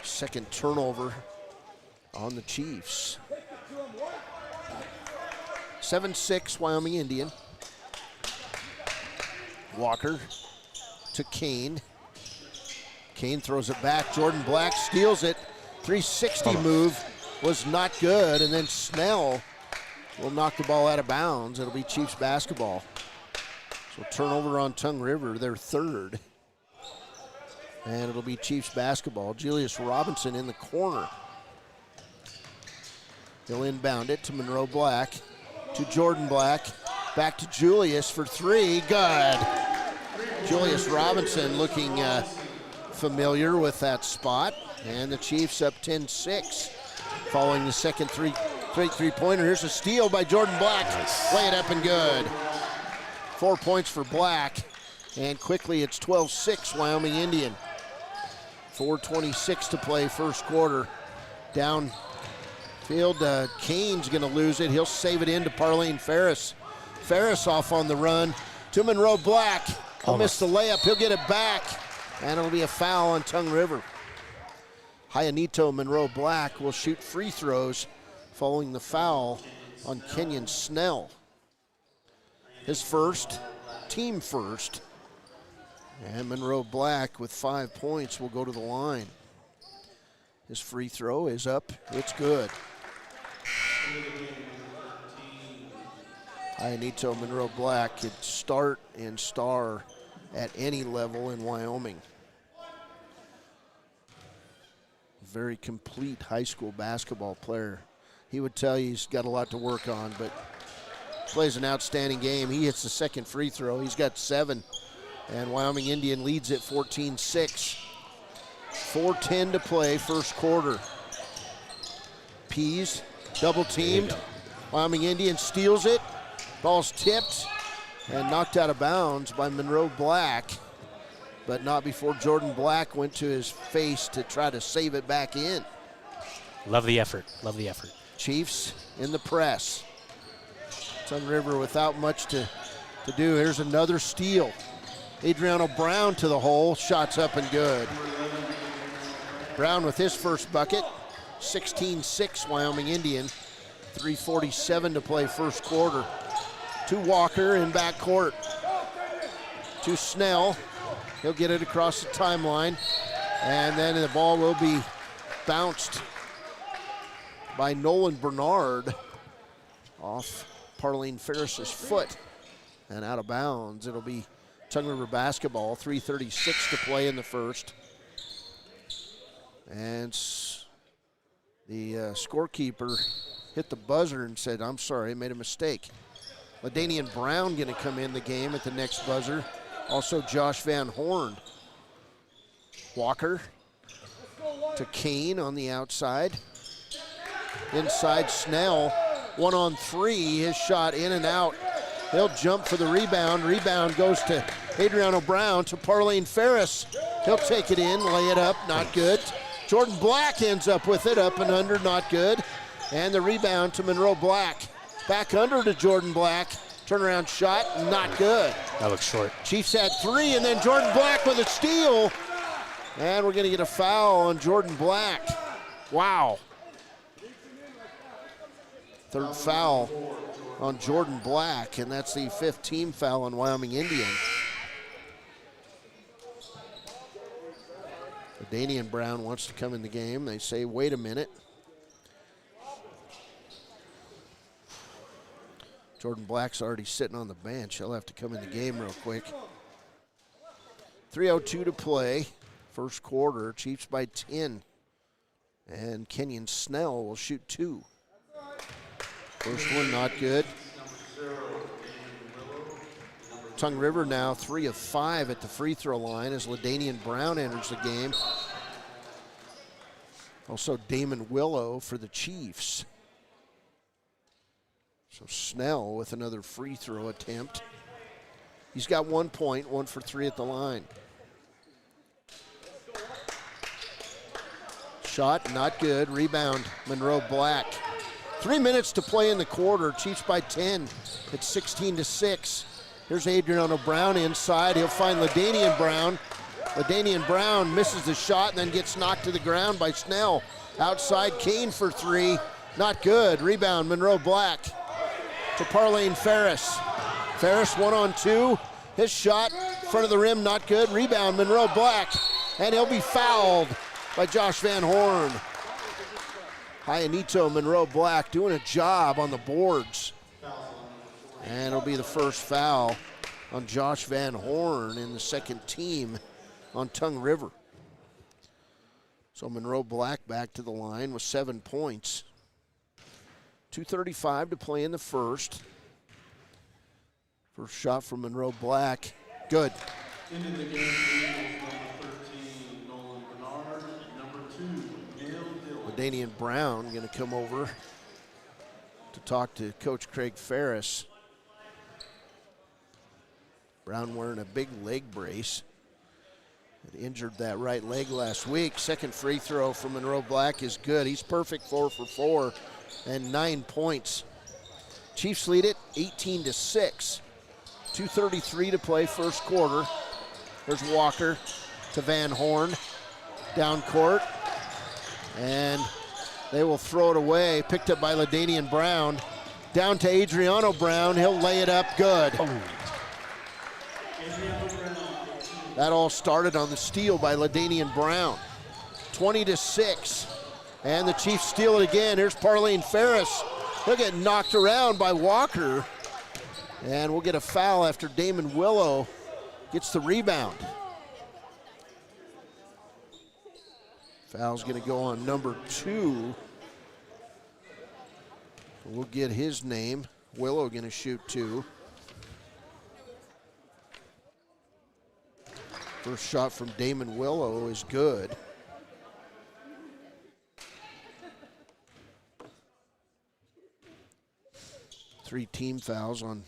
S14: Second turnover on the Chiefs. 7-6 Wyoming Indian. Walker to Kane. Kane throws it back. Jordan Black steals it. 360 move was not good, and then Snell will knock the ball out of bounds. It'll be Chiefs basketball. So turnover on Tongue River, their third. And it'll be Chiefs basketball. Julius Robinson in the corner. He'll inbound it to Monroe Black, to Jordan Black, back to Julius for three, good. Julius Robinson looking familiar with that spot, and the Chiefs up 10-6 following the second three-pointer. Here's a steal by Jordan Black. Nice. Lay it up and good. 4 points for Black, and quickly it's 12-6 Wyoming Indian. 4:26 to play first quarter. Downfield, Kane's gonna lose it. He'll save it in to Parlene Ferris. Ferris off on the run to Monroe Black. He'll miss the layup, he'll get it back, and it'll be a foul on Tongue River. Hyanito Monroe Black will shoot free throws following the foul on Kenyon Snell. His first, team first. And Monroe Black with 5 points will go to the line. His free throw is up, it's good. Hyanito Monroe Black could start and star at any level in Wyoming. Very complete high school basketball player. He would tell you he's got a lot to work on, but plays an outstanding game. He hits the second free throw. He's got 7, and Wyoming Indian leads it 14-6. 4:10 to play first quarter. Pease double teamed. Wyoming Indian steals it. Ball's tipped and knocked out of bounds by Monroe Black, but not before Jordan Black went to his face to try to save it back in.
S12: Love the effort, love the effort.
S14: Chiefs in the press. Tongue River without much to do. Here's another steal. Adriano Brown to the hole, shots up and good. Brown with his first bucket, 16-6 Wyoming Indian, 3:47 to play first quarter. To Walker in backcourt, to Snell. He'll get it across the timeline, and then the ball will be bounced by Nolan Bernard off Parlene Ferris's foot and out of bounds. It'll be Tongue River basketball, 3:36 to play in the first. And The scorekeeper hit the buzzer and said, I'm sorry, I made a mistake. LaDainian Brown going to come in the game at the next buzzer. Also Josh Van Horn. Walker to Kane on the outside. Inside Snell, 1-on-3. His shot in and out. He'll jump for the rebound. Rebound goes to Adriano Brown to Parlane Ferris. He'll take it in, lay it up, not good. Jordan Black ends up with it, up and under, not good. And the rebound to Monroe Black. Back under to Jordan Black. Turnaround shot, not good.
S12: That looks short.
S14: Chiefs had 3, and then Jordan Black with a steal. And we're going to get a foul on Jordan Black. Wow. Third foul on Jordan Black, and that's the 5th team foul on Wyoming Indian. Danian Brown wants to come in the game. They say, wait a minute. Jordan Black's already sitting on the bench. He'll have to come in the game real quick. 3:02 to play. First quarter, Chiefs by 10. And Kenyon Snell will shoot 2. First one not good. Tongue River now 3 of 5 at the free throw line as LaDainian Brown enters the game. Also Damon Willow for the Chiefs. So Snell with another free throw attempt. He's got 1 point, 1 for 3 at the line. Shot not good, rebound Monroe Black. 3 minutes to play in the quarter, Chiefs by 10. It's 16-6. Here's Adriano Brown inside. He'll find LaDainian Brown. LaDainian Brown misses the shot and then gets knocked to the ground by Snell. Outside, Kane for 3. Not good. Rebound, Monroe Black to Parlane Ferris. Ferris 1-on-2. His shot, front of the rim, not good. Rebound, Monroe Black. And he'll be fouled by Josh Van Horn. Hyanito Monroe Black doing a job on the boards. And it'll be the first foul on Josh Van Horn in the second team on Tongue River. So Monroe Black back to the line with 7 points. 2:35 to play in the first. First shot from Monroe Black, good.
S7: Into the game, number 13, Nolan Bernard, number 2, Neil Dillon.
S14: LaDainian Brown going to come over to talk to Coach Craig Ferris. Brown wearing a big leg brace. Had injured that right leg last week. Second free throw from Monroe Black is good. He's perfect, 4 for 4 and 9 points. Chiefs lead it 18-6. 2:33 to play first quarter. There's Walker to Van Horn. Down court. And they will throw it away. Picked up by LaDainian Brown. Down to Adriano Brown. He'll lay it up good. That all started on the steal by LaDainian Brown. 20-6. And the Chiefs steal it again. Here's Parlane Ferris. He'll get knocked around by Walker. And we'll get a foul after Damon Willow gets the rebound. Foul's going to go on number 2. We'll get his name. Willow going to shoot 2. First shot from Damon Willow is good. Three team fouls on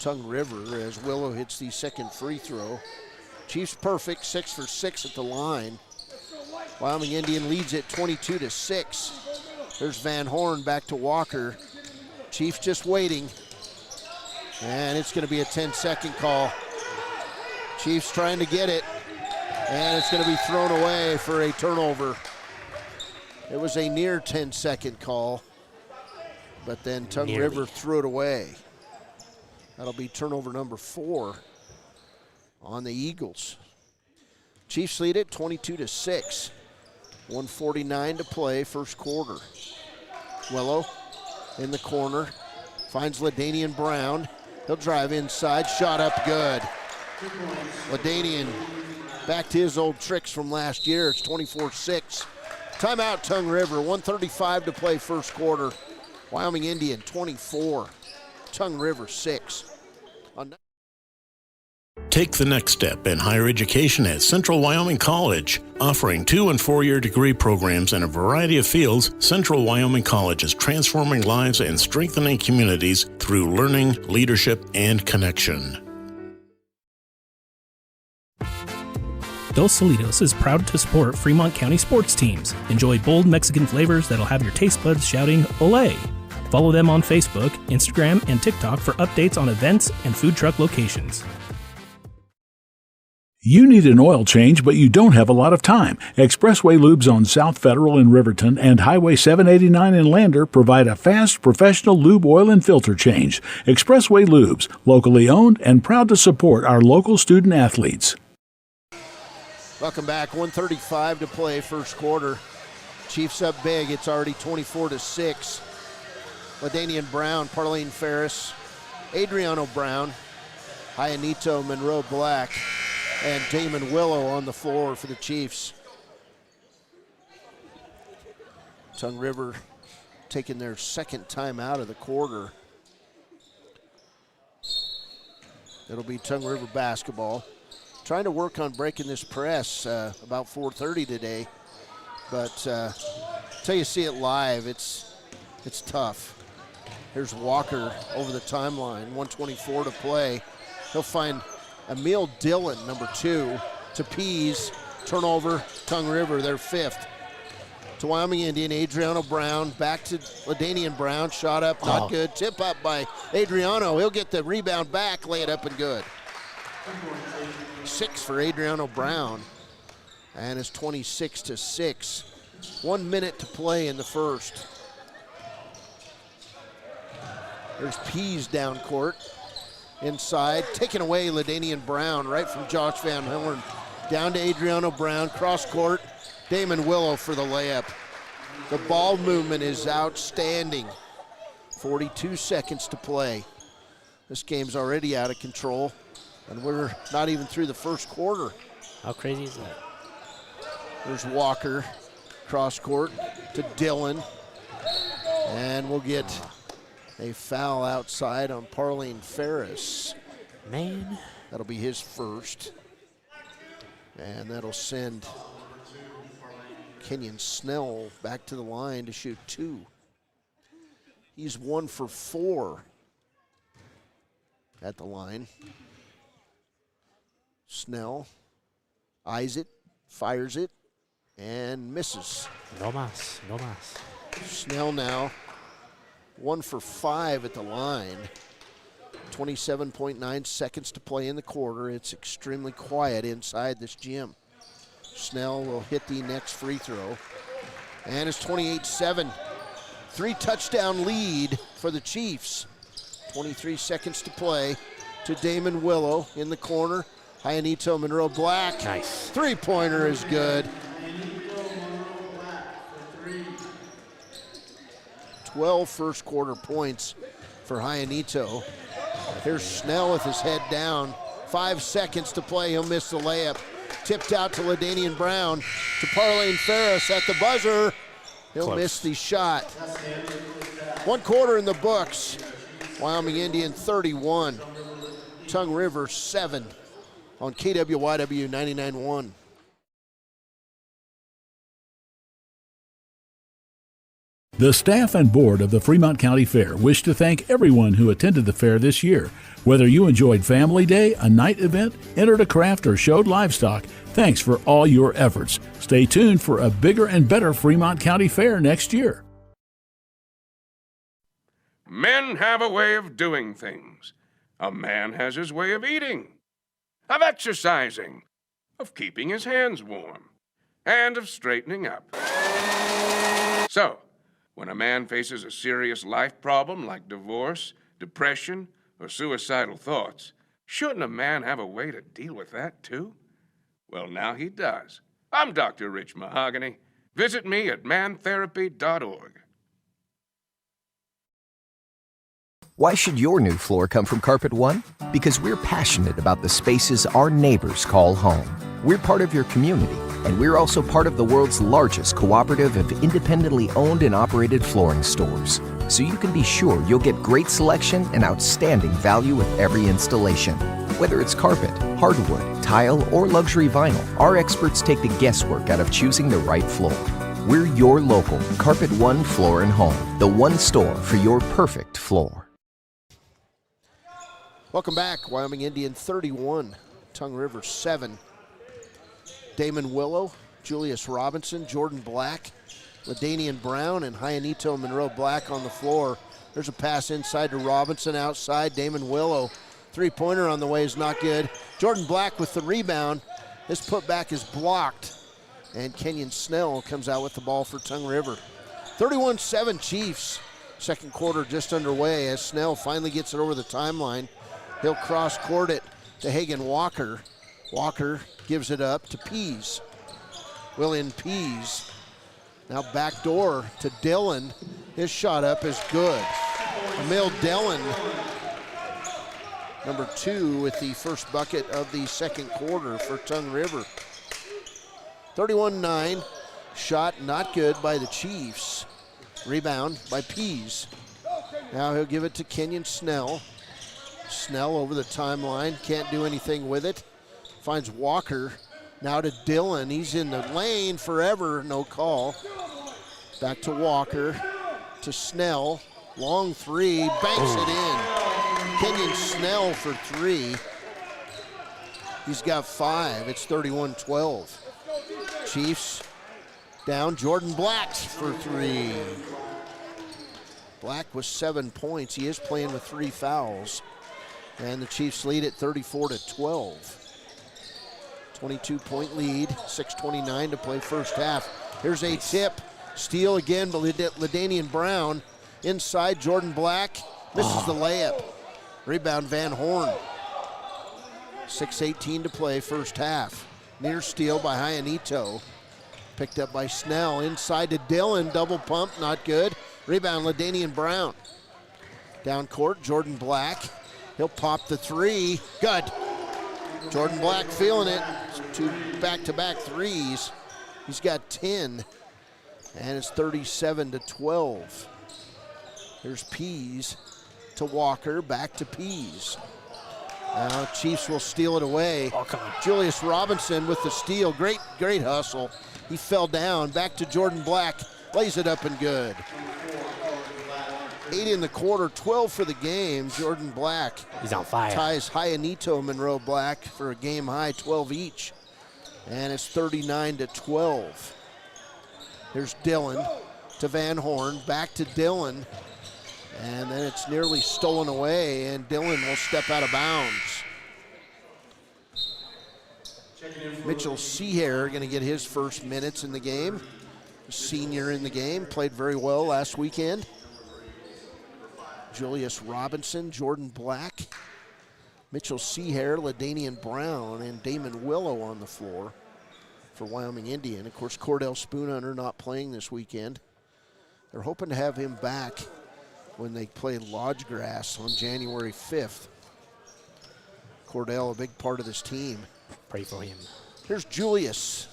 S14: Tongue River as Willow hits the second free throw. Chiefs perfect, 6 for 6 at the line. Wyoming Indian leads it 22-6. There's Van Horn back to Walker. Chiefs just waiting. And it's going to be a 10-second call. Chiefs trying to get it. And it's going to be thrown away for a turnover. It was a near 10-second call. But then Tongue River threw it away. That'll be turnover number 4 on the Eagles. Chiefs lead it 22-6. 1:49 to play, first quarter. Willow in the corner, finds LaDainian Brown. He'll drive inside, shot up good. LaDainian back to his old tricks from last year. It's 24-6. Timeout, Tongue River. 1:35 to play first quarter. Wyoming Indian 24, Tongue River 6.
S8: Take the next step in higher education at Central Wyoming College. Offering 2- and 4-year degree programs in a variety of fields, Central Wyoming College is transforming lives and strengthening communities through learning, leadership, and connection.
S9: Dos Solitos is proud to support Fremont County sports teams. Enjoy bold Mexican flavors that'll have your taste buds shouting, "Olé!" Follow them on Facebook, Instagram, and TikTok for updates on events and food truck locations.
S1: You need an oil change, but you don't have a lot of time. Expressway Lubes on South Federal in Riverton and Highway 789 in Lander provide a fast, professional lube, oil, and filter change. Expressway Lubes, locally owned and proud to support our local student athletes.
S14: Welcome back. 1:35 to play first quarter. Chiefs up big. It's already 24-6. LaDanian Brown, Parlene Ferris, Adriano Brown, Hyanito Monroe Black, and Damon Willow on the floor for the Chiefs. Tongue River taking their second time out of the quarter. It'll be Tongue River basketball. Trying to work on breaking this press about 4:30 today, but until you see it live, it's tough. Here's Walker over the timeline, 1:24 to play. He'll find Emil Dillon, number 2, to Pease. Turnover, Tongue River, their 5th. To Wyoming Indian, Adriano Brown, back to LaDanian Brown, shot up, not good. Tip up by Adriano. He'll get the rebound back, lay it up and good. 6 for Adriano Brown, and it's 26-6. 1 minute to play in the first. There's Pease down court. Inside, taken away LaDanian Brown right from Josh Van Horn. Down to Adriano Brown, cross court. Damon Willow for the layup. The ball movement is outstanding. 42 seconds to play. This game's already out of control, and we're not even through the first quarter.
S12: How crazy is that?
S14: There's Walker, cross court to Dillon, and we'll get a foul outside on Parlene Ferris.
S12: Man.
S14: That'll be his first. And that'll send Kenyon Snell back to the line to shoot 2. He's 1 for 4 at the line. Snell eyes it, fires it, and misses.
S12: No mas, no mas.
S14: Snell now 1 for 5 at the line. 27.9 seconds to play in the quarter. It's extremely quiet inside this gym. Snell will hit the next free throw. And it's 28-7. 3-touchdown lead for the Chiefs. 23 seconds to play to Damon Willow in the corner. Hyanito Monroe Black.
S12: Nice.
S14: Three-pointer is good. 12 first quarter points for Hyanito. Here's Snell with his head down. 5 seconds to play. He'll miss the layup. Tipped out to LaDanian Brown. To Parlene Ferris at the buzzer. He'll miss the shot. 1 quarter in the books. Wyoming Indian 31. Tongue River 7 on KWYW 99.1.
S1: The staff and board of the Fremont County Fair wish to thank everyone who attended the fair this year. Whether you enjoyed Family Day, a night event, entered a craft, or showed livestock, thanks for all your efforts. Stay tuned for a bigger and better Fremont County Fair next year.
S10: Men have a way of doing things. A man has his way of eating, of exercising, of keeping his hands warm, and of straightening up. So, when a man faces a serious life problem like divorce, depression, or suicidal thoughts, shouldn't a man have a way to deal with that too? Well, now he does. I'm Dr. Rich Mahogany. Visit me at mantherapy.org.
S11: Why should your new floor come from Carpet One? Because we're passionate about the spaces our neighbors call home. We're part of your community, And we're also part of the world's largest cooperative of independently owned and operated flooring stores. So you can be sure you'll get great selection and outstanding value with every installation. Whether it's carpet, hardwood, tile, or luxury vinyl, our experts take the guesswork out of choosing the right floor. We're your local Carpet One Floor and Home, the one store for your perfect floor.
S14: Welcome back. Wyoming Indian 31, Tongue River 7. Damon Willow, Julius Robinson, Jordan Black, LaDanian Brown, and Hyanito Monroe Black on the floor. There's a pass inside to Robinson, outside. Damon Willow, three-pointer on the way is not good. Jordan Black with the rebound. This putback is blocked, and Kenyon Snell comes out with the ball for Tongue River. 31-7 Chiefs. Second quarter just underway as Snell finally gets it over the timeline. He'll cross-court it to Hagan Walker. Walker gives it up to Pease. William Pease. Now backdoor to Dillon. His shot up is good. Emil Dillon, number 2 with the first bucket of the second quarter for Tongue River. 31-9. Shot not good by the Chiefs. Rebound by Pease. Now he'll give it to Kenyon Snell. Snell over the timeline, can't do anything with it. Finds Walker, now to Dillon. He's in the lane forever, no call. Back to Walker, to Snell. Long three, banks it in. Kenyon Snell for 3. He's got 5, it's 31-12. Chiefs down, Jordan Black for 3. Black with 7 points, he is playing with 3 fouls. And the Chiefs lead at 34-12. 22-point lead, 6:29 to play first half. Here's a tip. Steal again by LaDanian Brown. Inside, Jordan Black misses the layup. Rebound, Van Horn. 6:18 to play first half. Near steal by Hyanito. Picked up by Snell. Inside to Dillon, double pump, not good. Rebound, LaDanian Brown. Down court, Jordan Black. He'll pop the 3. Good. Jordan Black feeling it. 2 back-to-back threes. He's got 10. And it's 37-12. Here's Pease to Walker. Back to Pease. Now Chiefs will steal it away.
S12: Oh, come on.
S14: Julius Robinson with the steal. Great hustle. He fell down. Back to Jordan Black. Lays it up and good. 8 in the quarter, 12 for the game. Jordan Black.
S12: He's on fire.
S14: Ties Hyanito Monroe Black for a game high, 12 each. And it's 39-12. Here's Dillon to Van Horn, back to Dillon. And then it's nearly stolen away, and Dillon will step out of bounds. Mitchell Seahair going to get his first minutes in the game. Senior in the game, played very well last weekend. Julius Robinson, Jordan Black, Mitchell Seahair, LaDanian Brown, and Damon Willow on the floor for Wyoming Indian. Of course, Cordell Spoonhunter not playing this weekend. They're hoping to have him back when they play Lodge Grass on January 5th. Cordell, a big part of this team.
S12: Pray for him.
S14: Here's Julius.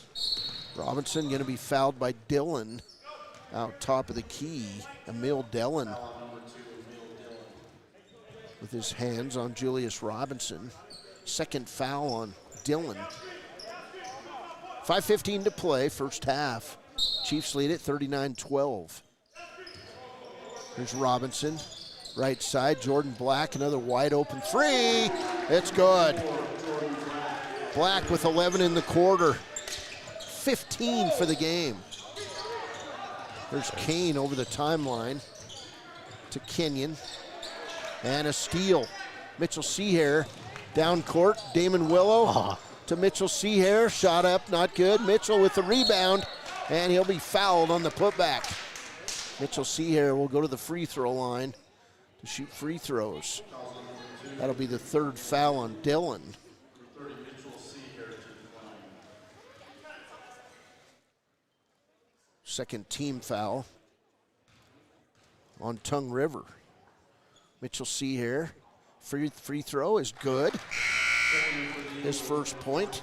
S14: Robinson going to be fouled by Dillon out top of the key. Emil Dillon with his hands on Julius Robinson. Second foul on Dillon. 5:15 to play, first half. Chiefs lead at 39-12. Here's Robinson, right side. Jordan Black, another wide open 3. It's good. Black with 11 in the quarter. 15 for the game. There's Kane over the timeline to Kenyon. And a steal. Mitchell Seahair down court. Damon Willow to Mitchell Seahair. Shot up, not good. Mitchell with the rebound, and he'll be fouled on the putback. Mitchell Seahair will go to the free throw line to shoot free throws. That'll be the 3rd foul on Dillon. Second team foul on Tongue River. Mitchell Seahair, free throw is good. His first point.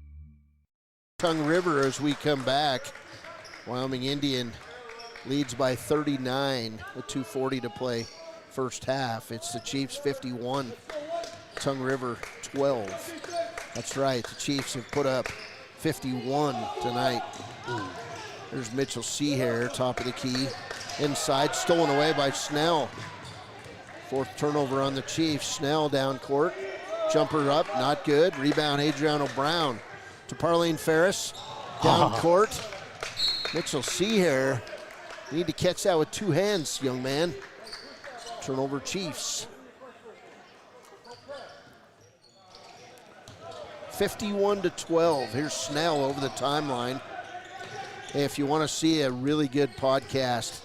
S14: Tongue River as we come back. Wyoming Indian leads by 39 with 2:40 to play first half. It's the Chiefs 51, Tongue River 12. That's right, the Chiefs have put up 51 tonight. There's Mitchell Seahair, top of the key. Inside, stolen away by Snell. Fourth turnover on the Chiefs. Snell down court. Jumper up, not good. Rebound, Adriano Brown to Parlene Ferris. Down court. Mitchell Seahair. You need to catch that with two hands, young man. Turnover Chiefs. 51-12. Here's Snell over the timeline. Hey, if you want to see a really good podcast,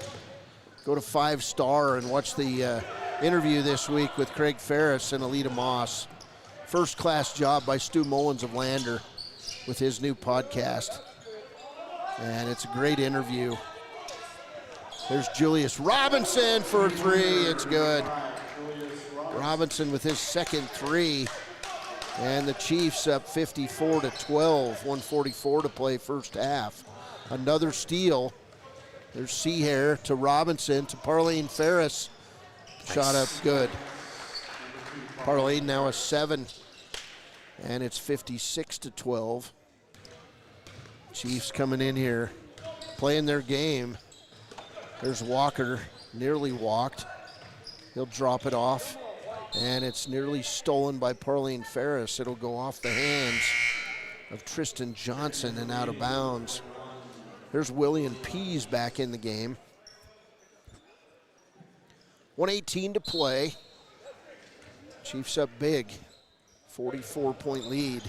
S14: go to 5 Star and watch the interview this week with Craig Ferris and Alita Moss. First class job by Stu Mullins of Lander with his new podcast. And it's a great interview. There's Julius Robinson for a three. It's good. Robinson with his second three. And the Chiefs up 54-12. 1:44 to play first half. Another steal. There's Seahair to Robinson to Parlene Ferris. Shot up good. Parlene now a 7. And it's 56-12. Chiefs coming in here, playing their game. There's Walker, nearly walked. He'll drop it off, and it's nearly stolen by Parlene Ferris. It'll go off the hands of Tristan Johnson and out of bounds. There's William Pease back in the game. 1:18 to play. Chiefs up big, 44-point lead.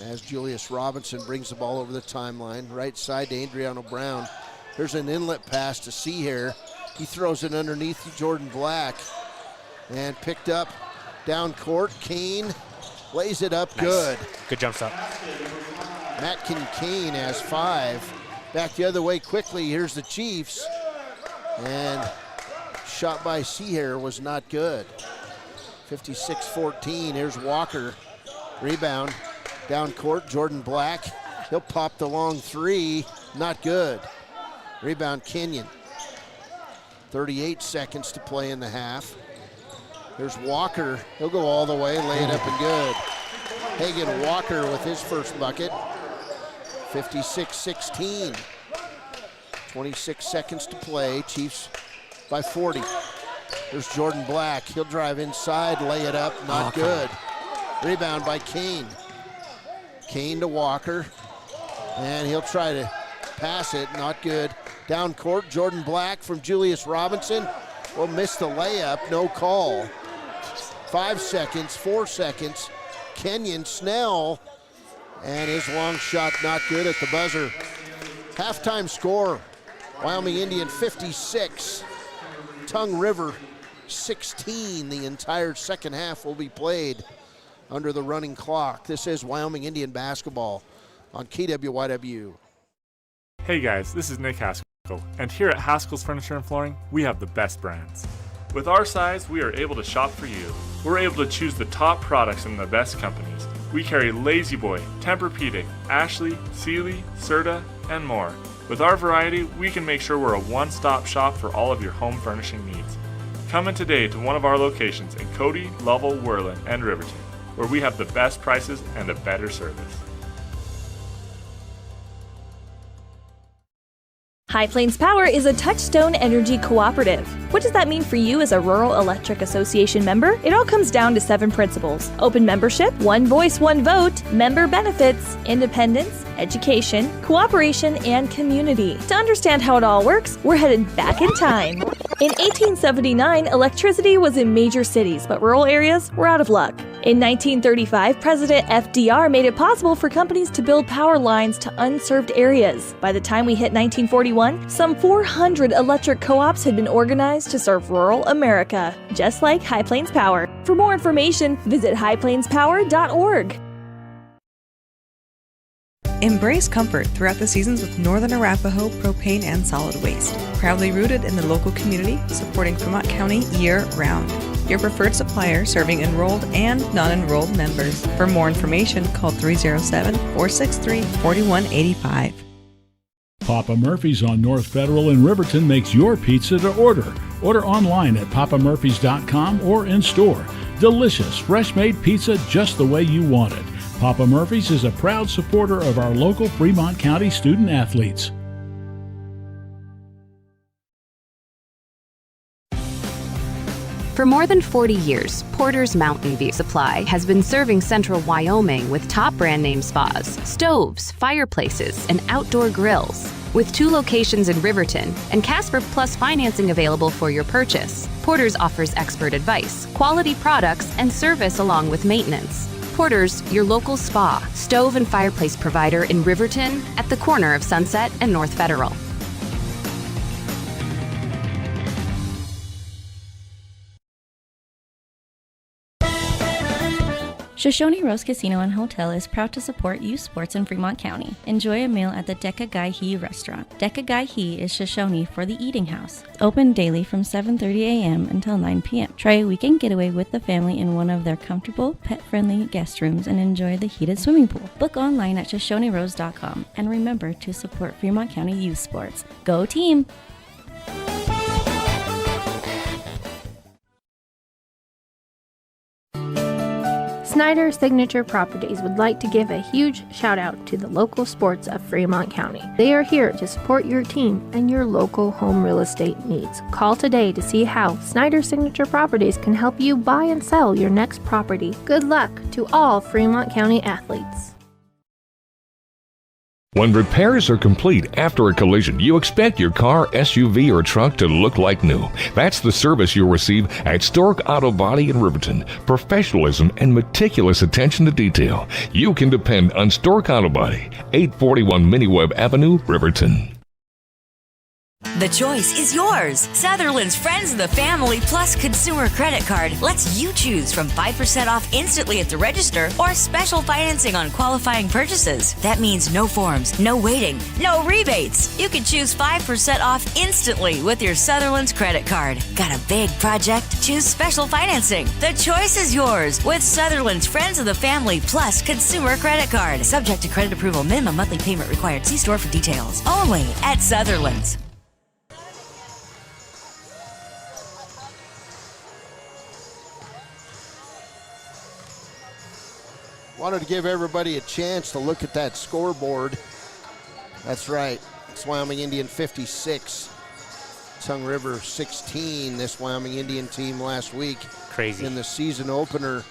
S14: As Julius Robinson brings the ball over the timeline. Right side to Adriano Brown. There's an inlet pass to Seahair. He throws it underneath to Jordan Black. And picked up down court. Kane lays it up good.
S12: Good jump shot.
S14: Matt Kincaid has 5. Back the other way quickly. Here's the Chiefs. And shot by Seahair was not good. 56-14. Here's Walker. Rebound. Down court, Jordan Black. He'll pop the long three. Not good. Rebound, Kenyon. 38 seconds to play in the half. There's Walker. He'll go all the way, lay it up and good. Hagen Walker with his first bucket. 56-16. 26 seconds to play. Chiefs by 40. There's Jordan Black. He'll drive inside, lay it up, not good. Rebound by Kane. Kane to Walker. And he'll try to pass it, not good. Down court, Jordan Black from Julius Robinson. Will miss the layup, no call. 5 seconds, 4 seconds. Kenyon Snell. And his long shot not good at the buzzer. Halftime score, Wyoming Indian 56. Tongue River 16. The entire second half will be played under the running clock. This is Wyoming Indian basketball on KWYW.
S15: Hey guys, this is Nick Haskell, and here at Haskell's Furniture and Flooring, we have the best brands. With our size, we are able to shop for you. We're able to choose the top products from the best companies. We carry Lazy Boy, Tempur-Pedic, Ashley, Sealy, Serta, and more. With our variety, we can make sure we're a one-stop shop for all of your home furnishing needs. Come in today to one of our locations in Cody, Lovell, Worland, and Riverton, where we have the best prices and a better service.
S6: High Plains Power is a Touchstone Energy cooperative. What does that mean for you as a Rural Electric Association member? It all comes down to 7 principles: open membership, one voice, one vote, member benefits, independence, education, cooperation, and community. To understand how it all works, we're headed back in time. In 1879, electricity was in major cities, but rural areas were out of luck. In 1935, President FDR made it possible for companies to build power lines to unserved areas. By the time we hit 1941, some 400 electric co-ops had been organized to serve rural America, just like High Plains Power. For more information, visit highplainspower.org.
S16: Embrace comfort throughout the seasons with Northern Arapaho Propane and Solid Waste. Proudly rooted in the local community, supporting Fremont County year-round. your preferred supplier serving enrolled and non-enrolled members. For more information, call 307-463-4185.
S1: Papa Murphy's on North Federal in Riverton makes your pizza to order. Order online at papamurphys.com or in store. Delicious, fresh-made pizza just the way you want it. Papa Murphy's is a proud supporter of our local Fremont County student athletes.
S17: For more than 40 years, Porter's Mountain View Supply has been serving central Wyoming with top brand name spas, stoves, fireplaces, and outdoor grills. With 2 locations in Riverton and Casper Plus financing available for your purchase, Porter's offers expert advice, quality products, and service along with maintenance. Porter's, your local spa, stove, and fireplace provider in Riverton at the corner of Sunset and North Federal.
S13: Shoshone Rose Casino and Hotel is proud to support youth sports in Fremont County. Enjoy a meal at the Deca Gai He restaurant. Deca Gai He is Shoshone for the eating house. Open daily from 7:30 a.m. until 9 p.m. Try a weekend getaway with the family in one of their comfortable, pet-friendly guest rooms and enjoy the heated swimming pool. Book online at ShoshoneRose.com and remember to support Fremont County youth sports. Go team!
S18: Snyder Signature Properties would like to give a huge shout out to the local sports of Fremont County. They are here to support your team and your local home real estate needs. Call today to see how Snyder Signature Properties can help you buy and sell your next property. Good luck to all Fremont County athletes.
S19: When repairs are complete after a collision, you expect your car, SUV, or truck to look like new. That's the service you'll receive at Stork Auto Body in Riverton. Professionalism and meticulous attention to detail. You can depend on Stork Auto Body, 841 Miniweb Avenue, Riverton.
S20: The choice is yours. Sutherland's Friends of the Family Plus Consumer Credit Card lets you choose from 5% off instantly at the register or special financing on qualifying purchases. That means no forms, no waiting, no rebates. You can choose 5% off instantly with your Sutherland's credit card. Got a big project? Choose special financing. The choice is yours with Sutherland's Friends of the Family Plus Consumer Credit Card. Subject to credit approval. Minimum monthly payment required. See store for details. Only at Sutherland's.
S14: Wanted to give everybody a chance to look at that scoreboard. That's right. It's Wyoming Indian 56, Tongue River 16. This Wyoming Indian team last week,
S12: crazy,
S14: in the season opener,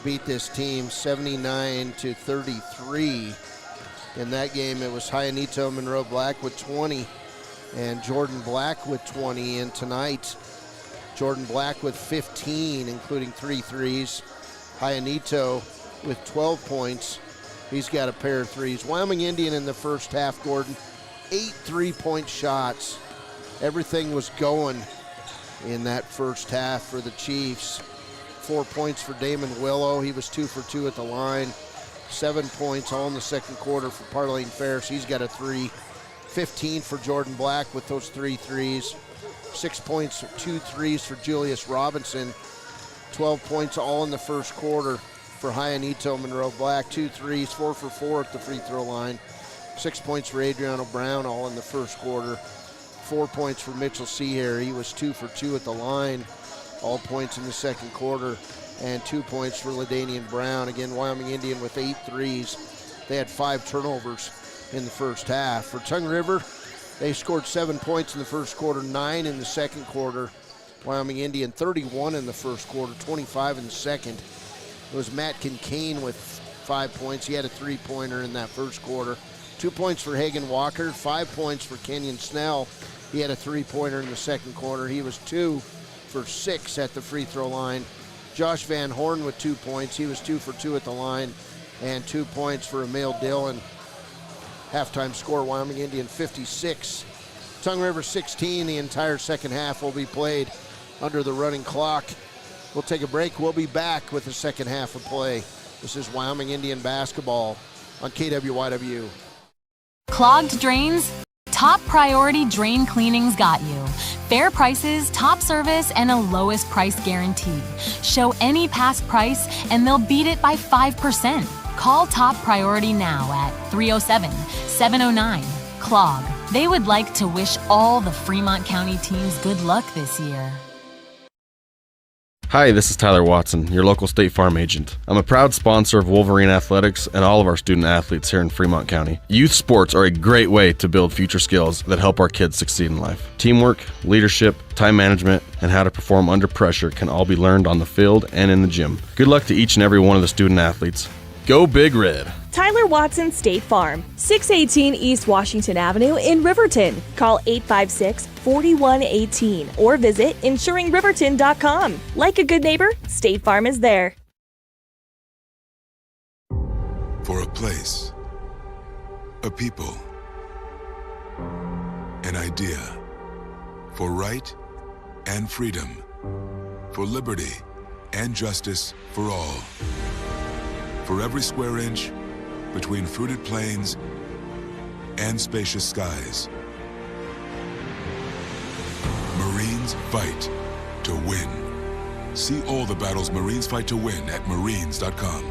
S14: beat this team 79-33. In that game, it was Hyanito Monroe Black with 20 and Jordan Black with 20. And tonight, Jordan Black with 15, including 3 threes. Hyanito with 12 points. He's got a pair of threes. Wyoming Indian in the first half, Gordon, 8 3-point shots. Everything was going in that first half for the Chiefs. 4 points for Damon Willow. He was 2 for 2 at the line. 7 points all in the second quarter for Parlane Ferris. He's got a 3. 15 for Jordan Black with those 3 threes. 6 points, 2 threes for Julius Robinson. 12 points all in the first quarter for Hyanito Monroe Black. 2 threes, 4 for 4 at the free throw line. 6 points for Adriano Brown, all in the first quarter. 4 points for Mitchell Seahair. He was 2 for 2 at the line, all points in the second quarter. And 2 points for LaDainian Brown. Again, Wyoming Indian with 8 threes. They had 5 turnovers in the first half. For Tongue River, they scored 7 points in the first quarter, 9 in the second quarter. Wyoming Indian 31 in the first quarter, 25 in the second. It was Matt Kincaid with 5 points. He had a 3-pointer in that first quarter. 2 points for Hagen Walker, 5 points for Kenyon Snell. He had a 3-pointer in the second quarter. He was 2 for 6 at the free throw line. Josh Van Horn with 2 points. He was 2 for 2 at the line. And 2 points for Emil Dillon. Halftime score, Wyoming Indian 56. Tongue River 16. The entire second half will be played under the running clock. We'll take a break. We'll be back with the second half of play. This is Wyoming Indian basketball on KWYW.
S21: Clogged drains? Top Priority Drain Cleaning's got you. Fair prices, top service, and a lowest price guarantee. Show any past price and they'll beat it by 5%. Call Top Priority now at 307-709-CLOG. They would like to wish all the Fremont County teams good luck this year.
S22: Hi, this is Tyler Watson, your local State Farm agent. I'm a proud sponsor of Wolverine Athletics and all of our student athletes here in Fremont County. Youth sports are a great way to build future skills that help our kids succeed in life. Teamwork, leadership, time management, and how to perform under pressure can all be learned on the field and in the gym. Good luck to each and every one of the student athletes. Go Big Red!
S6: Tyler Watson State Farm, 618 East Washington Avenue in Riverton. Call 856-4118 or visit insuringriverton.com. Like a good neighbor, State Farm is there.
S23: For a place, a people, an idea, for right and freedom, for liberty and justice for all. For every square inch between fruited plains and spacious skies. Marines fight to win. See all the battles Marines fight to win at marines.com.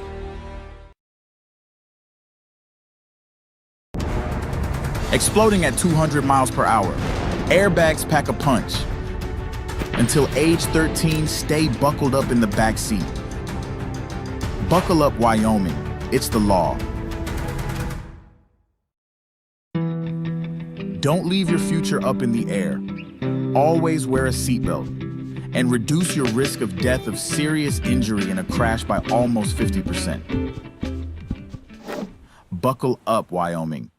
S24: Exploding at 200 miles per hour. Airbags pack a punch. Until age 13, stay buckled up in the back seat. Buckle up, Wyoming. It's the law. Don't leave your future up in the air. Always wear a seatbelt and reduce your risk of death of serious injury in a crash by almost 50%. Buckle up, Wyoming.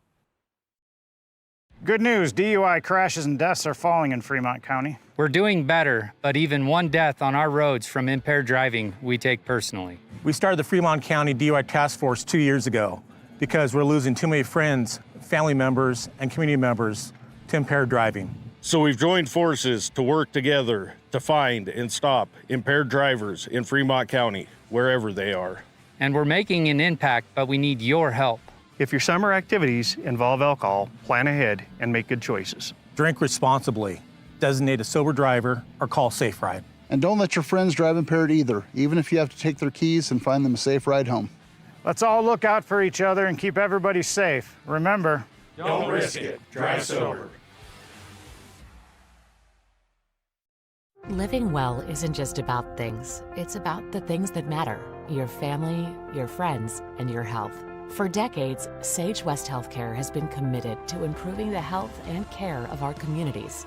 S25: Good news, DUI crashes and deaths are falling in Fremont County.
S26: We're doing better, but even one death on our roads from impaired driving, we take personally.
S27: We started the Fremont County DUI Task Force 2 years ago because we're losing too many friends, family members, and community members to impaired driving.
S28: So we've joined forces to work together to find and stop impaired drivers in Fremont County, wherever they are.
S26: And we're making an impact, but we need your help.
S25: If your summer activities involve alcohol, plan ahead and make good choices.
S27: Drink responsibly, designate a sober driver, or call Safe Ride.
S29: And don't let your friends drive impaired either, even if you have to take their keys and find them a safe ride home.
S25: Let's all look out for each other and keep everybody safe. Remember,
S28: don't risk it. Drive sober.
S30: Living well isn't just about things. It's about the things that matter. Your family, your friends, and your health. For decades, Sage West Healthcare has been committed to improving the health and care of our communities.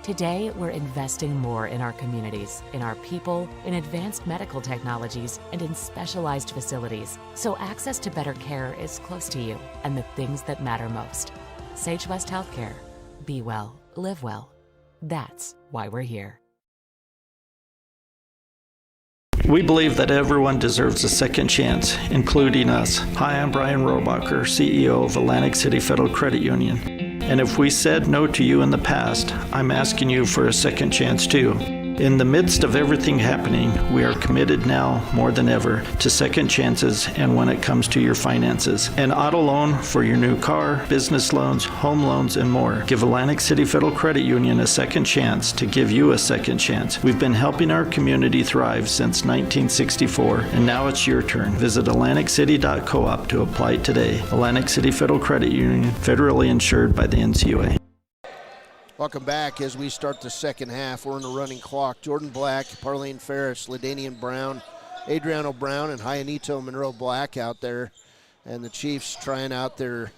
S30: Today, we're investing more in our communities, in our people, in advanced medical technologies, and in specialized facilities, so access to better care is close to you and the things that matter most. Sage West Healthcare. Be well, live well. That's why we're here.
S31: We believe that everyone deserves a second chance, including us. Hi, I'm Brian Robacher, CEO of Atlantic City Federal Credit Union. And if we said no to you in the past, I'm asking you for a second chance too. In the midst of everything happening, we are committed now more than ever to second chances and when it comes to your finances. An auto loan for your new car, business loans, home loans, and more. Give Atlantic City Federal Credit Union a second chance to give you a second chance. We've been helping our community thrive since 1964, and now it's your turn. Visit AtlanticCity.coop to apply today. Atlantic City Federal Credit Union, federally insured by the NCUA.
S14: Welcome back as we start the second half. We're in the running clock. Jordan Black, Parlene Ferris, LaDanian Brown, Adriano Brown, and Hyanito Monroe Black out there. And the Chiefs trying out their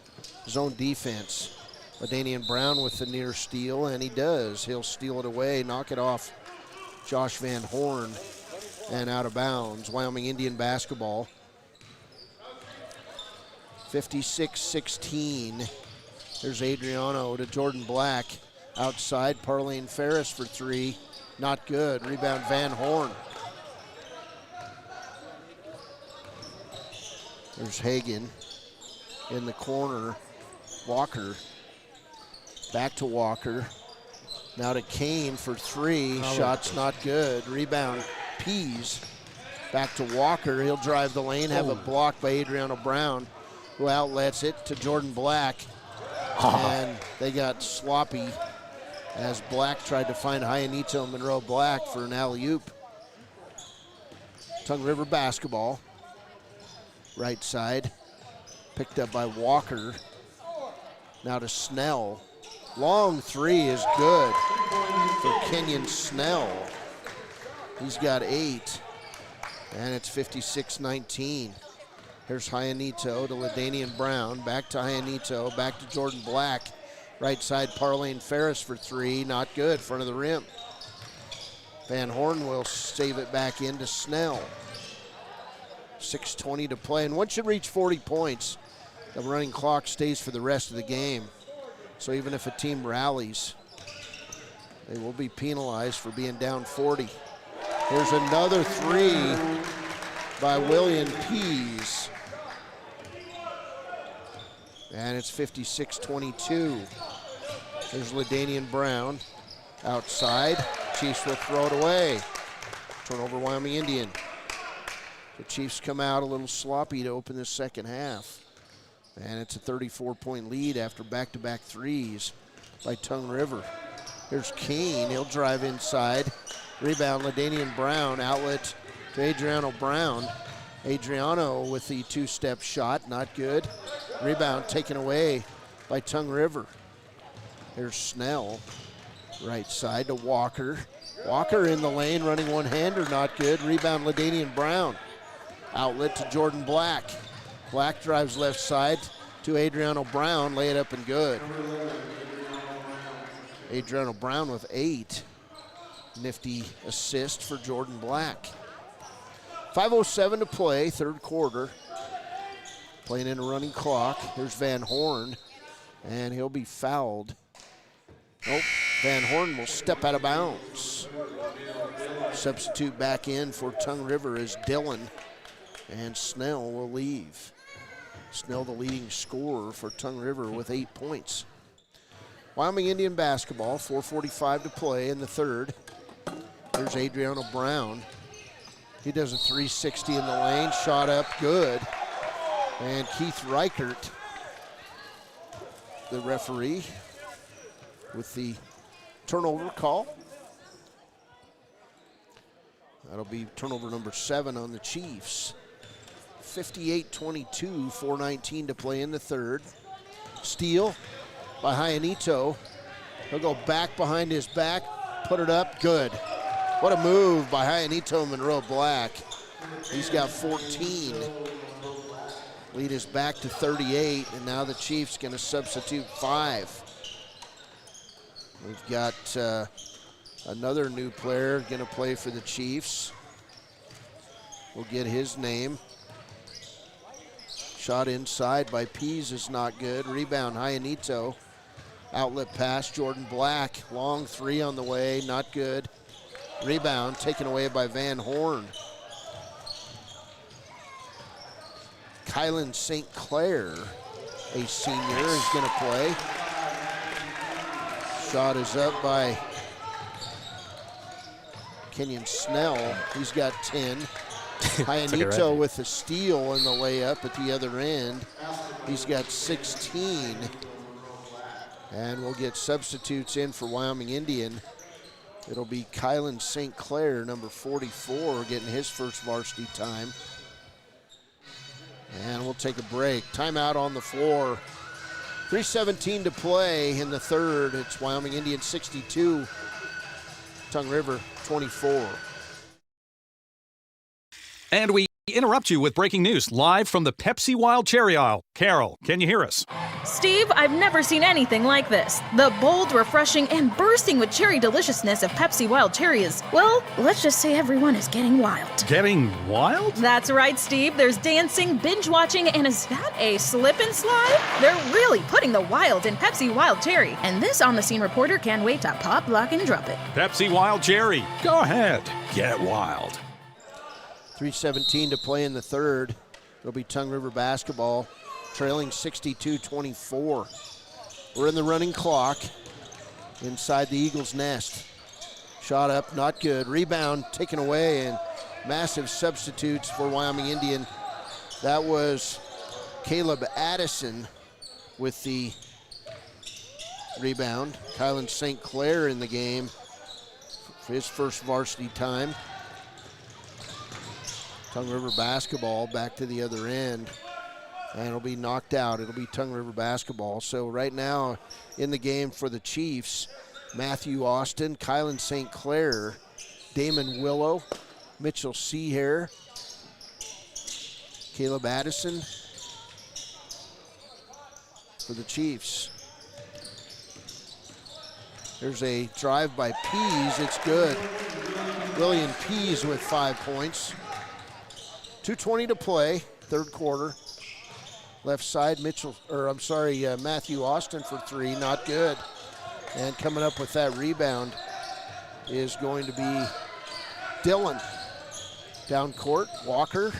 S14: zone defense. LaDanian Brown with the near steal, and he does. He'll steal it away, knock it off Josh Van Horn, and out of bounds. Wyoming Indian basketball. 56-16. There's Adriano to Jordan Black. Outside, Parlene Ferris for three. Not good. Rebound, Van Horn. There's Hagan in the corner. Walker. Back to Walker. Now to Kane for three. Shot's not good. Rebound, Pease. Back to Walker. He'll drive the lane. Have a block by Adriano Brown, who outlets it to Jordan Black. And they got sloppy as Black tried to find Hyanito Monroe Black for an alley-oop. Tongue River basketball. Right side. Picked up by Walker. Now to Snell. Long three is good for Kenyon Snell. He's got 8. And it's 56-19. Here's Hyanito to LaDanian Brown. Back to Hyanito. Back to Jordan Black. Right side, Parlane Ferris for 3. Not good. Front of the rim. Van Horn will save it back into Snell. 6:20 to play. And once you reach 40 points, the running clock stays for the rest of the game. So even if a team rallies, they will be penalized for being down 40. Here's another 3 by William Pease. And it's 56-22. There's LaDanian Brown outside. Chiefs will throw it away. Turnover, Wyoming Indian. The Chiefs come out a little sloppy to open the second half. And it's a 34-point lead after back-to-back threes by Tongue River. Here's Kane. He'll drive inside. Rebound, LaDanian Brown. Outlet to Adriano Brown. Adriano with the 2-step shot. Not good. Rebound taken away by Tongue River. Here's Snell. Right side to Walker. Walker in the lane, running one-hander. Not good. Rebound, LaDanian Brown. Outlet to Jordan Black. Black drives left side to Adriano Brown. Lay it up and good. Adriano Brown with 8. Nifty assist for Jordan Black. 5:07 to play, third quarter. Playing in a running clock. Here's Van Horn, and he'll be fouled. Nope, Van Horn will step out of bounds. Substitute back in for Tongue River is Dillon, and Snell will leave. Snell the leading scorer for Tongue River with 8 points. Wyoming Indian basketball, 4:45 to play in the third. There's Adriano Brown. He does a 360 in the lane, shot up, good. And Keith Reichert, the referee, with the turnover call. That'll be turnover number 7 on the Chiefs. 58-22, 4:19 to play in the third. Steal by Hyanito. He'll go back behind his back, put it up, good. What a move by Hyanito Monroe Black. He's got 14. Lead is back to 38, and now the Chiefs gonna substitute 5. We've got another new player gonna play for the Chiefs. We'll get his name. Shot inside by Pease is not good. Rebound, Hyanito. Outlet pass, Jordan Black. Long 3 on the way, not good. Rebound taken away by Van Horn. Kylan St. Clair, a senior, is going to play. Shot is up by Kenyon Snell. He's got 10. Hyanito with the steal and the layup at the other end. He's got 16. And we'll get substitutes in for Wyoming Indian. It'll be Kylan St. Clair, number 44, getting his first varsity time. And we'll take a break. Timeout on the floor. 3:17 to play in the third. It's Wyoming Indian 62, Tongue River 24.
S2: And we interrupt you with breaking news live from the Pepsi Wild Cherry aisle. Carol, can you hear us?
S3: Steve, I've never seen anything like this. The bold, refreshing, and bursting with cherry deliciousness of Pepsi Wild Cherry is, well, let's just say everyone is getting wild.
S2: Getting wild?
S3: That's right, Steve. There's dancing, binge-watching, and is that a slip and slide? They're really putting the wild in Pepsi Wild Cherry, and this on-the-scene reporter can't wait to pop, lock, and drop it.
S2: Pepsi Wild Cherry. Go ahead. Get wild.
S14: 3:17 to play in the third. It'll be Tongue River basketball, trailing 62-24. We're in the running clock inside the Eagles' nest. Shot up, not good. Rebound taken away, and massive substitutes for Wyoming Indian. That was Caleb Addison with the Rebound. Kylan St. Clair in the game for his first varsity time. Tongue River basketball back to the other end. And it'll be knocked out. It'll be Tongue River basketball. So right now in the game for the Chiefs, Matthew Austin, Kylan St. Clair, Damon Willow, Mitchell Seahair, Caleb Addison for the Chiefs. There's a drive by Pease. It's good. William Pease with 5 points. 2:20 to play, third quarter. Left side, Matthew Austin for 3, not good. And coming up with that rebound is going to be Dillon. Down court, Walker.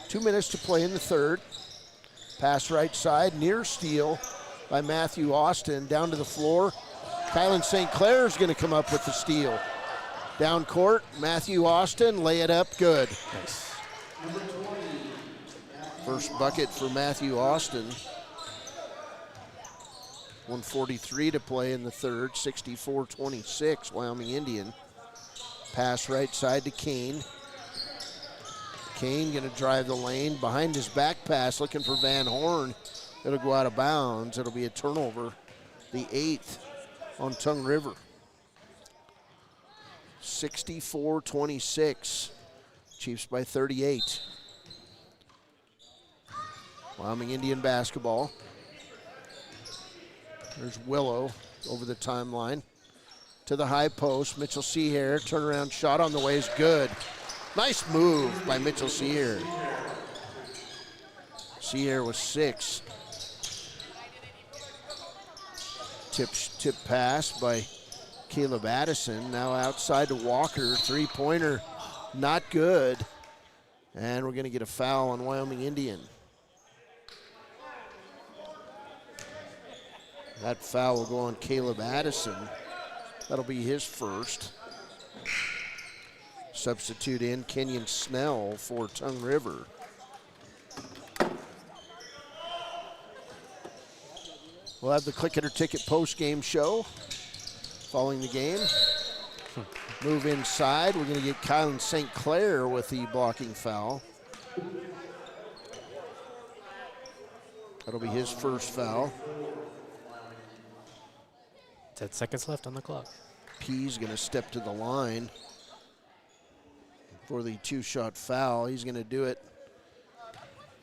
S14: 2 minutes to play in the third. Pass right side, near steal by Matthew Austin. Down to the floor. Kylan St. Clair is going to come up with the steal. Down court, Matthew Austin, lay it up, good.
S12: Nice.
S14: First bucket for Matthew Austin. 1:43 to play in the third, 64-26, Wyoming Indian. Pass right side to Kane. Kane gonna drive the lane, behind his back pass, looking for Van Horn. It'll go out of bounds. It'll be a turnover, the 8th on Tongue River. 64-26, Chiefs by 38. Wyoming Indian basketball. There's Willow over the timeline. To the high post, Mitchell Seahair, turnaround shot on the way is good. Nice move by Mitchell Seahair. Seahair was 6. Tip pass by Caleb Addison. Now outside to Walker, three-pointer, not good. And we're gonna get a foul on Wyoming Indian. That foul will go on Caleb Addison. That'll be his first. Substitute in Kenyon Snell for Tongue River. We'll have the Click It or Ticket post-game show following the game. Move inside. We're going to get Kylan St. Clair with the blocking foul. That'll be his first foul.
S12: 10 seconds left on the clock.
S14: P's going to step to the line for the 2-shot foul. He's going to do it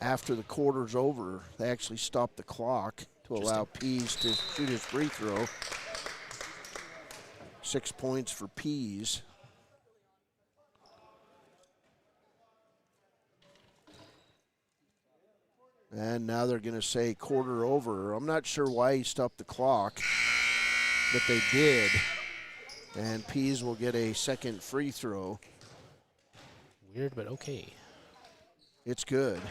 S14: after the quarter's over. They actually stopped the clock to allow P's to shoot his free throw. 6 points for P's. And now they're going to say quarter over. I'm not sure why he stopped the clock, but they did. And Pease will get a second free throw.
S12: Weird, but okay.
S14: It's good.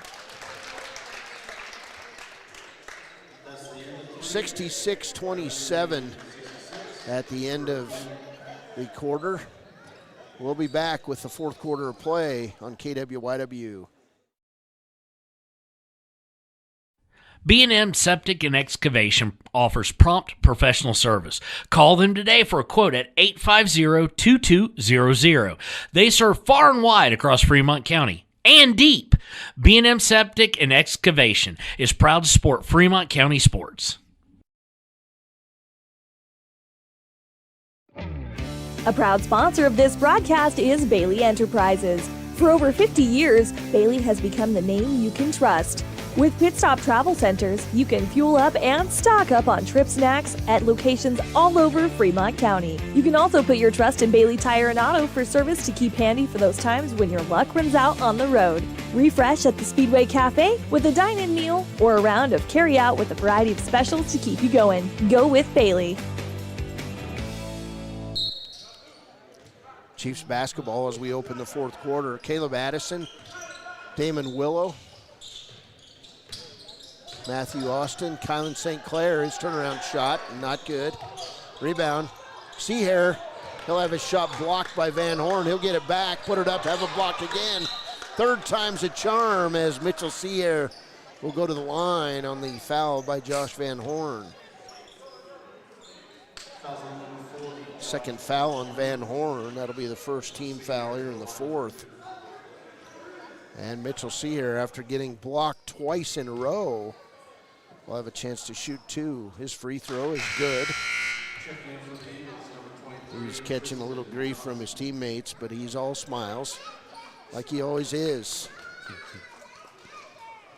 S14: 66-27 at the end of the quarter. We'll be back with the fourth quarter of play on KWYW.
S1: B&M Septic and Excavation offers prompt professional service. Call them today for a quote at 850-2200. They serve far and wide across Fremont County and deep. B&M Septic and Excavation is proud to support Fremont County sports.
S6: A proud sponsor of this broadcast is Bailey Enterprises. For over 50 years, Bailey has become the name you can trust. With Pit Stop Travel Centers, you can fuel up and stock up on trip snacks at locations all over Fremont County. You can also put your trust in Bailey Tire and Auto for service to keep handy for those times when your luck runs out on the road. Refresh at the Speedway Cafe with a dine-in meal or a round of carry-out with a variety of specials to keep you going. Go with Bailey.
S14: Chiefs basketball as we open the fourth quarter. Caleb Addison, Damon Willow, Matthew Austin, Kylan St. Clair, his turnaround shot, not good. Rebound, Seahair, he'll have his shot blocked by Van Horn. He'll get it back, put it up, have it blocked again. Third time's a charm as Mitchell Seahair will go to the line on the foul by Josh Van Horn. Second foul on Van Horn. That'll be the first team foul here in the fourth. And Mitchell Seaher, after getting blocked twice in a row, will have a chance to shoot two. His free throw is good. He's catching a little grief from his teammates, but he's all smiles, like he always is.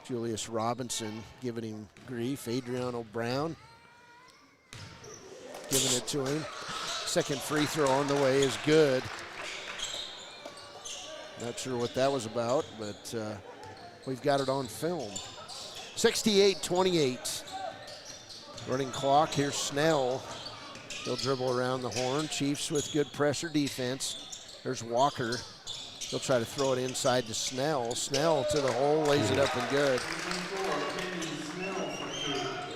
S14: Julius Robinson giving him grief. Adriano Brown giving it to him. Second free throw on the way is good. Not sure what that was about, but we've got it on film. 68-28. Running clock. Here's Snell. He'll dribble around the horn. Chiefs with good pressure defense. There's Walker. He'll try to throw it inside to Snell. Snell to the hole, lays it up and good.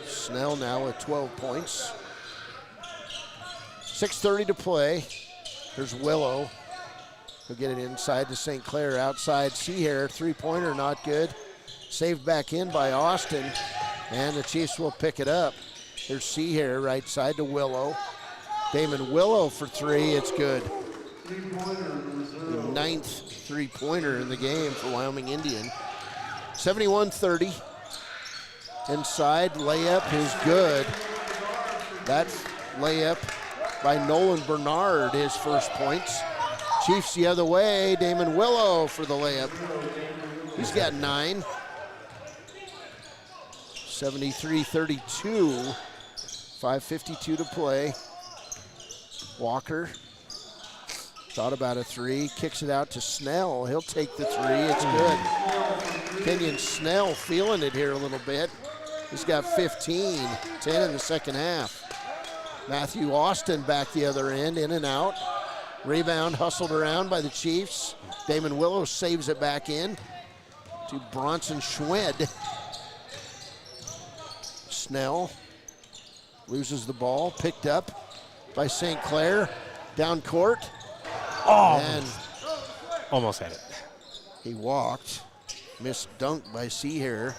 S14: Snell now with 12 points. 6:30 to play. There's Willow. He'll get it inside to St. Clair. Outside Seaher, three-pointer, not good. Saved back in by Austin, and the Chiefs will pick it up. There's Seaher, right side to Willow. Damon Willow for three, it's good. The ninth three-pointer in the game for Wyoming Indian. 71-30. Inside, layup is good. That layup by Nolan Bernard, his first points. Chiefs the other way, Damon Willow for the layup. He's got 9. 73-32. 5:52 to play. Walker thought about a three, kicks it out to Snell. He'll take the three, it's good. Kenyon Snell feeling it here a little bit. He's got 15, 10 in the second half. Matthew Austin back the other end, in and out. Rebound hustled around by the Chiefs. Damon Willow saves it back in to Bronson Schwed. Snell loses the ball, picked up by St. Clair. Down court.
S12: Oh,
S14: and
S12: almost had it.
S14: He walked. Missed dunk by Seaher.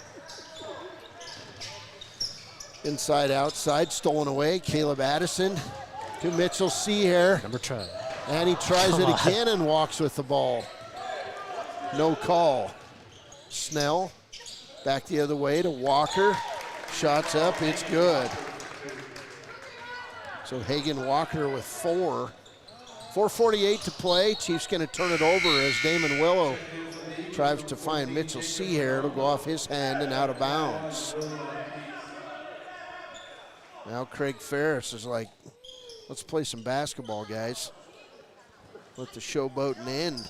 S14: Inside, outside, stolen away. Caleb Addison to Mitchell Seaher.
S12: Number try.
S14: And he tries it again and walks with the ball. No call. Snell back the other way to Walker. Shots up, it's good. So Hagen Walker with 4. 4:48 to play. Chiefs going to turn it over as Damon Willow tries to find Mitchell Seaher. It'll go off his hand and out of bounds. Now Craig Ferris is like, let's play some basketball, guys. Let the showboating end.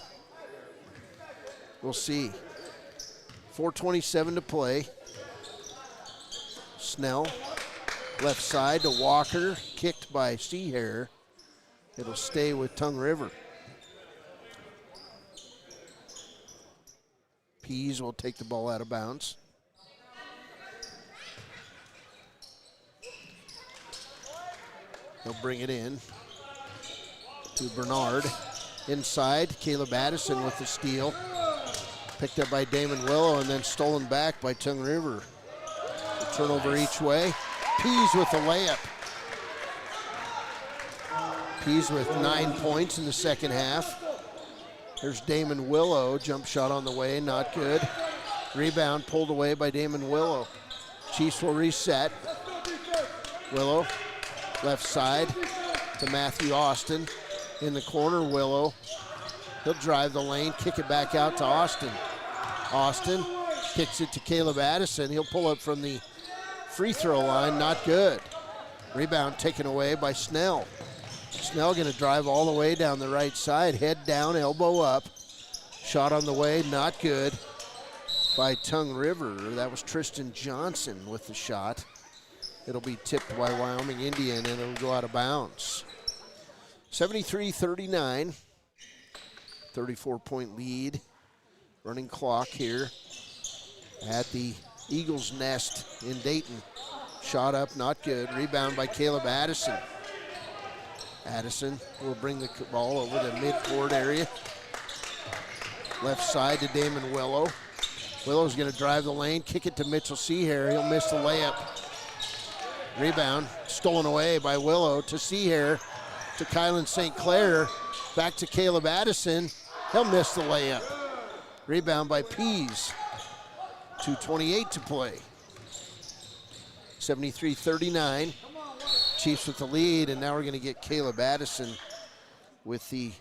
S14: We'll see. 4:27 to play. Snell, left side to Walker, kicked by Seaher. It'll stay with Tongue River. Pease will take the ball out of bounds. He'll bring it in to Bernard. Inside, Caleb Addison with the steal. Picked up by Damon Willow and then stolen back by Tongue River. The turnover each way. Pease with the layup. Pease with 9 points in the second half. There's Damon Willow. Jump shot on the way, not good. Rebound pulled away by Damon Willow. Chiefs will reset. Willow, left side to Matthew Austin. In the corner, Willow. He'll drive the lane, kick it back out to Austin. Austin kicks it to Caleb Addison. He'll pull up from the free throw line, not good. Rebound taken away by Snell. Snell gonna drive all the way down the right side, head down, elbow up. Shot on the way, not good by Tongue River. That was Tristan Johnson with the shot. It'll be tipped by Wyoming Indian and it'll go out of bounds. 73-39, 34-point lead. Running clock here at the Eagles' Nest in Dayton. Shot up, not good. Rebound by Caleb Addison. Addison will bring the ball over the midcourt area. Left side to Damon Willow. Willow's gonna drive the lane, kick it to Mitchell Seaher. He'll miss the layup. Rebound stolen away by Willow to Seahair, to Kylan St. Clair, back to Caleb Addison. He'll miss the layup. Rebound by Pease. 2:28 to play. 73-39. Chiefs with the lead, and now we're going to get Caleb Addison with the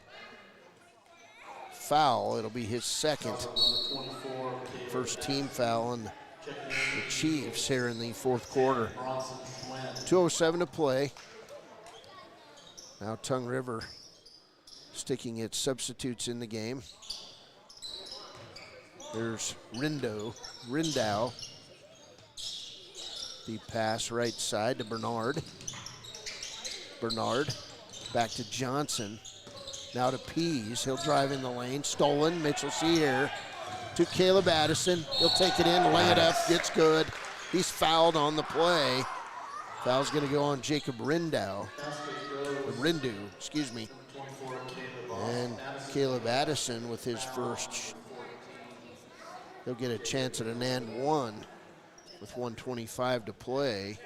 S14: foul. It'll be his second. First team foul on the Chiefs here in the fourth quarter. 2:07 to play. Now Tongue River sticking its substitutes in the game. There's Rindow. The pass right side to Bernard. Bernard back to Johnson. Now to Pease. He'll drive in the lane. Stolen. Mitchell Seahair to Caleb Addison. He'll take it in, lay it up, gets good. He's fouled on the play. Foul's going to go on Jacob Rindu, excuse me. And Caleb Addison with his first. He'll get a chance at an and one with 1:25 to play.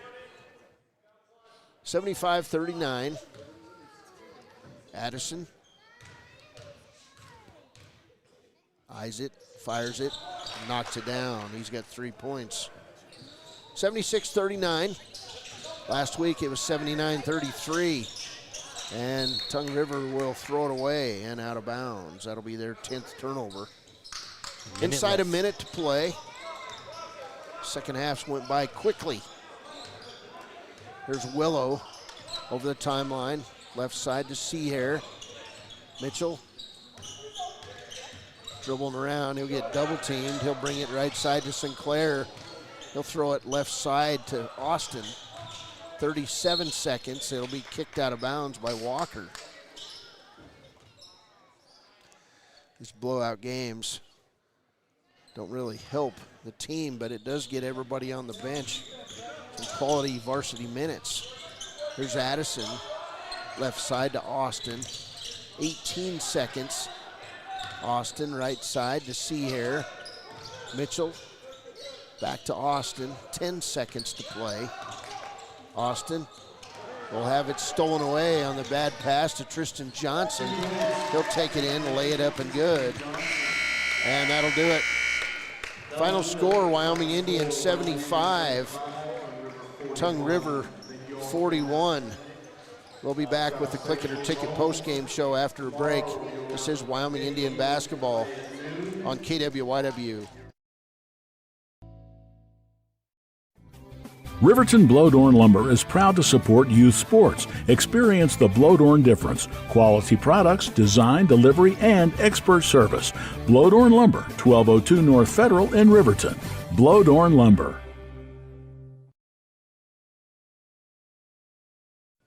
S14: 75-39. Addison eyes it, fires it, knocks it down. He's got 3 points. 76-39. Last week it was 79-33. And Tongue River will throw it away and out of bounds. That'll be their 10th turnover. Inside a minute to play. Second half went by quickly. Here's Willow over the timeline. Left side to Seahair. Mitchell dribbling around. He'll get double teamed. He'll bring it right side to Sinclair. He'll throw it left side to Austin. 37 seconds. It'll be kicked out of bounds by Walker. These blowout games don't really help the team, but it does get everybody on the bench some quality varsity minutes. Here's Addison, left side to Austin. 18 seconds. Austin, right side to Seahair. Mitchell, back to Austin. 10 seconds to play. Austin will have it stolen away on the bad pass to Tristan Johnson. He'll take it in, lay it up and good. And that'll do it. Final score, Wyoming Indians 75, Tongue River 41. We'll be back with the Click It or Ticket postgame show after a break. This is Wyoming Indian basketball on KWYW.
S4: Riverton Blowdorn Lumber is proud to support youth sports. Experience the Blowdorn difference. Quality products, design, delivery, and expert service. Blowdorn Lumber, 1202 North Federal in Riverton. Blowdorn Lumber.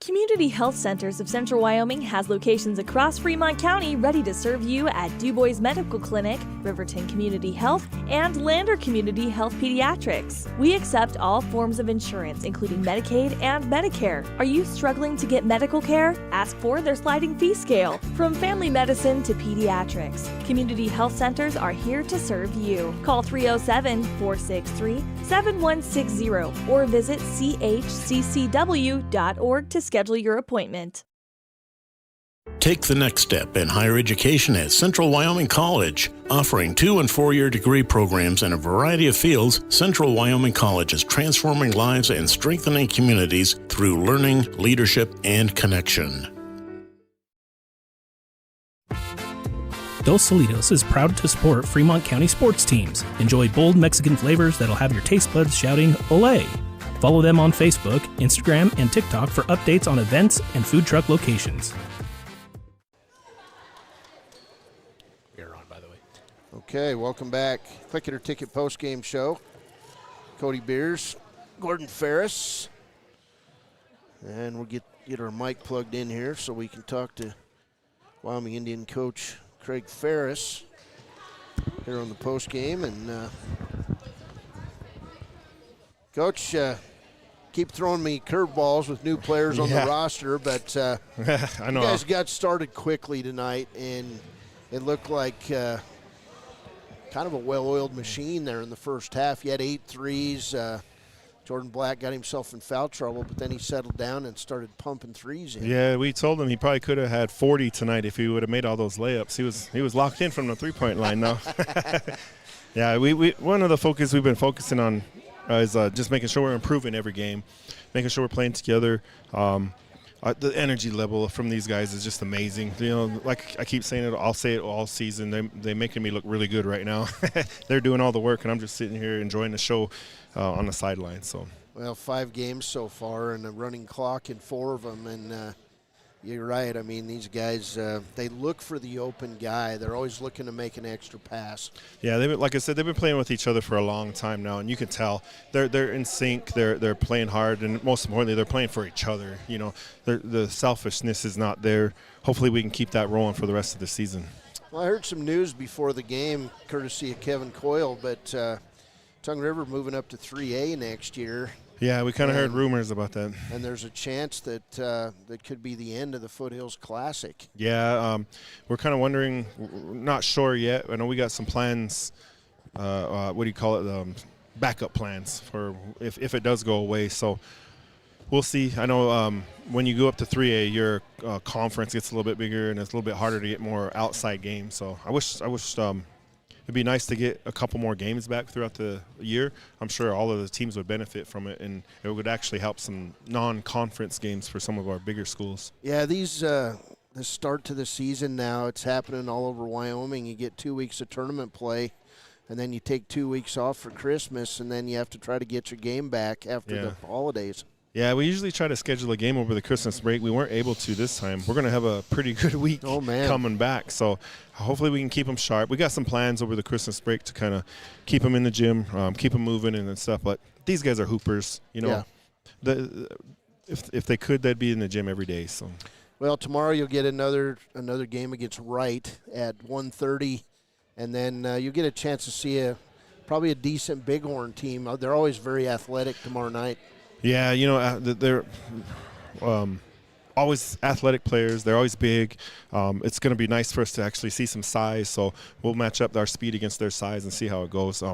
S6: Community Health Centers of Central Wyoming has locations across Fremont County ready to serve you at DuBois Medical Clinic, Riverton Community Health, and Lander Community Health Pediatrics. We accept all forms of insurance, including Medicaid and Medicare. Are you struggling to get medical care? Ask for their sliding fee scale. From family medicine to pediatrics, Community Health Centers are here to serve you. Call 307-463-7160 or visit chccw.org to schedule your appointment.
S5: Take the next step in higher education at Central Wyoming College. Offering 2- and 4-year degree programs in a variety of fields, Central Wyoming College is transforming lives and strengthening communities through learning, leadership, and connection.
S7: Dos Solitos is proud to support Fremont County sports teams. Enjoy bold Mexican flavors that'll have your taste buds shouting, "Olé!" Follow them on Facebook, Instagram, and TikTok for updates on events and food truck locations.
S12: You're on, by the way.
S14: Okay, welcome back. Click It or Ticket postgame show. Cody Beers, Gordon Ferris. And we'll get our mic plugged in here so we can talk to Wyoming Indian coach Craig Ferris here on the postgame. And Coach, keep throwing me curveballs with new players on the roster, but
S28: I know.
S14: You guys got started quickly tonight, and it looked like kind of a well-oiled machine there in the first half. You had 8 threes. Jordan Black got himself in foul trouble, but then he settled down and started pumping threes in.
S8: Yeah, we told him he probably could have had 40 tonight if he would have made all those layups. He was locked in from the three-point line now. Yeah, we one of the focus we've been focusing on is just making sure we're improving every game, making sure we're playing together. The energy level from these guys is just amazing. You know, like I keep saying it, I'll say it all season. They're making me look really good right now. They're doing all the work, and I'm just sitting here enjoying the show on the sideline. So,
S14: well, 5 games so far, and a running clock in 4 of them. And you're right. I mean, these guys, they look for the open guy. They're always looking to make an extra pass.
S8: Yeah, like I said, they've been playing with each other for a long time now, and you can tell they're in sync. They're playing hard, and most importantly, they're playing for each other. You know, the selfishness is not there. Hopefully, we can keep that rolling for the rest of the season.
S14: Well, I heard some news before the game, courtesy of Kevin Coyle, but Tongue River moving up to 3A next year.
S8: Yeah, we kind of heard rumors about that.
S14: And there's a chance that that could be the end of the Foothills Classic.
S8: Yeah, we're kind of wondering, not sure yet. I know we got some plans, what do you call it, backup plans for if it does go away. So we'll see. I know when you go up to 3A, your conference gets a little bit bigger and it's a little bit harder to get more outside games. So I wish it'd be nice to get a couple more games back throughout the year. I'm sure all of the teams would benefit from it, and it would actually help some non-conference games for some of our bigger schools.
S14: Yeah, these the start to the season now, it's happening all over Wyoming. You get 2 weeks of tournament play, and then you take 2 weeks off for Christmas, and then you have to try to get your game back after the holidays.
S8: Yeah, we usually try to schedule a game over the Christmas break. We weren't able to this time. We're going to have a pretty good week coming back. So hopefully we can keep them sharp. We got some plans over the Christmas break to kind of keep them in the gym, keep them moving and stuff. But these guys are hoopers. You know, if they could, they'd be in the gym every day. So,
S14: well, tomorrow you'll get another game against Wright at 1:30, and then you'll get a chance to see probably a decent Bighorn team. They're always very athletic tomorrow night.
S8: Yeah, you know, they're always athletic players. They're always big. It's going to be nice for us to actually see some size, so we'll match up our speed against their size and see how it goes.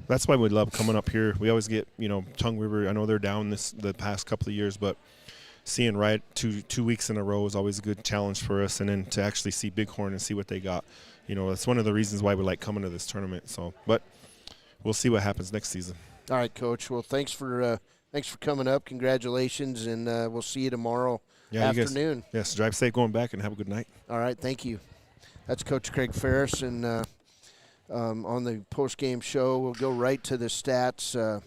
S8: That's why we love coming up here. We always get, you know, Tongue River. I know they're down the past couple of years, but seeing Wright two weeks in a row is always a good challenge for us, and then to actually see Bighorn and see what they got. You know, that's one of the reasons why we like coming to this tournament. So, but we'll see what happens next season.
S14: All right, Coach. Well, thanks for coming up. Congratulations, and we'll see you tomorrow afternoon.
S8: Yes, drive safe going back and have a good night.
S14: All right, thank you. That's Coach Craig Ferris, and on the post-game show, we'll go right to the stats.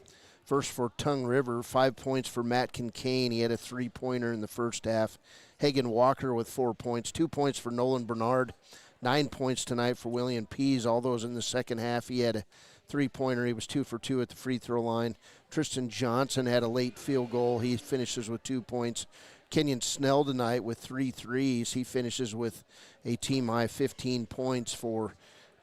S14: First for Tongue River, 5 points for Matt Kincaid. He had a 3-pointer in the first half. Hagan Walker with 4 points. 2 points for Nolan Bernard. 9 points tonight for William Pease. All those in the second half. He had a 3-pointer. He was 2 for 2 at the free throw line. Tristan Johnson had a late field goal. He finishes with 2 points. Kenyon Snell tonight with 3 threes. He finishes with a team-high 15 points for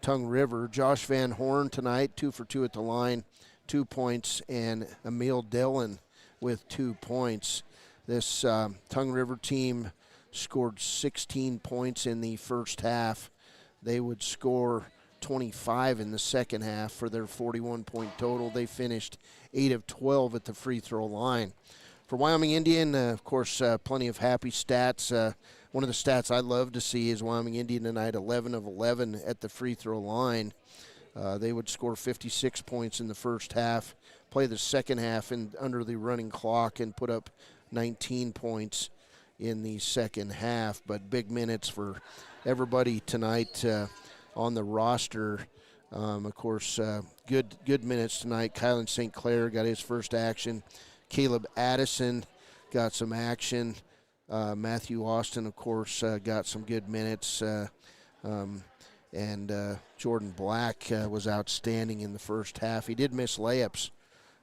S14: Tongue River. Josh Van Horn tonight, 2 for 2 at the line, 2 points. And Emil Dillon with 2 points. This Tongue River team scored 16 points in the first half. They would score 25 in the second half for their 41-point total. They finished 8 of 12 at the free throw line. For Wyoming Indian, of course, plenty of happy stats. One of the stats I love to see is Wyoming Indian tonight, 11 of 11 at the free throw line. They would score 56 points in the first half, play the second half under the running clock, and put up 19 points in the second half. But big minutes for everybody tonight on the roster. Of course, good minutes tonight. Kylan St. Clair got his first action. Caleb Addison got some action. Matthew Austin, of course, got some good minutes. And Jordan Black was outstanding in the first half. He did miss layups,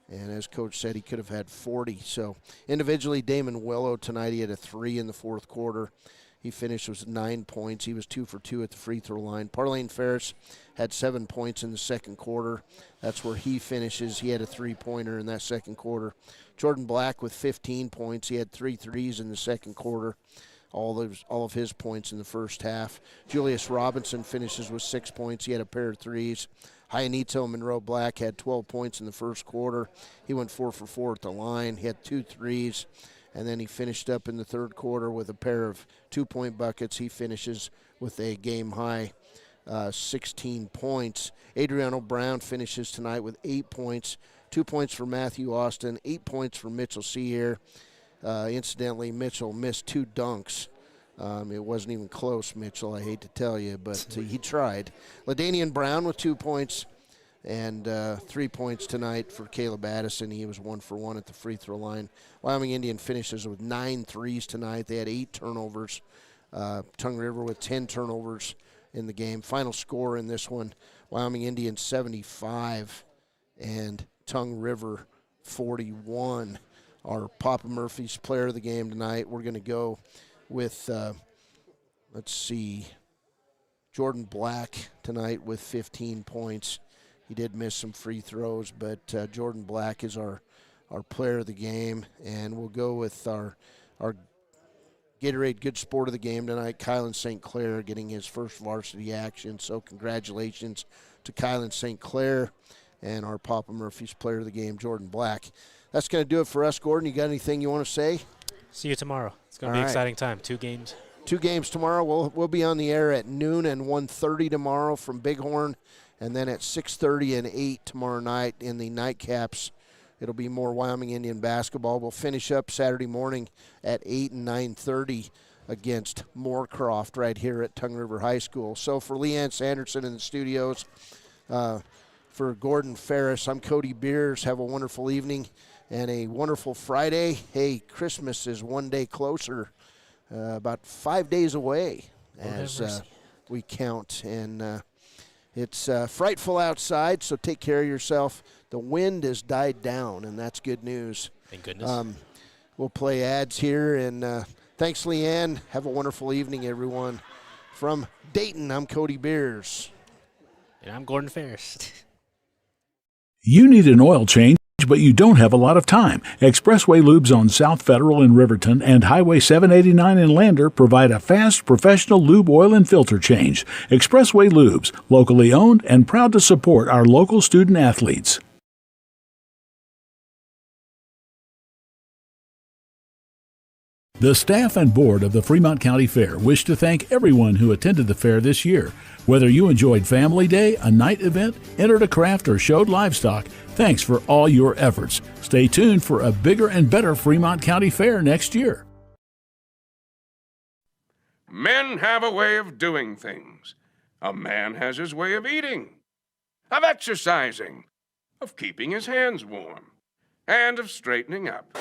S14: and as Coach said, he could have had 40. So individually, Damon Willow tonight, he had a 3 in the fourth quarter. He finished with 9 points. He was 2 for 2 at the free throw line. Parlane Ferris had 7 points in the second quarter. That's where he finishes. He had a 3-pointer in that second quarter. Jordan Black with 15 points. He had 3 threes in the second quarter. All of his points in the first half. Julius Robinson finishes with 6 points. He had a pair of threes. Hyanito Monroe Black had 12 points in the first quarter. He went 4 for 4 at the line. He had 2 threes, and then he finished up in the third quarter with a pair of 2-point buckets. He finishes with a game-high 16 points. Adriano Brown finishes tonight with 8 points, 2 points for Matthew Austin, 8 points for Mitchell Sear. Incidentally, Mitchell missed 2 dunks. It wasn't even close, Mitchell, I hate to tell you, but he tried. LaDainian Brown with 2 points and 3 points tonight for Caleb Addison. He was 1 for 1 at the free throw line. Wyoming Indian finishes with 9 threes tonight. They had 8 turnovers. Tongue River with 10 turnovers in the game. Final score in this one, Wyoming Indian 75 and Tongue River 41. Our Papa Murphy's player of the game tonight. We're going to go with, Jordan Black tonight with 15 points. He did miss some free throws, but Jordan Black is our player of the game. And we'll go with our Gatorade Good Sport of the game tonight, Kylan St. Clair getting his first varsity action. So congratulations to Kylan St. Clair and our Papa Murphy's player of the game, Jordan Black. That's going to do it for us, Gordon. You got anything you want to say?
S12: See you tomorrow. It's going to be an exciting time. 2 games.
S14: 2 games tomorrow. We'll be on the air at noon and 1:30 tomorrow from Bighorn, and then at 6:30 and 8 tomorrow night in the nightcaps. It'll be more Wyoming Indian basketball. We'll finish up Saturday morning at 8 and 9:30 against Moorcroft right here at Tongue River High School. So for Leanne Sanderson in the studios, for Gordon Ferris, I'm Cody Beers. Have a wonderful evening and a wonderful Friday. Hey, Christmas is one day closer, about 5 days away as we count. And it's frightful outside, so take care of yourself. The wind has died down, and that's good news.
S12: Thank goodness.
S14: We'll play ads here, and thanks, Leanne. Have a wonderful evening, everyone. From Dayton, I'm Cody Beers.
S12: And I'm Gordon Ferris.
S4: You need an oil change, but you don't have a lot of time. Expressway Lubes on South Federal in Riverton and Highway 789 in Lander provide a fast, professional lube, oil, and filter change. Expressway Lubes, locally owned and proud to support our local student athletes. The staff and board of the Fremont County Fair wish to thank everyone who attended the fair this year. Whether you enjoyed Family Day, a night event, entered a craft, or showed livestock, thanks for all your efforts. Stay tuned for a bigger and better Fremont County Fair next year.
S9: Men have a way of doing things. A man has his way of eating, of exercising, of keeping his hands warm, and of straightening up.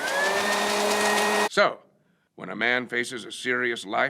S9: So, when a man faces a serious life